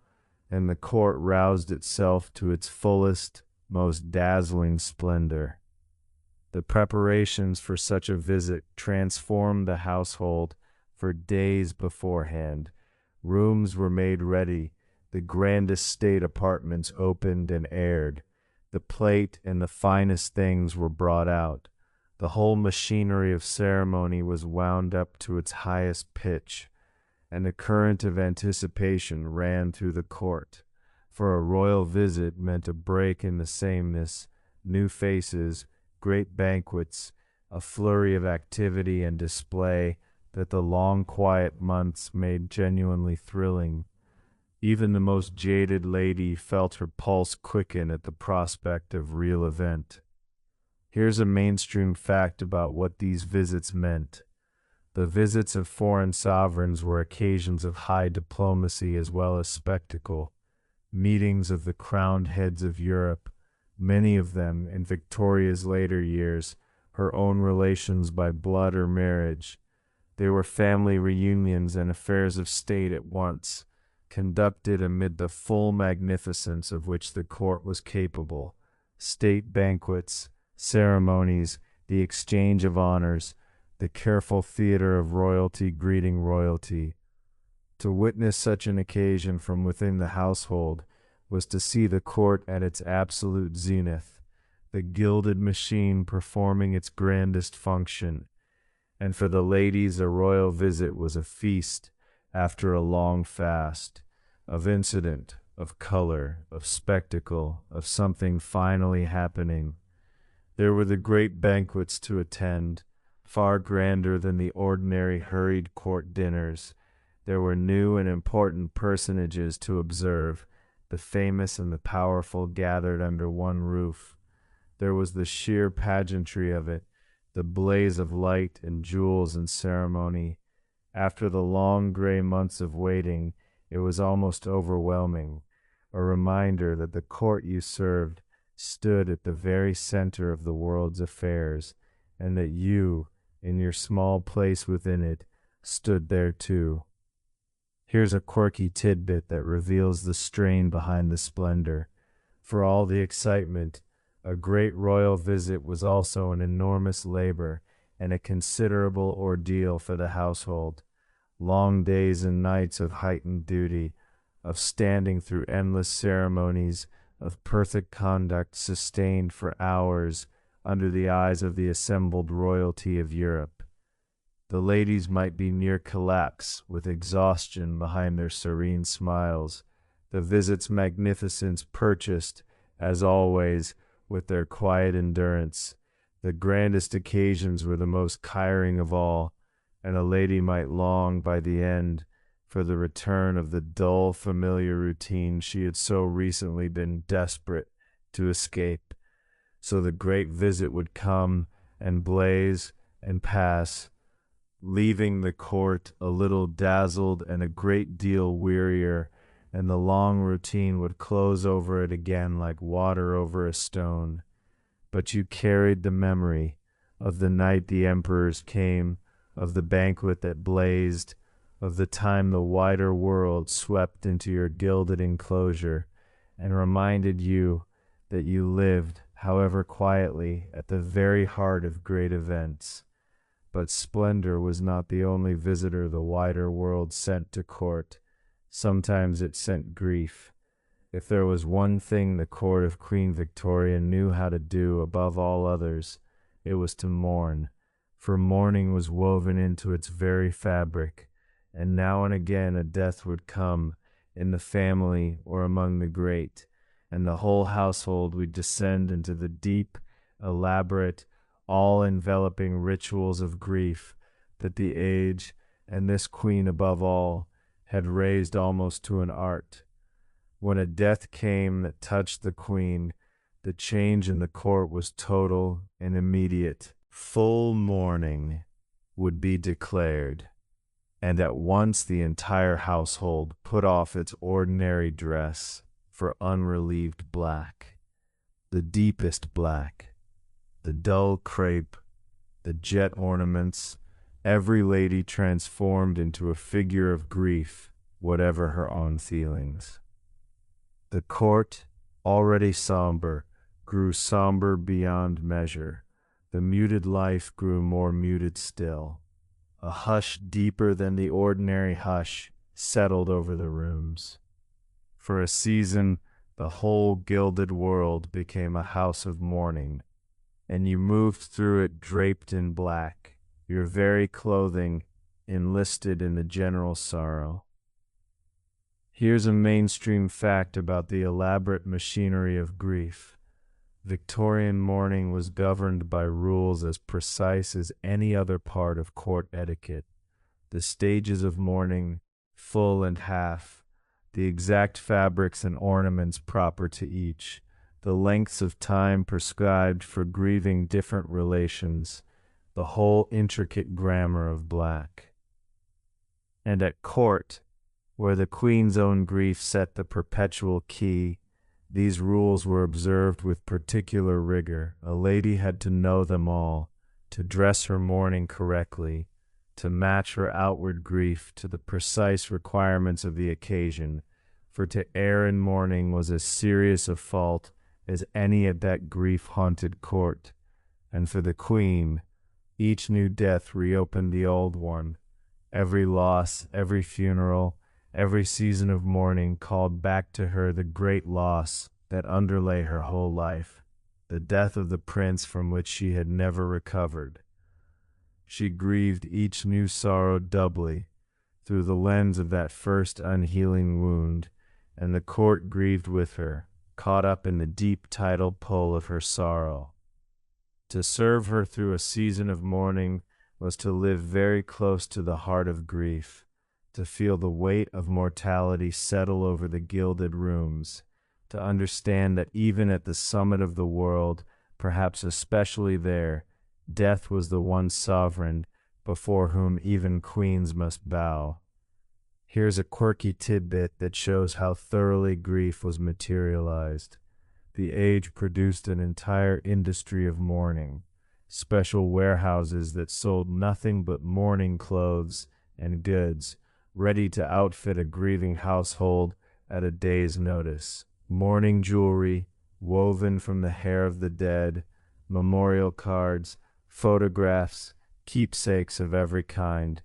and the court roused itself to its fullest, most dazzling splendor. The preparations for such a visit transformed the household for days beforehand. Rooms were made ready, the grandest state apartments opened and aired. The plate and the finest things were brought out. The whole machinery of ceremony was wound up to its highest pitch, and a current of anticipation ran through the court, for a royal visit meant a break in the sameness, new faces, great banquets, a flurry of activity and display that the long quiet months made genuinely thrilling. Even the most jaded lady felt her pulse quicken at the prospect of real event. Here's a mainstream fact about what these visits meant. The visits of foreign sovereigns were occasions of high diplomacy as well as spectacle. Meetings of the crowned heads of Europe, many of them in Victoria's later years, her own relations by blood or marriage. They were family reunions and affairs of state at once, conducted amid the full magnificence of which the court was capable. State banquets, ceremonies, the exchange of honors, the careful theater of royalty greeting royalty. To witness such an occasion from within the household was to see the court at its absolute zenith, the gilded machine performing its grandest function. And for the ladies, a royal visit was a feast after a long fast, of incident, of color, of spectacle, of something finally happening. There were the great banquets to attend, far grander than the ordinary hurried court dinners. There were new and important personages to observe, the famous and the powerful gathered under one roof. There was the sheer pageantry of it, the blaze of light and jewels and ceremony. After the long gray months of waiting, it was almost overwhelming, a reminder that the court you served stood at the very center of the world's affairs, and that you, in your small place within it, stood there too. Here's a quirky tidbit that reveals the strain behind the splendor. For all the excitement, a great royal visit was also an enormous labor and a considerable ordeal for the household. Long days and nights of heightened duty, of standing through endless ceremonies, of perfect conduct sustained for hours under the eyes of the assembled royalty of Europe. The ladies might be near collapse with exhaustion behind their serene smiles, the visit's magnificence purchased, as always, with their quiet endurance. The grandest occasions were the most tiring of all, and a lady might long by the end for the return of the dull, familiar routine she had so recently been desperate to escape. So the great visit would come and blaze and pass, leaving the court a little dazzled and a great deal wearier and the long routine would close over it again like water over a stone. But you carried the memory of the night the emperors came, of the banquet that blazed, of the time the wider world swept into your gilded enclosure and reminded you that you lived, however quietly, at the very heart of great events. But splendor was not the only visitor the wider world sent to court. Sometimes it sent grief. If there was one thing the court of Queen Victoria knew how to do above all others, it was to mourn, for mourning was woven into its very fabric, and now and again a death would come, in the family or among the great, and the whole household would descend into the deep, elaborate, all-enveloping rituals of grief that the age, and this queen above all, had raised almost to an art. When a death came that touched the queen, the change in the court was total and immediate. Full mourning would be declared, and at once the entire household put off its ordinary dress for unrelieved black, the deepest black, the dull crepe, the jet ornaments, every lady transformed into a figure of grief, whatever her own feelings. The court, already somber, grew somber beyond measure. The muted life grew more muted still. A hush deeper than the ordinary hush settled over the rooms. For a season, the whole gilded world became a house of mourning, and you moved through it draped in black, your very clothing enlisted in the general sorrow. Here's a mainstream fact about the elaborate machinery of grief. Victorian mourning was governed by rules as precise as any other part of court etiquette. The stages of mourning, full and half, the exact fabrics and ornaments proper to each, the lengths of time prescribed for grieving different relations, the whole intricate grammar of black. And at court, where the queen's own grief set the perpetual key, these rules were observed with particular rigor. A lady had to know them all, to dress her mourning correctly, to match her outward grief to the precise requirements of the occasion, for to err in mourning was as serious a fault as any at that grief-haunted court. And for the queen, each new death reopened the old one. Every loss, every funeral, every season of mourning called back to her the great loss that underlay her whole life, the death of the prince from which she had never recovered. She grieved each new sorrow doubly, through the lens of that first unhealing wound, and the court grieved with her, caught up in the deep tidal pull of her sorrow. To serve her through a season of mourning was to live very close to the heart of grief, to feel the weight of mortality settle over the gilded rooms, to understand that even at the summit of the world, perhaps especially there, death was the one sovereign before whom even queens must bow. Here's a quirky tidbit that shows how thoroughly grief was materialized. The age produced an entire industry of mourning, special warehouses that sold nothing but mourning clothes and goods, ready to outfit a grieving household at a day's notice. Mourning jewelry, woven from the hair of the dead, memorial cards, photographs, keepsakes of every kind.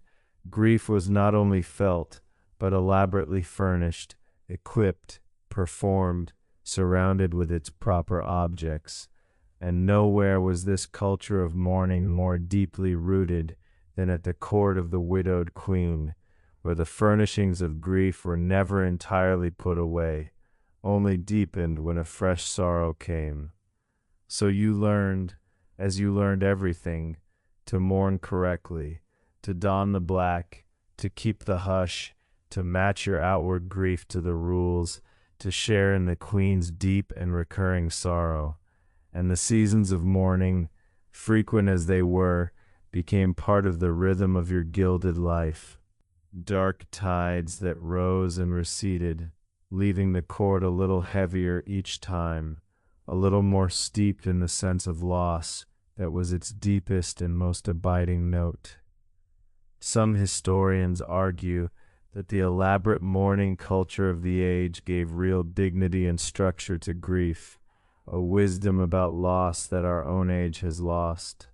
Grief was not only felt, but elaborately furnished, equipped, performed, surrounded with its proper objects. And nowhere was this culture of mourning more deeply rooted than at the court of the widowed queen, where the furnishings of grief were never entirely put away, only deepened when a fresh sorrow came. So you learned, as you learned everything, to mourn correctly, to don the black, to keep the hush, to match your outward grief to the rules, to share in the queen's deep and recurring sorrow. And the seasons of mourning, frequent as they were, became part of the rhythm of your gilded life. Dark tides that rose and receded, leaving the court a little heavier each time, a little more steeped in the sense of loss that was its deepest and most abiding note. Some historians argue that the elaborate mourning culture of the age gave real dignity and structure to grief, a wisdom about loss that our own age has lost.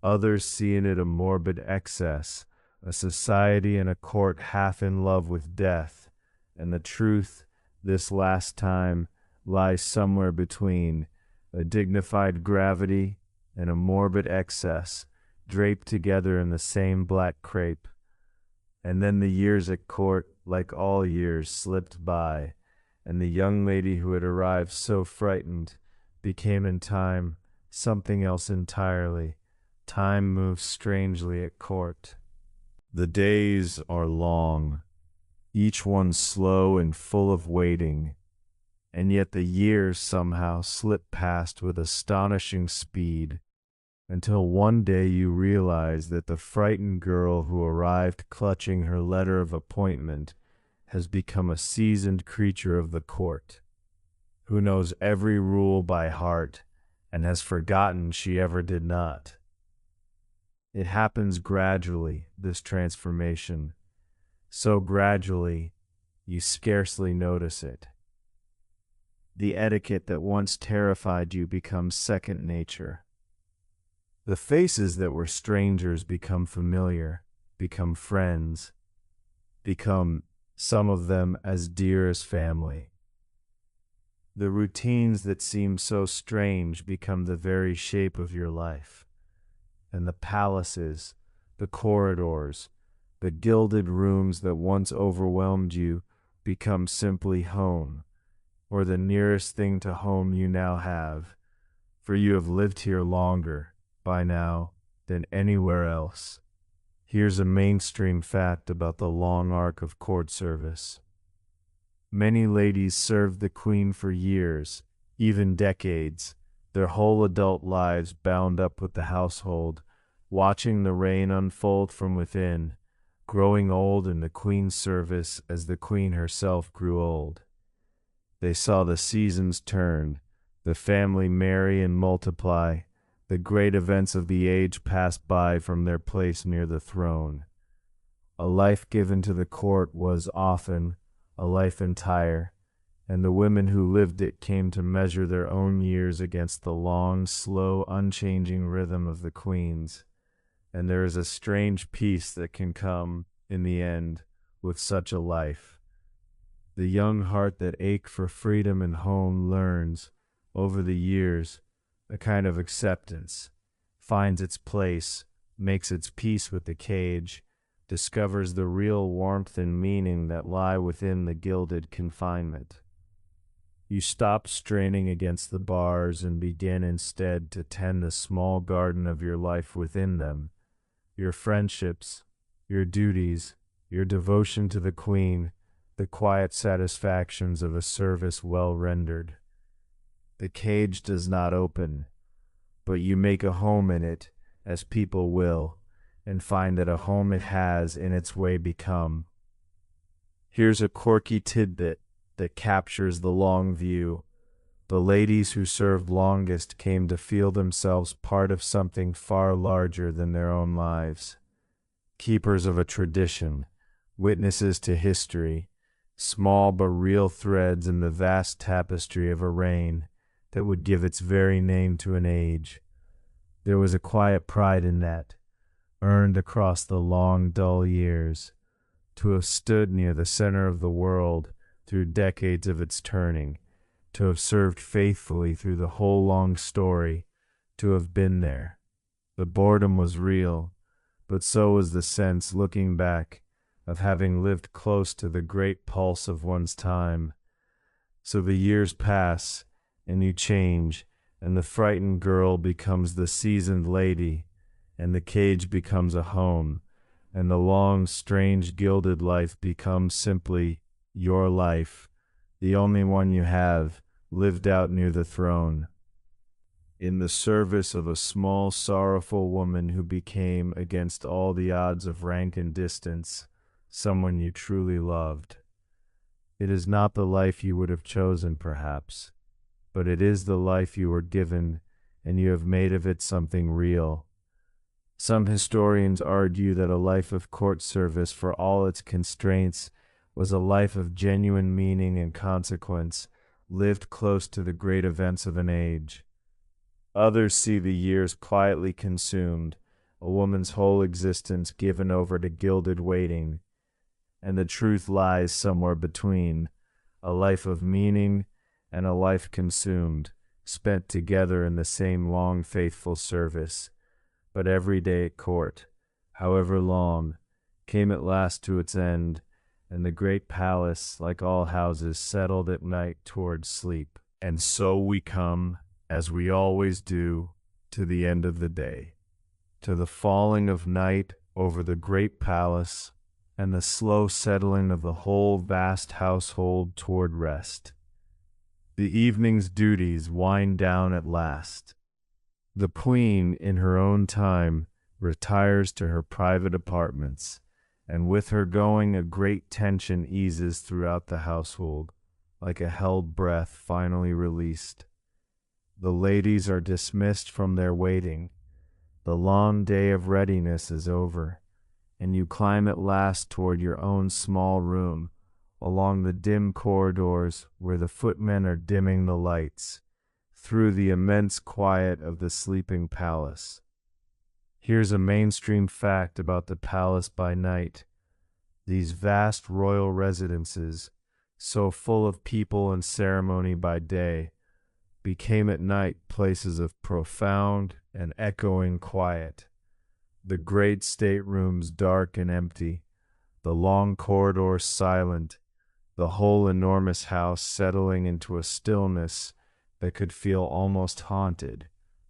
Others see in it a morbid excess, a society and a court half in love with death, and the truth, this last time, lies somewhere between a dignified gravity and a morbid excess, draped together in the same black crepe. And then the years at court, like all years, slipped by, and the young lady who had arrived so frightened became in time something else entirely. Time moves strangely at court. The days are long, each one slow and full of waiting, and yet the years somehow slip past with astonishing speed, until one day you realize that the frightened girl who arrived clutching her letter of appointment has become a seasoned creature of the court, who knows every rule by heart and has forgotten she ever did not. It happens gradually, this transformation, so gradually you scarcely notice it. The etiquette that once terrified you becomes second nature. The faces that were strangers become familiar, become friends, become, some of them, as dear as family. The routines that seem so strange become the very shape of your life. And the palaces, the corridors, the gilded rooms that once overwhelmed you become simply home, or the nearest thing to home you now have, for you have lived here longer, by now, than anywhere else. Here's a mainstream fact about the long arc of court service. Many ladies served the queen for years, even decades, their whole adult lives bound up with the household, watching the reign unfold from within, growing old in the queen's service as the queen herself grew old. They saw the seasons turn, the family marry and multiply, the great events of the age pass by from their place near the throne. A life given to the court was often a life entire, and the women who lived it came to measure their own years against the long, slow, unchanging rhythm of the queen's. And there is a strange peace that can come, in the end, with such a life. The young heart that ached for freedom and home learns, over the years, a kind of acceptance, finds its place, makes its peace with the cage, discovers the real warmth and meaning that lie within the gilded confinement. You stop straining against the bars and begin instead to tend the small garden of your life within them, your friendships, your duties, your devotion to the queen, the quiet satisfactions of a service well rendered. The cage does not open, but you make a home in it, as people will, and find that a home it has in its way become. Here's a quirky tidbit that captures the long view. The ladies who served longest came to feel themselves part of something far larger than their own lives. Keepers of a tradition, witnesses to history, small but real threads in the vast tapestry of a reign that would give its very name to an age. There was a quiet pride in that, earned across the long, dull years, to have stood near the center of the world through decades of its turning, to have served faithfully through the whole long story, to have been there. The boredom was real, but so was the sense, looking back, of having lived close to the great pulse of one's time. So the years pass, and you change, and the frightened girl becomes the seasoned lady, and the cage becomes a home, and the long, strange, gilded life becomes simply your life, the only one you have, lived out near the throne, in the service of a small, sorrowful woman who became, against all the odds of rank and distance, someone you truly loved. It is not the life you would have chosen, perhaps, but it is the life you were given, and you have made of it something real. Some historians argue that a life of court service, for all its constraints, was a life of genuine meaning and consequence, lived close to the great events of an age. Others see the years quietly consumed, a woman's whole existence given over to gilded waiting, and the truth lies somewhere between, a life of meaning and a life consumed, spent together in the same long faithful service. But every day at court, however long, came at last to its end, and the great palace, like all houses, settled at night towards sleep. And so we come, as we always do, to the end of the day, to the falling of night over the great palace, and the slow settling of the whole vast household toward rest. The evening's duties wind down at last. The queen, in her own time, retires to her private apartments, and with her going a great tension eases throughout the household, like a held breath finally released. The ladies are dismissed from their waiting. The long day of readiness is over, and you climb at last toward your own small room, along the dim corridors where the footmen are dimming the lights, through the immense quiet of the sleeping palace. Here's a mainstream fact about the palace by night. These vast royal residences, so full of people and ceremony by day, became at night places of profound and echoing quiet. The great staterooms dark and empty, the long corridors silent, the whole enormous house settling into a stillness that could feel almost haunted,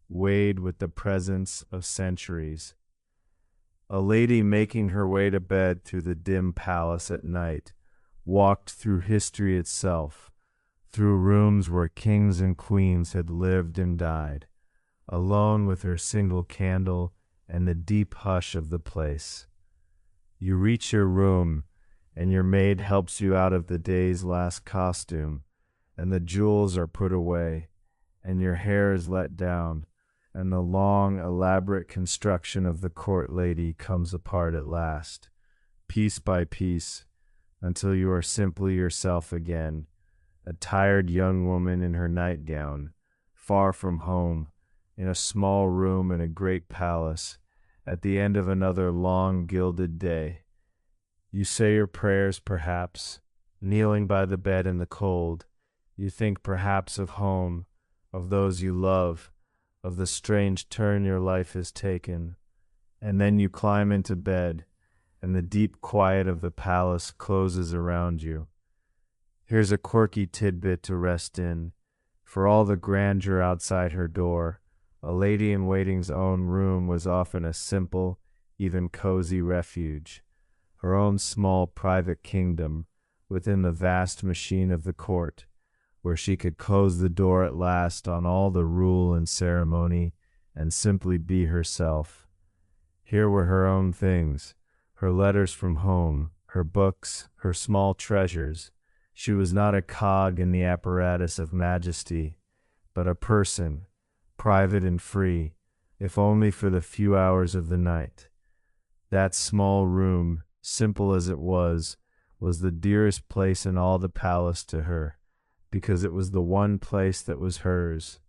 weighed with the presence of centuries. A lady making her way to bed through the dim palace at night walked through history itself, through rooms where kings and queens had lived and died, alone with her single candle and the deep hush of the place. You reach your room, and your maid helps you out of the day's last costume, and the jewels are put away, and your hair is let down, and the long, elaborate construction of the court lady comes apart at last, piece by piece, until you are simply yourself again, a tired young woman in her nightgown, far from home, in a small room in a great palace, at the end of another long gilded day. You say your prayers, perhaps, kneeling by the bed in the cold. You think perhaps of home, of those you love, of the strange turn your life has taken. And then you climb into bed, and the deep quiet of the palace closes around you. Here's a quirky tidbit to rest in. For all the grandeur outside her door, a lady-in-waiting's own room was often a simple, even cozy refuge, her own small private kingdom within the vast machine of the court, where she could close the door at last on all the rule and ceremony and simply be herself. Here were her own things, her letters from home, her books, her small treasures. She was not a cog in the apparatus of majesty, but a person, private and free, if only for the few hours of the night. That small room, simple as it was the dearest place in all the palace to her, because it was the one place that was hers.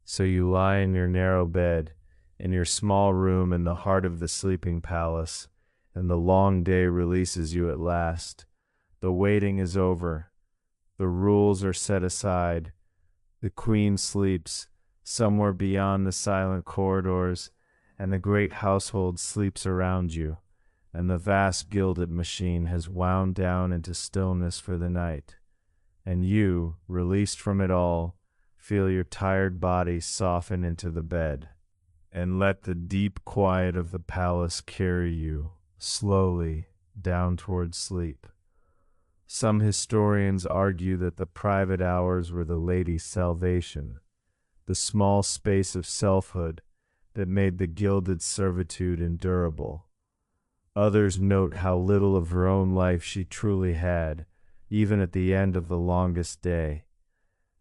So you lie in your narrow bed, in your small room in the heart of the sleeping palace, and the long day releases you at last. The waiting is over. The rules are set aside. The queen sleeps somewhere beyond the silent corridors, and the great household sleeps around you, and the vast gilded machine has wound down into stillness for the night. And you, released from it all, feel your tired body soften into the bed, and let the deep quiet of the palace carry you, slowly, down toward sleep. Some historians argue that the private hours were the lady's salvation, the small space of selfhood that made the gilded servitude endurable. Others note how little of her own life she truly had, even at the end of the longest day.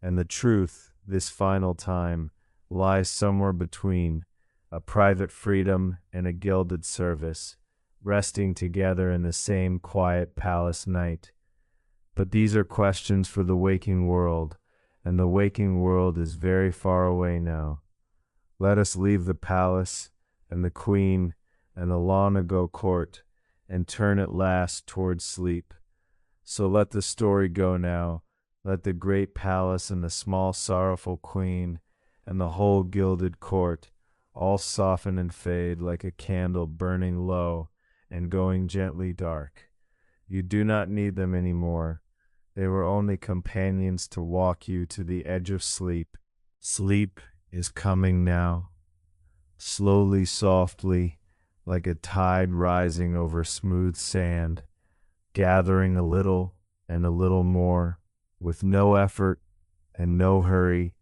And the truth, this final time, lies somewhere between a private freedom and a gilded service, resting together in the same quiet palace night. But these are questions for the waking world, and the waking world is very far away now. Let us leave the palace and the queen and the long-ago court and turn at last towards sleep. So let the story go now. Let the great palace and the small sorrowful queen and the whole gilded court all soften and fade like a candle burning low and going gently dark. You do not need them any more. They were only companions to walk you to the edge of sleep. Sleep is coming now, slowly, softly, like a tide rising over smooth sand, gathering a little and a little more, with no effort and no hurry,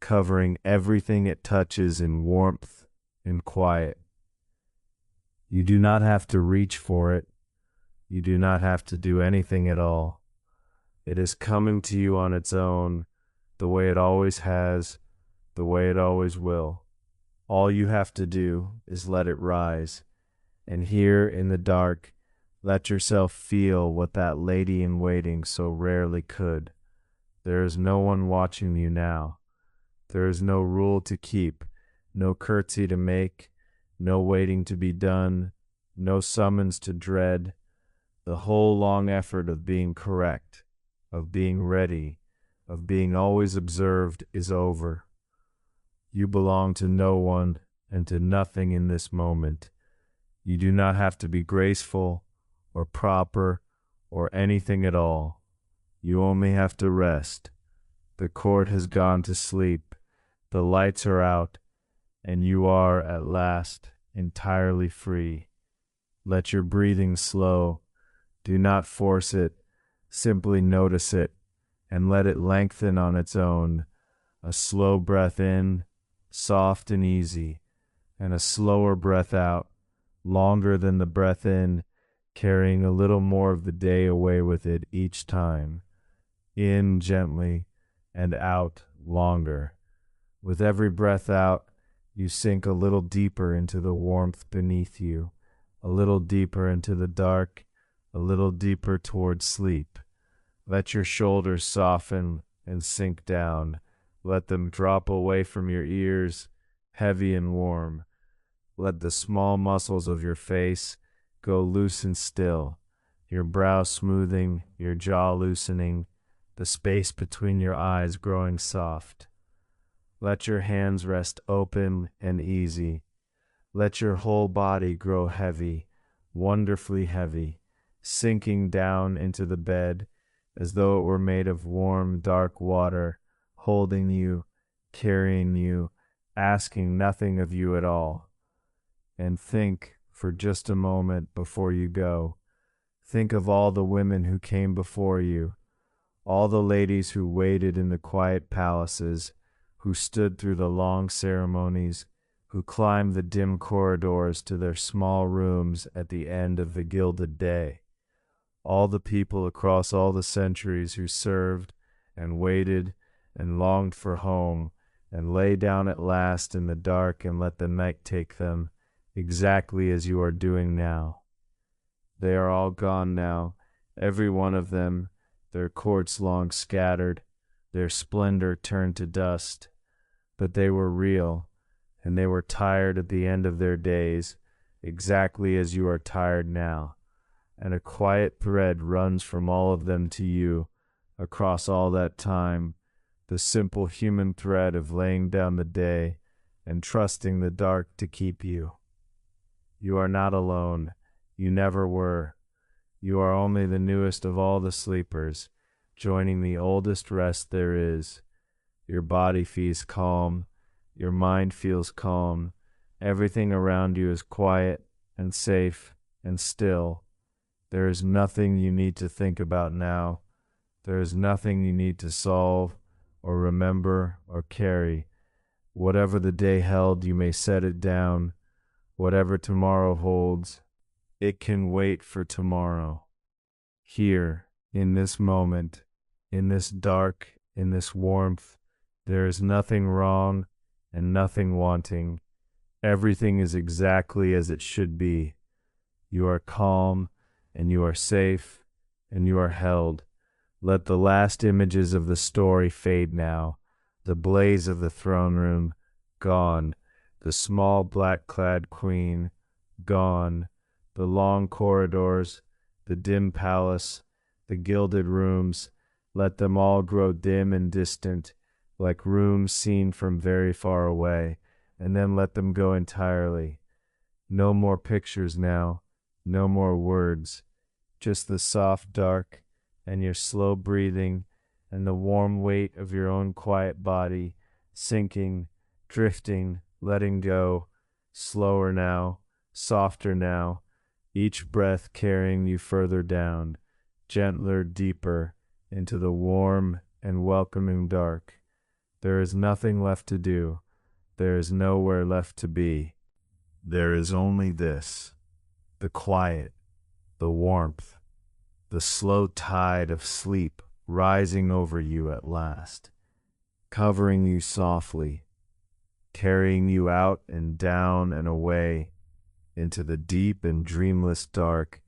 covering everything it touches in warmth and quiet. You do not have to reach for it. You do not have to do anything at all. It is coming to you on its own, the way it always has, the way it always will. All you have to do is let it rise, and here in the dark, let yourself feel what that lady in waiting so rarely could. There is no one watching you now. There is no rule to keep, no curtsy to make, no waiting to be done, no summons to dread. The whole long effort of being correct, of being ready, of being always observed is over. You belong to no one and to nothing in this moment. You do not have to be graceful or proper or anything at all. You only have to rest. The court has gone to sleep. The lights are out, and you are at last entirely free. Let your breathing slow. Do not force it. Simply notice it and let it lengthen on its own. A slow breath in, soft and easy, and a slower breath out, longer than the breath in, carrying a little more of the day away with it each time. In gently and out longer. With every breath out, you sink a little deeper into the warmth beneath you, a little deeper into the dark, a little deeper towards sleep. Let your shoulders soften and sink down. Let them drop away from your ears, heavy and warm. Let the small muscles of your face go loose and still, your brow smoothing, your jaw loosening, the space between your eyes growing soft. Let your hands rest open and easy. Let your whole body grow heavy, wonderfully heavy, sinking down into the bed as though it were made of warm, dark water, holding you, carrying you, asking nothing of you at all. And think for just a moment before you go. Think of all the women who came before you, all the ladies who waited in the quiet palaces, who stood through the long ceremonies, who climbed the dim corridors to their small rooms at the end of the gilded day. All the people across all the centuries who served and waited and longed for home and lay down at last in the dark and let the night take them, exactly as you are doing now. They are all gone now, every one of them, their courts long scattered, their splendor turned to dust. But they were real, and they were tired at the end of their days, exactly as you are tired now. And a quiet thread runs from all of them to you, across all that time, the simple human thread of laying down the day and trusting the dark to keep you. You are not alone. You never were. You are only the newest of all the sleepers, joining the oldest rest there is. Your body feels calm. Your mind feels calm. Everything around you is quiet and safe and still. There is nothing you need to think about now. There is nothing you need to solve or remember or carry. Whatever the day held, you may set it down. Whatever tomorrow holds, it can wait for tomorrow. Here, In this moment, in this dark, in this warmth, there is nothing wrong and nothing wanting. Everything is exactly as it should be. You are calm, and you are safe, and you are held. Let the last images of the story fade now. The blaze of the throne room, gone. The small black-clad queen, gone. The long corridors, the dim palace, the gilded rooms, let them all grow dim and distant, like rooms seen from very far away, and then let them go entirely. No more pictures now, no more words, just the soft dark, and your slow breathing, and the warm weight of your own quiet body, sinking, drifting, letting go, slower now, softer now, each breath carrying you further down, gentler, deeper, into the warm and welcoming dark. There is nothing left to do. There is nowhere left to be. There is only this, the quiet, the warmth, the slow tide of sleep rising over you at last, covering you softly, carrying you out and down and away into the deep and dreamless dark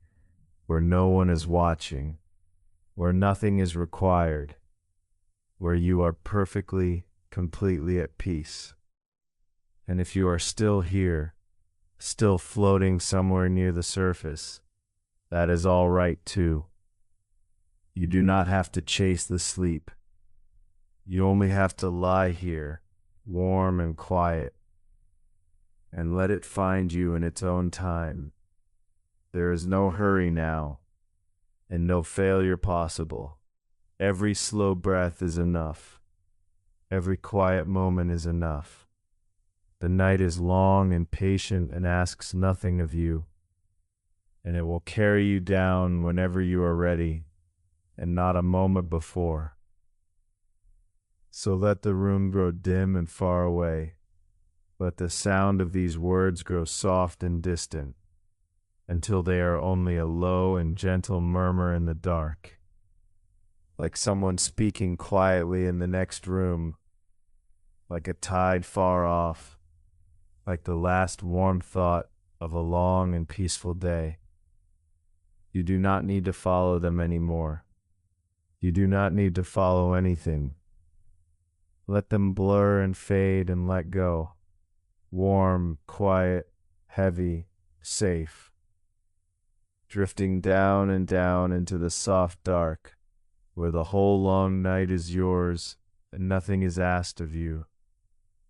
where no one is watching, where nothing is required, where you are perfectly, completely at peace. And if you are still here, still floating somewhere near the surface, that is all right too. You do not have to chase the sleep. You only have to lie here, warm and quiet, and let it find you in its own time. There is no hurry now, and no failure possible. Every slow breath is enough. Every quiet moment is enough. The night is long and patient and asks nothing of you, and it will carry you down whenever you are ready, and not a moment before. So let the room grow dim and far away. Let the sound of these words grow soft and distant, until they are only a low and gentle murmur in the dark, like someone speaking quietly in the next room, like a tide far off, like the last warm thought of a long and peaceful day. You do not need to follow them anymore. You do not need to follow anything. Let them blur and fade and let go. Warm, quiet, heavy, safe. Drifting down and down into the soft dark, where the whole long night is yours and nothing is asked of you,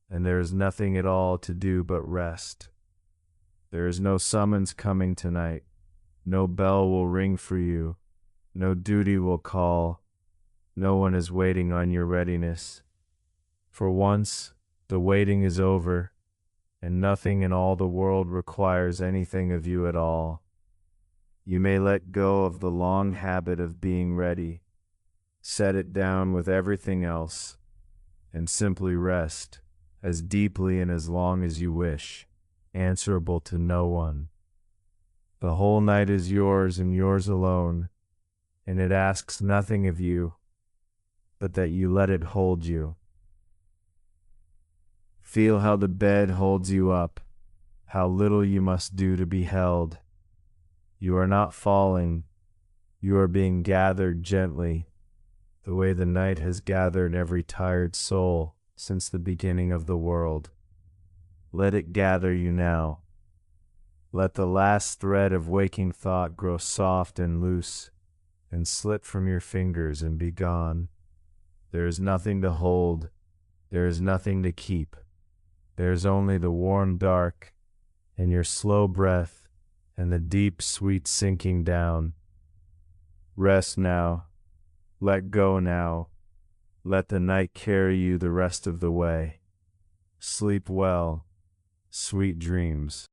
and there is nothing at all to do but rest. There is no summons coming tonight. No bell will ring for you. No duty will call. No one is waiting on your readiness. For once, the waiting is over, and nothing in all the world requires anything of you at all. You may let go of the long habit of being ready, set it down with everything else, and simply rest as deeply and as long as you wish, answerable to no one. The whole night is yours and yours alone, and it asks nothing of you, but that you let it hold you. Feel how the bed holds you up, how little you must do to be held. You are not falling, you are being gathered gently, the way the night has gathered every tired soul since the beginning of the world. Let it gather you now. Let the last thread of waking thought grow soft and loose, and slip from your fingers and be gone. There is nothing to hold, there is nothing to keep. There is only the warm dark, and your slow breath, and the deep, sweet sinking down. Rest now. Let go now. Let the night carry you the rest of the way. Sleep well. Sweet dreams.